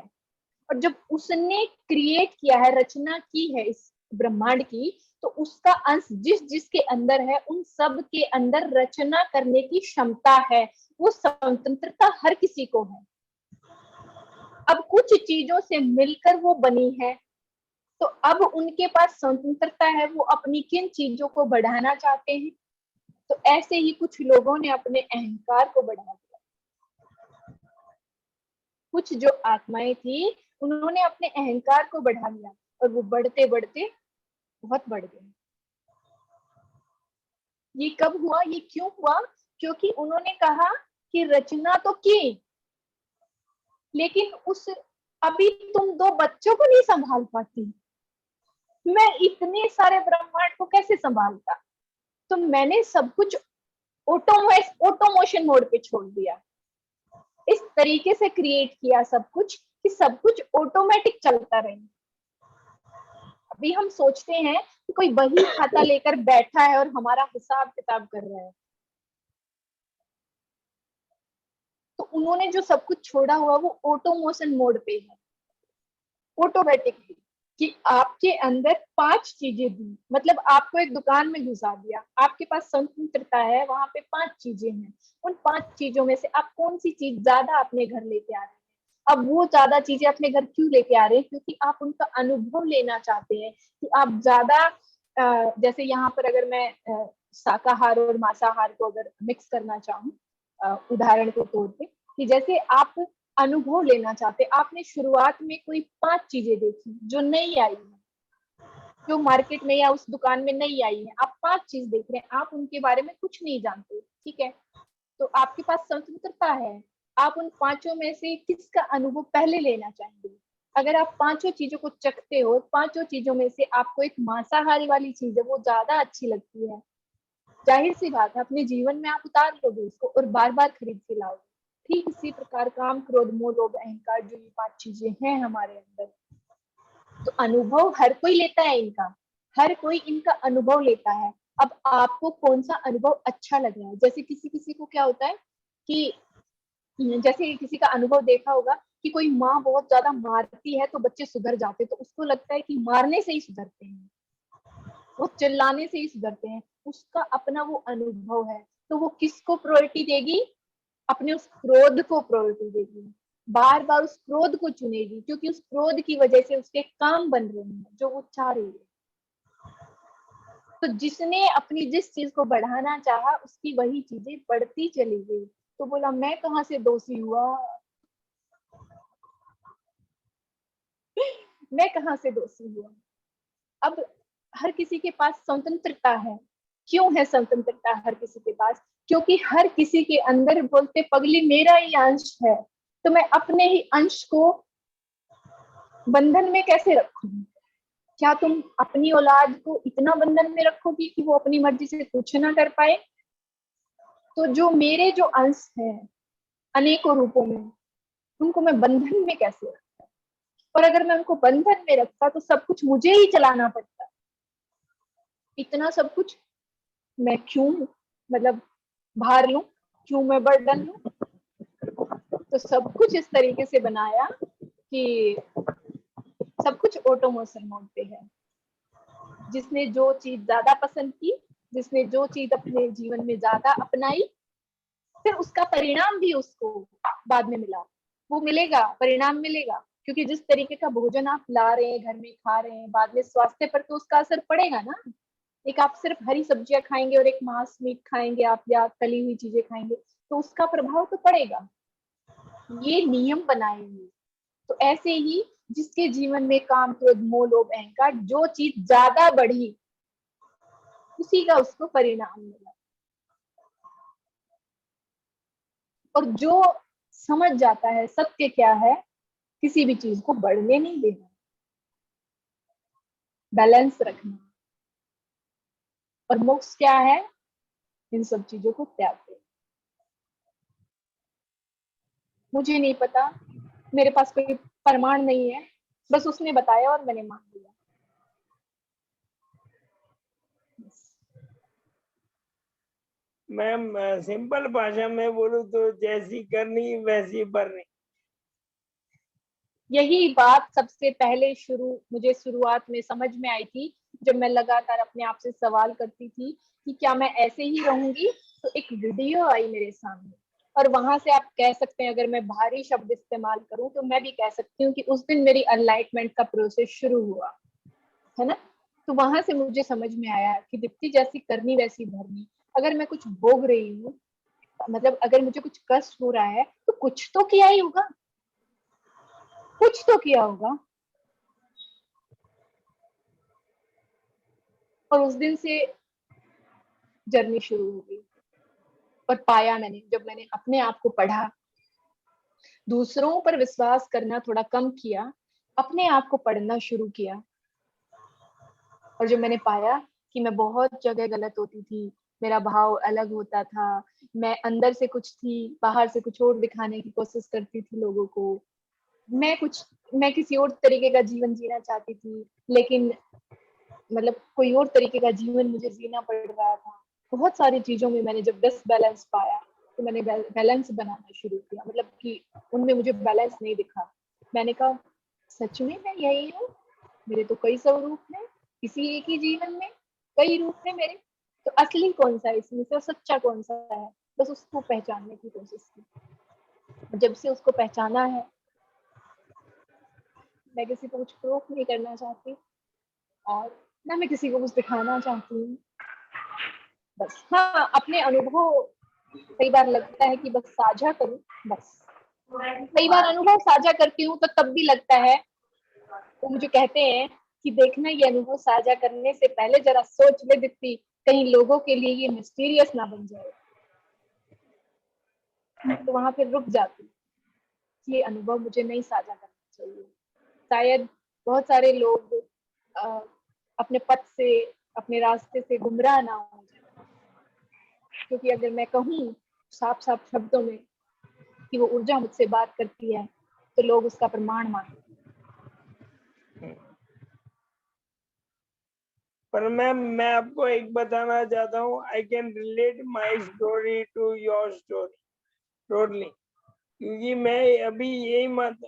और जब उसने क्रिएट किया है, रचना की है इस ब्रह्मांड की, तो उसका अंश जिस जिसके अंदर है उन सब के अंदर रचना करने की क्षमता है। वो स्वतंत्रता हर किसी को है। अब कुछ चीजों से मिलकर वो बनी है, तो अब उनके पास स्वतंत्रता है, वो अपनी किन चीजों को बढ़ाना चाहते हैं। तो ऐसे ही कुछ लोगों ने अपने अहंकार को बढ़ा दिया। कुछ जो आत्माएं थी उन्होंने अपने अहंकार को बढ़ा लिया और वो बढ़ते बढ़ते बहुत बढ़ गए। ये कब हुआ? ये क्यों हुआ? क्योंकि उन्होंने कहा कि रचना तो की, लेकिन उस अभी तुम दो बच्चों को नहीं संभाल पाती, मैं इतने सारे ब्रह्मांड को कैसे संभालता? तो मैंने सब कुछ ऑटोमोशन मोड पे छोड़ दिया। इस तरीके से क्रिएट किया सब कुछ कि सब कुछ ऑटोमेटिक चलता रहे। अभी हम सोचते हैं कि कोई बही खाता लेकर बैठा है और हमारा हिसाब किताब कर रहा है, तो उन्होंने जो सब कुछ छोड़ा हुआ वो ऑटो मोशन मोड पे है, ऑटोमेटिकली, कि आपके अंदर 5 चीजें दी, मतलब आपको एक दुकान में घुसा दिया, आपके पास स्वतंत्रता है, वहां पे 5 चीजें हैं, उन 5 चीजों में से आप कौन सी चीज ज्यादा अपने घर लेके आ रहे हैं। अब वो ज्यादा चीजें अपने घर क्यों लेके आ रहे हैं, क्योंकि आप उनका अनुभव लेना चाहते हैं कि आप ज्यादा जैसे यहाँ पर अगर मैं शाकाहार और मांसाहार को अगर मिक्स करना चाहूँ उदाहरण के तौर पे, कि जैसे आप अनुभव लेना चाहते, आपने शुरुआत में कोई 5 चीजें देखी जो नई आई है, जो मार्केट में या उस दुकान में नई आई है, आप 5 चीज देख रहे हैं, आप उनके बारे में कुछ नहीं जानते, ठीक है, तो आपके पास स्वतंत्रता है, आप उन 5 में से किसका अनुभव पहले लेना चाहेंगे। अगर आप 5 चीजों को चखते हो, 5 चीजों में से आपको एक मांसाहारी वाली चीज है वो ज्यादा अच्छी लगती है, जाहिर सी बात है अपने जीवन में आप उतार लोगे उसको और बार बार खरीद के लाओगे। ठीक इसी प्रकार काम, क्रोध, मोह, लोभ, अहंकार, जो ये 5 चीजें हैं हमारे अंदर, तो अनुभव हर कोई लेता है इनका, हर कोई इनका अनुभव लेता है। अब आपको कौन सा अनुभव अच्छा लग रहा है, जैसे किसी किसी को क्या होता है कि जैसे किसी का अनुभव देखा होगा कि कोई माँ बहुत ज्यादा मारती है तो बच्चे सुधर जाते, तो उसको लगता है कि मारने से ही सुधरते हैं, वो चिल्लाने से ही सुधरते हैं, उसका अपना वो अनुभव है, तो वो किसको प्रायोरिटी देगी, अपने उस क्रोध को प्रायोरिटी देगी, बार बार उस क्रोध को चुनेगी, क्योंकि उस क्रोध की वजह से उसके काम बन रहे हैं जो वो चाह रही है। तो जिसने अपनी जिस चीज को बढ़ाना चाहा उसकी वही चीजें बढ़ती चली गई, तो बोला मैं कहाँ से दोषी हुआ, मैं कहाँ से दोषी हुआ। अब हर किसी के पास स्वतंत्रता है, क्यों है स्वतंत्रता हर किसी के पास, क्योंकि हर किसी के अंदर बोलते पगली मेरा ही अंश है, तो मैं अपने ही अंश को बंधन में कैसे रखूं। क्या तुम अपनी औलाद को इतना बंधन में रखोगी कि वो अपनी मर्जी से कुछ ना कर पाए। तो जो मेरे जो अंश हैं अनेकों रूपों में, उनको मैं बंधन में कैसे रखता, और अगर मैं उनको बंधन में रखता तो सब कुछ मुझे ही चलाना पड़ता, इतना सब कुछ मैं क्यों मतलब भार लूं, क्यों मैं बर्डन लूं। तो सब कुछ इस तरीके से बनाया कि सब कुछ ऑटोमेशन मोड पे है। जिसने जो चीज ज्यादा पसंद की, जिसने जो चीज अपने जीवन में ज्यादा अपनाई, फिर उसका परिणाम भी उसको बाद में मिला, वो मिलेगा, परिणाम मिलेगा, क्योंकि जिस तरीके का भोजन आप ला रहे हैं, घर में खा रहे हैं, बाद में स्वास्थ्य पर तो उसका असर पड़ेगा ना। एक आप सिर्फ हरी सब्जियां खाएंगे और एक मांस मीट खाएंगे आप, या तली हुई चीजें खाएंगे, तो उसका प्रभाव तो पड़ेगा। ये नियम बनाए हुए। तो ऐसे ही जिसके जीवन में काम, क्रोध, मोह, लोभ, अहंकार, जो चीज ज्यादा बढ़ी उसी का उसको परिणाम मिला। और जो समझ जाता है सत्य क्या है, किसी भी चीज को बढ़ने नहीं देना, बैलेंस रखना, और मोक्ष क्या है, इन सब चीजों को त्याग देना। मुझे नहीं पता, मेरे पास कोई प्रमाण नहीं है, बस उसने बताया और मैंने मान लिया। मैम सिंपल भाषा में बोलूं तो जैसी करनी वैसी भरनी। यही बात सबसे पहले मुझे शुरुआत में समझ में आई थी, जब मैं लगातार अपने आप से सवाल करती थी कि क्या मैं ऐसे ही रहूंगी। तो एक वीडियो आई मेरे सामने, और वहां से आप कह सकते हैं, अगर मैं भारी शब्द इस्तेमाल करूं तो मैं भी कह सकती हूँ कि उस दिन मेरी एनलाइटमेंट का प्रोसेस शुरू हुआ, है ना। तो वहां से मुझे समझ में आया कि दीप्ति जैसी करनी वैसी भरनी। अगर मैं कुछ भोग रही हूँ, मतलब अगर मुझे कुछ कष्ट हो रहा है, तो कुछ तो किया ही होगा, कुछ तो किया होगा। और उस दिन से जर्नी शुरू हो गई, और पाया मैंने, जब मैंने अपने आप को पढ़ा, दूसरों पर विश्वास करना थोड़ा कम किया, अपने आप को पढ़ना शुरू किया, और जब मैंने पाया कि मैं बहुत जगह गलत होती थी, मेरा भाव अलग होता था, मैं अंदर से कुछ थी, बाहर से कुछ और दिखाने की कोशिश करती थी लोगों को, मैं किसी और तरीके का जीवन जीना चाहती थी, लेकिन मतलब कोई और तरीके का जीवन मुझे जीना पड़ रहा था। बहुत सारी चीजों में मैंने जब डिसबैलेंस पाया, तो मैंने बैलेंस बनाना शुरू किया, मतलब कि उनमें मुझे बैलेंस नहीं दिखा। मैंने कहा सच में मैं यही हूँ, मेरे तो कई स्वरूप हैं, किसी एक ही जीवन में कई रूप हैं मेरे, तो असली कौन सा है इसमें से, सच्चा कौन सा है, बस उसको पहचानने की कोशिश की। जब से उसको पहचाना है, मैं किसी को कुछ प्रूफ नहीं करना चाहती और ना मैं किसी को कुछ दिखाना चाहती हूँ। बस हाँ, अपने अनुभव कई बार लगता है कि बस साझा करूं, बस कई बार अनुभव साझा करती हूँ तो तब भी लगता है, वो मुझे कहते हैं कि देखना ये अनुभव साझा करने से पहले जरा सोच ले दीप्ति, कहीं लोगों के लिए ये मिस्टीरियस ना बन जाए। तो वहां फिर रुक जाती हूँ, ये अनुभव मुझे नहीं साझा करना चाहिए। शायद बहुत सारे लोग अपने पथ से, अपने रास्ते से गुमराह ना हो जाए, क्योंकि अगर मैं कहूँ साफ साफ शब्दों में कि वो ऊर्जा मुझसे बात करती है तो लोग उसका प्रमाण मांगते हैं। पर मैम मैं आपको एक बताना चाहता हूँ, I can relate my story to your story totally, क्योंकि मैं अभी यही मानता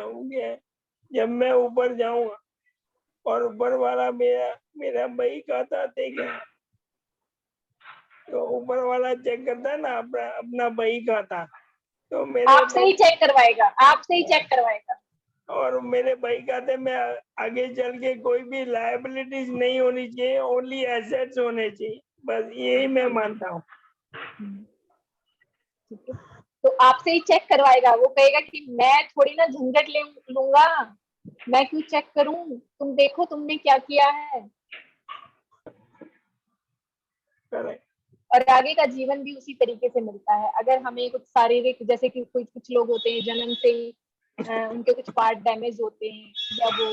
हूँ कि जब मैं ऊपर जाऊंगा और ऊपर वाला मेरा बही खाता देखेगा, तो ऊपर वाला चेक करता है ना अपना बही खाता, तो मेरे आपसे ही चेक करवाएगा, आपसे ही चेक करवाएगा। और मेरे बही खाते में आगे चल के कोई भी लायबिलिटीज नहीं होनी चाहिए, ओनली एसेट्स होने चाहिए, बस यही मैं मानता हूँ। ठीक है, तो आपसे ही चेक करवाएगा। वो कहेगा कि मैं थोड़ी ना झंझट ले लूंगा, मैं क्यों चेक करूं, तुम देखो तुमने क्या किया है। करेक्ट। और आगे का जीवन भी उसी तरीके से मिलता है। अगर हमें कुछ शारीरिक, जैसे कि कुछ लोग होते हैं जन्म से ही उनके कुछ पार्ट डैमेज होते हैं या वो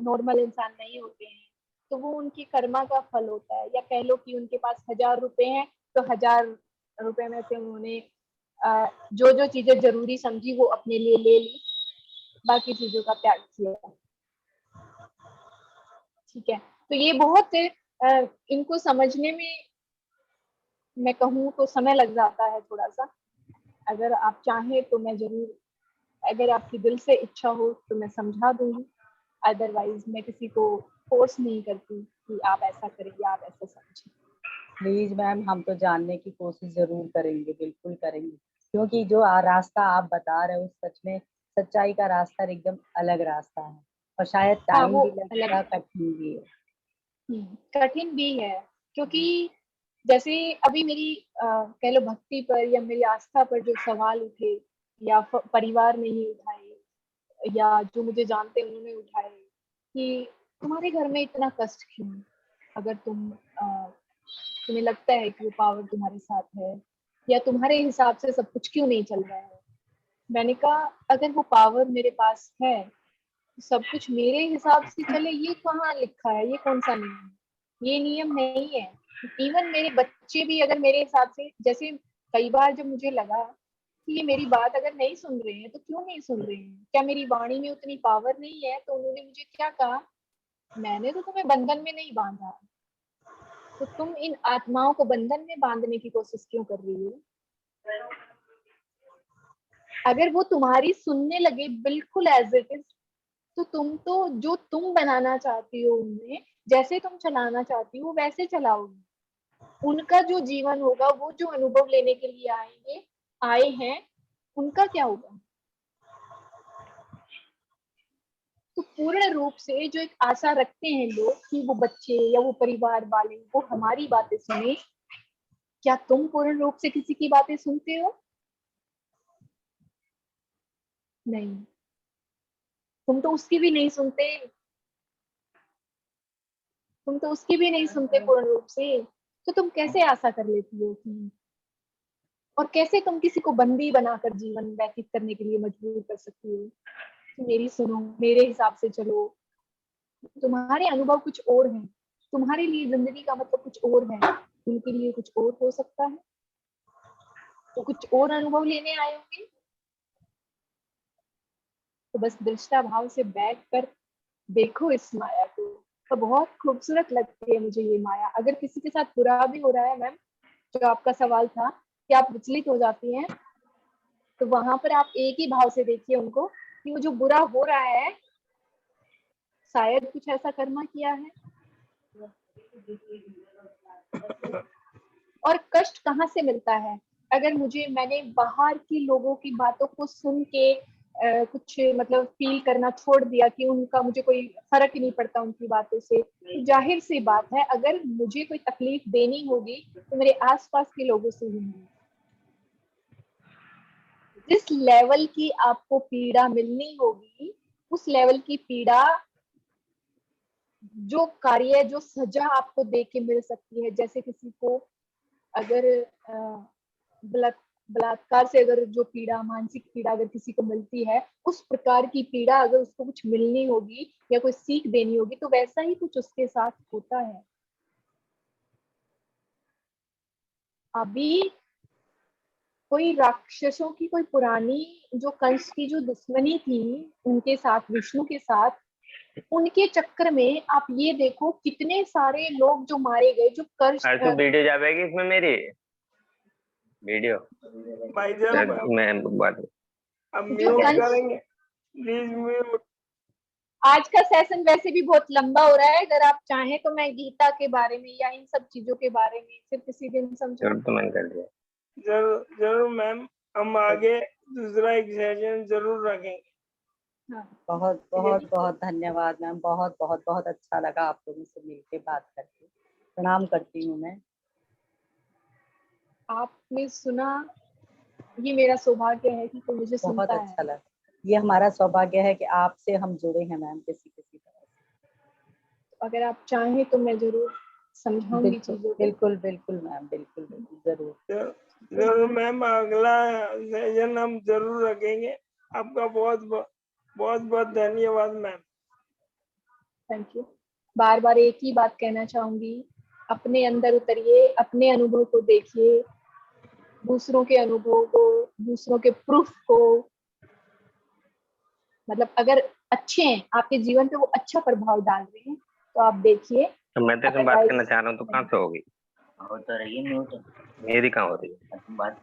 नॉर्मल इंसान नहीं होते हैं, तो वो उनकी कर्मा का फल होता है। या कह लो कि उनके पास 1000 रुपए हैं, तो 1000 रुपए में से उन्होंने जो जो चीजें जरूरी समझी वो अपने लिए ले ली, बाकी चीजों का त्याग किया। ठीक है, तो ये बहुत इनको समझने में मैं कहूँ तो समय लग जाता है थोड़ा सा। अगर आप चाहें तो मैं जरूर, अगर आपकी दिल से इच्छा हो तो मैं समझा दूंगी, अदरवाइज मैं किसी को फोर्स नहीं करती कि आप ऐसा करें या आप ऐसा समझें। प्लीज मैम, हम तो जानने की कोशिश जरूर करेंगे, बिल्कुल करेंगे, क्योंकि जो रास्ता आप बता रहे हो सच में सच्चाई का रास्ता एकदम अलग रास्ता है, और शायद हाँ, टाइम वो भी लगेगा, अलग कठिन भी है। कठिन भी है, क्योंकि जैसे अभी मेरी कह लो भक्ति पर या मेरी आस्था पर जो सवाल उठे, या परिवार ने ही उठाए या जो मुझे जानते हैं उन्होंने उठाए कि तुम्हारे घर में इतना कष्ट क्यों, अगर तुम्हें लगता है कि वो पावर तुम्हारे साथ है, या तुम्हारे हिसाब से सब कुछ क्यों नहीं चल रहा है। मैंने कहा अगर वो पावर मेरे पास है, सब कुछ मेरे हिसाब से चले, ये कहाँ लिखा है, ये कौन सा नियम है, ये नियम नहीं है। इवन मेरे बच्चे भी अगर मेरे हिसाब से, जैसे कई बार जब मुझे लगा कि ये मेरी बात अगर नहीं सुन रहे हैं तो क्यों नहीं सुन रहे हैं, क्या मेरी वाणी में उतनी पावर नहीं है, तो उन्होंने मुझे क्या कहा, मैंने तो तुम्हें बंधन में नहीं बांधा, तो तुम इन आत्माओं को बंधन में बांधने की कोशिश क्यों कर रही हो। अगर वो तुम्हारी सुनने लगे बिल्कुल एज इट इज, तो तुम तो जो तुम बनाना चाहती हो उनमें, जैसे तुम चलाना चाहती हो वैसे चलाओगी। उनका जो जीवन होगा, वो जो अनुभव लेने के लिए आए हैं, उनका क्या होगा। तो पूर्ण रूप से जो एक आशा रखते हैं लोग कि वो बच्चे या वो परिवार वाले वो हमारी बातें सुने, क्या तुम पूर्ण रूप से किसी की बातें सुनते हो। नहीं, तुम तो उसकी भी नहीं सुनते, तुम तो उसकी भी नहीं सुनते पूर्ण रूप से, तो तुम कैसे आशा कर लेती हो कि, और कैसे तुम किसी को बंदी बनाकर जीवन व्यतीत करने के लिए मजबूर कर सकती हो कि मेरी सुनो, मेरे हिसाब से चलो। तुम्हारे अनुभव कुछ और हैं, तुम्हारे लिए जिंदगी का मतलब कुछ और है, उनके लिए कुछ और हो सकता है, तो कुछ और अनुभव लेने आए होंगे। तो बस दृष्टा भाव से बैठ कर देखो इस माया को, तो बहुत खूबसूरत लगती है मुझे ये माया। अगर किसी के साथ बुरा भी हो रहा है मैम, जो आपका सवाल था कि आप विचलित हो जाती हैं, तो वहां पर आप एक ही भाव से देखिए उनको कि वो जो बुरा हो रहा है शायद कुछ ऐसा कर्मा किया है। और कष्ट कहाँ से मिलता है? अगर मैंने बाहर के लोगों की बातों को सुन के कुछ मतलब फील करना छोड़ दिया कि उनका मुझे कोई फर्क ही नहीं पड़ता उनकी बातों से, तो जाहिर सी बात है अगर मुझे कोई तकलीफ देनी होगी तो मेरे आसपास के लोगों से ही होगी। जिस लेवल की आपको पीड़ा मिलनी होगी उस लेवल की पीड़ा, जो कार्य, जो सजा आपको दे के मिल सकती है, जैसे किसी को अगर बलात्कार से अगर जो पीड़ा, मानसिक पीड़ा अगर किसी को मिलती है, उस प्रकार की पीड़ा अगर उसको कुछ मिलनी होगी या कोई सीख देनी होगी तो वैसा ही कुछ उसके साथ होता है। अभी कोई राक्षसों की कोई पुरानी जो कंस की जो दुश्मनी थी उनके साथ, विष्णु के साथ, उनके चक्कर में आप ये देखो कितने सारे लोग जो मारे गए, जो तो वीडियो जाएगी इसमें मेरी वीडियो भाईजान मैं बात अब जो म्यूट कंस, करेंगे प्लीज म्यूट। आज का सेशन वैसे भी बहुत लंबा हो रहा है, अगर आप चाहें तो मैं गीता के बारे में या इन सब चीजों के बारे में फिर किसी दिन समझाऊं। जरूर तो मैंने कर दिया। जरूर जरूर मैम, हम आगे दूसरा एक सेशन जरूर रखेंगे। हाँ, बहुत बहुत बहुत धन्यवाद मैम, बहुत बहुत बहुत अच्छा लगा आप लोगों से मिलके बात करके। प्रणाम करती हूँ मैं। आपने सुना, ये मेरा सौभाग्य है कि कोई मुझे बहुत सुनता है। अच्छा लगा, ये हमारा सौभाग्य है कि आपसे हम जुड़े हैं मैम किसी किसी तरह से। अगर आप चाहें तो मैं जरूर समझाऊंगी बिल्कुल चीजों को। बिल्कुल बिल्कुल मैम, बिल्कुल बिल्कुल जरूर। जरूर मैम, अगला सेशन हम जरूर रखेंगे। आपका बहुत बहुत धन्यवाद मैम। Thank you. बार बार एक ही बात कहना चाहूंगी, अपने अंदर उतरिए, अपने अनुभव को देखिए, दूसरों के अनुभव को, दूसरों के प्रूफ को, मतलब अगर अच्छे हैं आपके जीवन पे, वो अच्छा प्रभाव डाल रहे हैं तो आप देखिए। तो मैं तो बात करना चाह रहा हूँ तो कहाँ से होगी? हो तो रही है म्यूट। मेरी कहाँ हो रही है? बात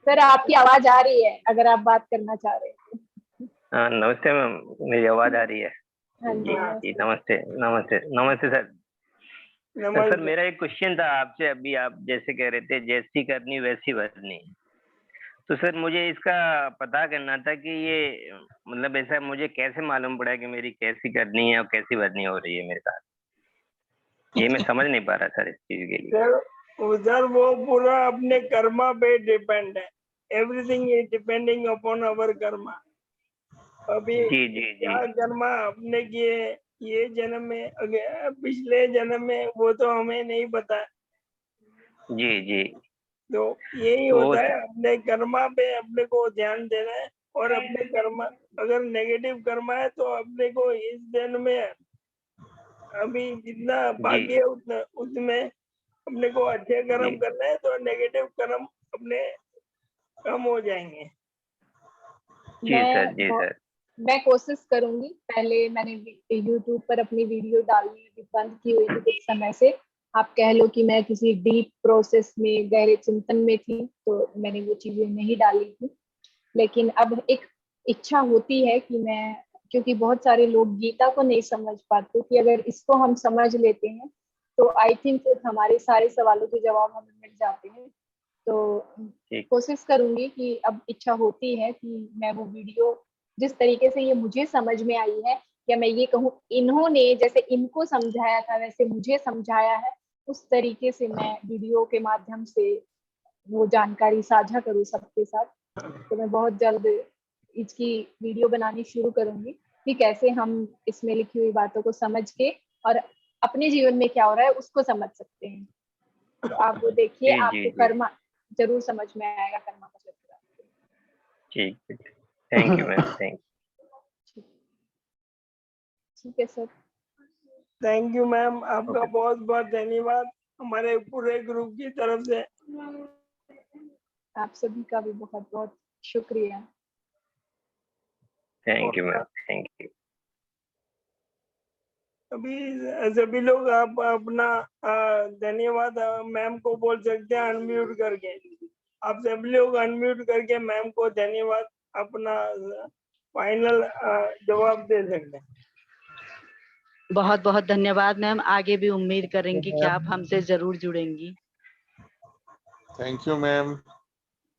सर आपकी आवाज आ रही है अगर आप बात करना चाह रहे हैं। हाँ नमस्ते मैम, मेरी आवाज आ रही है? हाँ जी जी, नमस्ते नमस्ते नमस्ते सर। सर नमस्ते। मेरा एक क्वेश्चन था आपसे, अभी आप जैसे कह रहे थे जैसी करनी वैसी भरनी, तो सर मुझे इसका पता करना था कि ये मतलब ऐसा मुझे कैसे मालूम पड़ा कि मेरी कैसी करनी है और कैसी भरनी हो रही है मेरे साथ, ये मैं समझ नहीं पा रहा सर इस चीज के लिए। सर वो पूरा अपने कर्मा पे डिपेंड है। Everything is depending upon our Karma. अभी जी जी जी क्या कर्मा अपने किए ये जन्म में, पिछले जन्म में, वो तो हमें नहीं पता। जी जी। तो यही तो होता है, अपने कर्मा पे अपने को ध्यान देना है। और अपने कर्मा अगर नेगेटिव कर्मा है तो अपने को इस जन्म में अभी जितना जी भाग्य है उतना उसमें अपने को अच्छे कर्म जी करना है, तो नेगेटिव कर्म अपने कम हो जाएंगे। जी सर, जी सर। मैं कोशिश करूंगी। पहले मैंने YouTube पर अपनी वीडियो डालनी बंद की हुई थी कुछ समय से। आप कह लो कि मैं किसी डीप प्रोसेस में, गहरे चिंतन में थी, तो मैंने वो चीजें नहीं डाली थी। लेकिन अब एक इच्छा होती है कि मैं, क्योंकि बहुत सारे लोग गीता को नहीं समझ पाते, कि अगर इसको हम समझ लेते हैं तो आई थिंक हमारे सारे सवालों के जवाब हमें मिल जाते हैं। तो कोशिश करूंगी कि अब इच्छा होती है कि मैं वो वीडियो जिस तरीके से ये मुझे समझ में आई है, या मैं ये कहूँ इन्होंने जैसे इनको समझाया था वैसे मुझे समझाया है, उस तरीके से मैं वीडियो के माध्यम से वो जानकारी साझा करूँ सबके साथ। तो मैं बहुत जल्द इसकी वीडियो बनानी शुरू करूंगी कि कैसे हम इसमें लिखी हुई बातों को समझ के और अपने जीवन में क्या हो रहा है उसको समझ सकते हैं। तो आप वो देखिए, जी जी आपको जी कर्मा जरूर समझ में आएगा, कर्मा का चक्र। ठीक है, thank you ma'am, thank you. ठीक है सर। थैंक यू मैम, आपका Okay. बहुत बहुत धन्यवाद हमारे पूरे ग्रुप की तरफ से। आप सभी का भी बहुत बहुत शुक्रिया। Thank you ma'am, thank you. अभी सभी लोग आप अपना धन्यवाद मैम को बोल सकते हैं अनम्यूट करके। आप सभी लोग अनम्यूट करके मैम को धन्यवाद अपना फाइनल जवाब दे सकते हैं। बहुत बहुत धन्यवाद मैम, आगे भी उम्मीद करेंगे कि आप हमसे जरूर जुड़ेंगी। Thank you ma'am.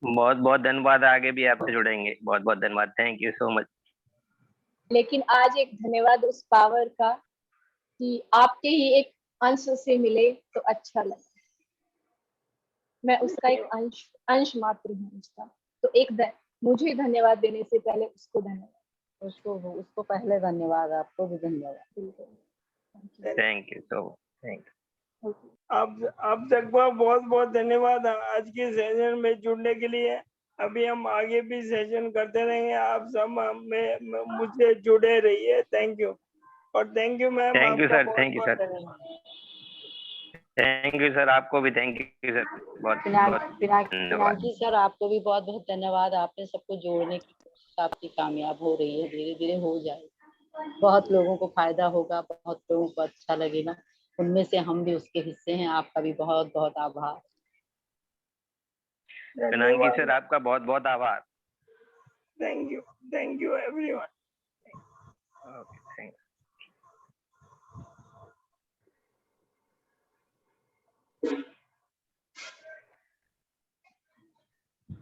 बहुत बहुत धन्यवाद, आगे भी आपसे जुड़ेंगे। बहुत बहुत धन्यवाद, थैंक यू सो मच। लेकिन आज एक धन्यवाद उस पावर का कि आपके ही एक अंश से मिले तो अच्छा लगा। मैं उसका एक अंश मात्र हूँ उसका, तो मुझे धन्यवाद देने से पहले उसको धन्यवाद। उसको पहले धन्यवाद, आपको भी धन्यवाद। Thank you so much, thank you. आप सबका बहुत बहुत धन्यवाद आज के सेशन में जुड़ने के लिए। अभी हम आगे भी सेशन करते रहेंगे, आप सब मुझसे जुड़े रहिए। थैंक यू और thank you ma'am. Thank you आपका सर, थैंक यू बहुत सर, थैंक यू सर, आपको भी थैंक यू सर, बहुत बहुत धन्यवाद। पिनाकी सर, आपको भी बहुत बहुत धन्यवाद। आपने सबको जोड़ने की कोशिश आपकी कामयाब हो रही है, धीरे धीरे हो जाएगी। बहुत लोगों को फायदा होगा, बहुत लोगों को अच्छा लगेगा, उनमें से हम भी उसके हिस्से हैं। आपका भी बहुत बहुत आभार। पिनाकी सर, आपका बहुत बहुत आभार। Thank you everyone.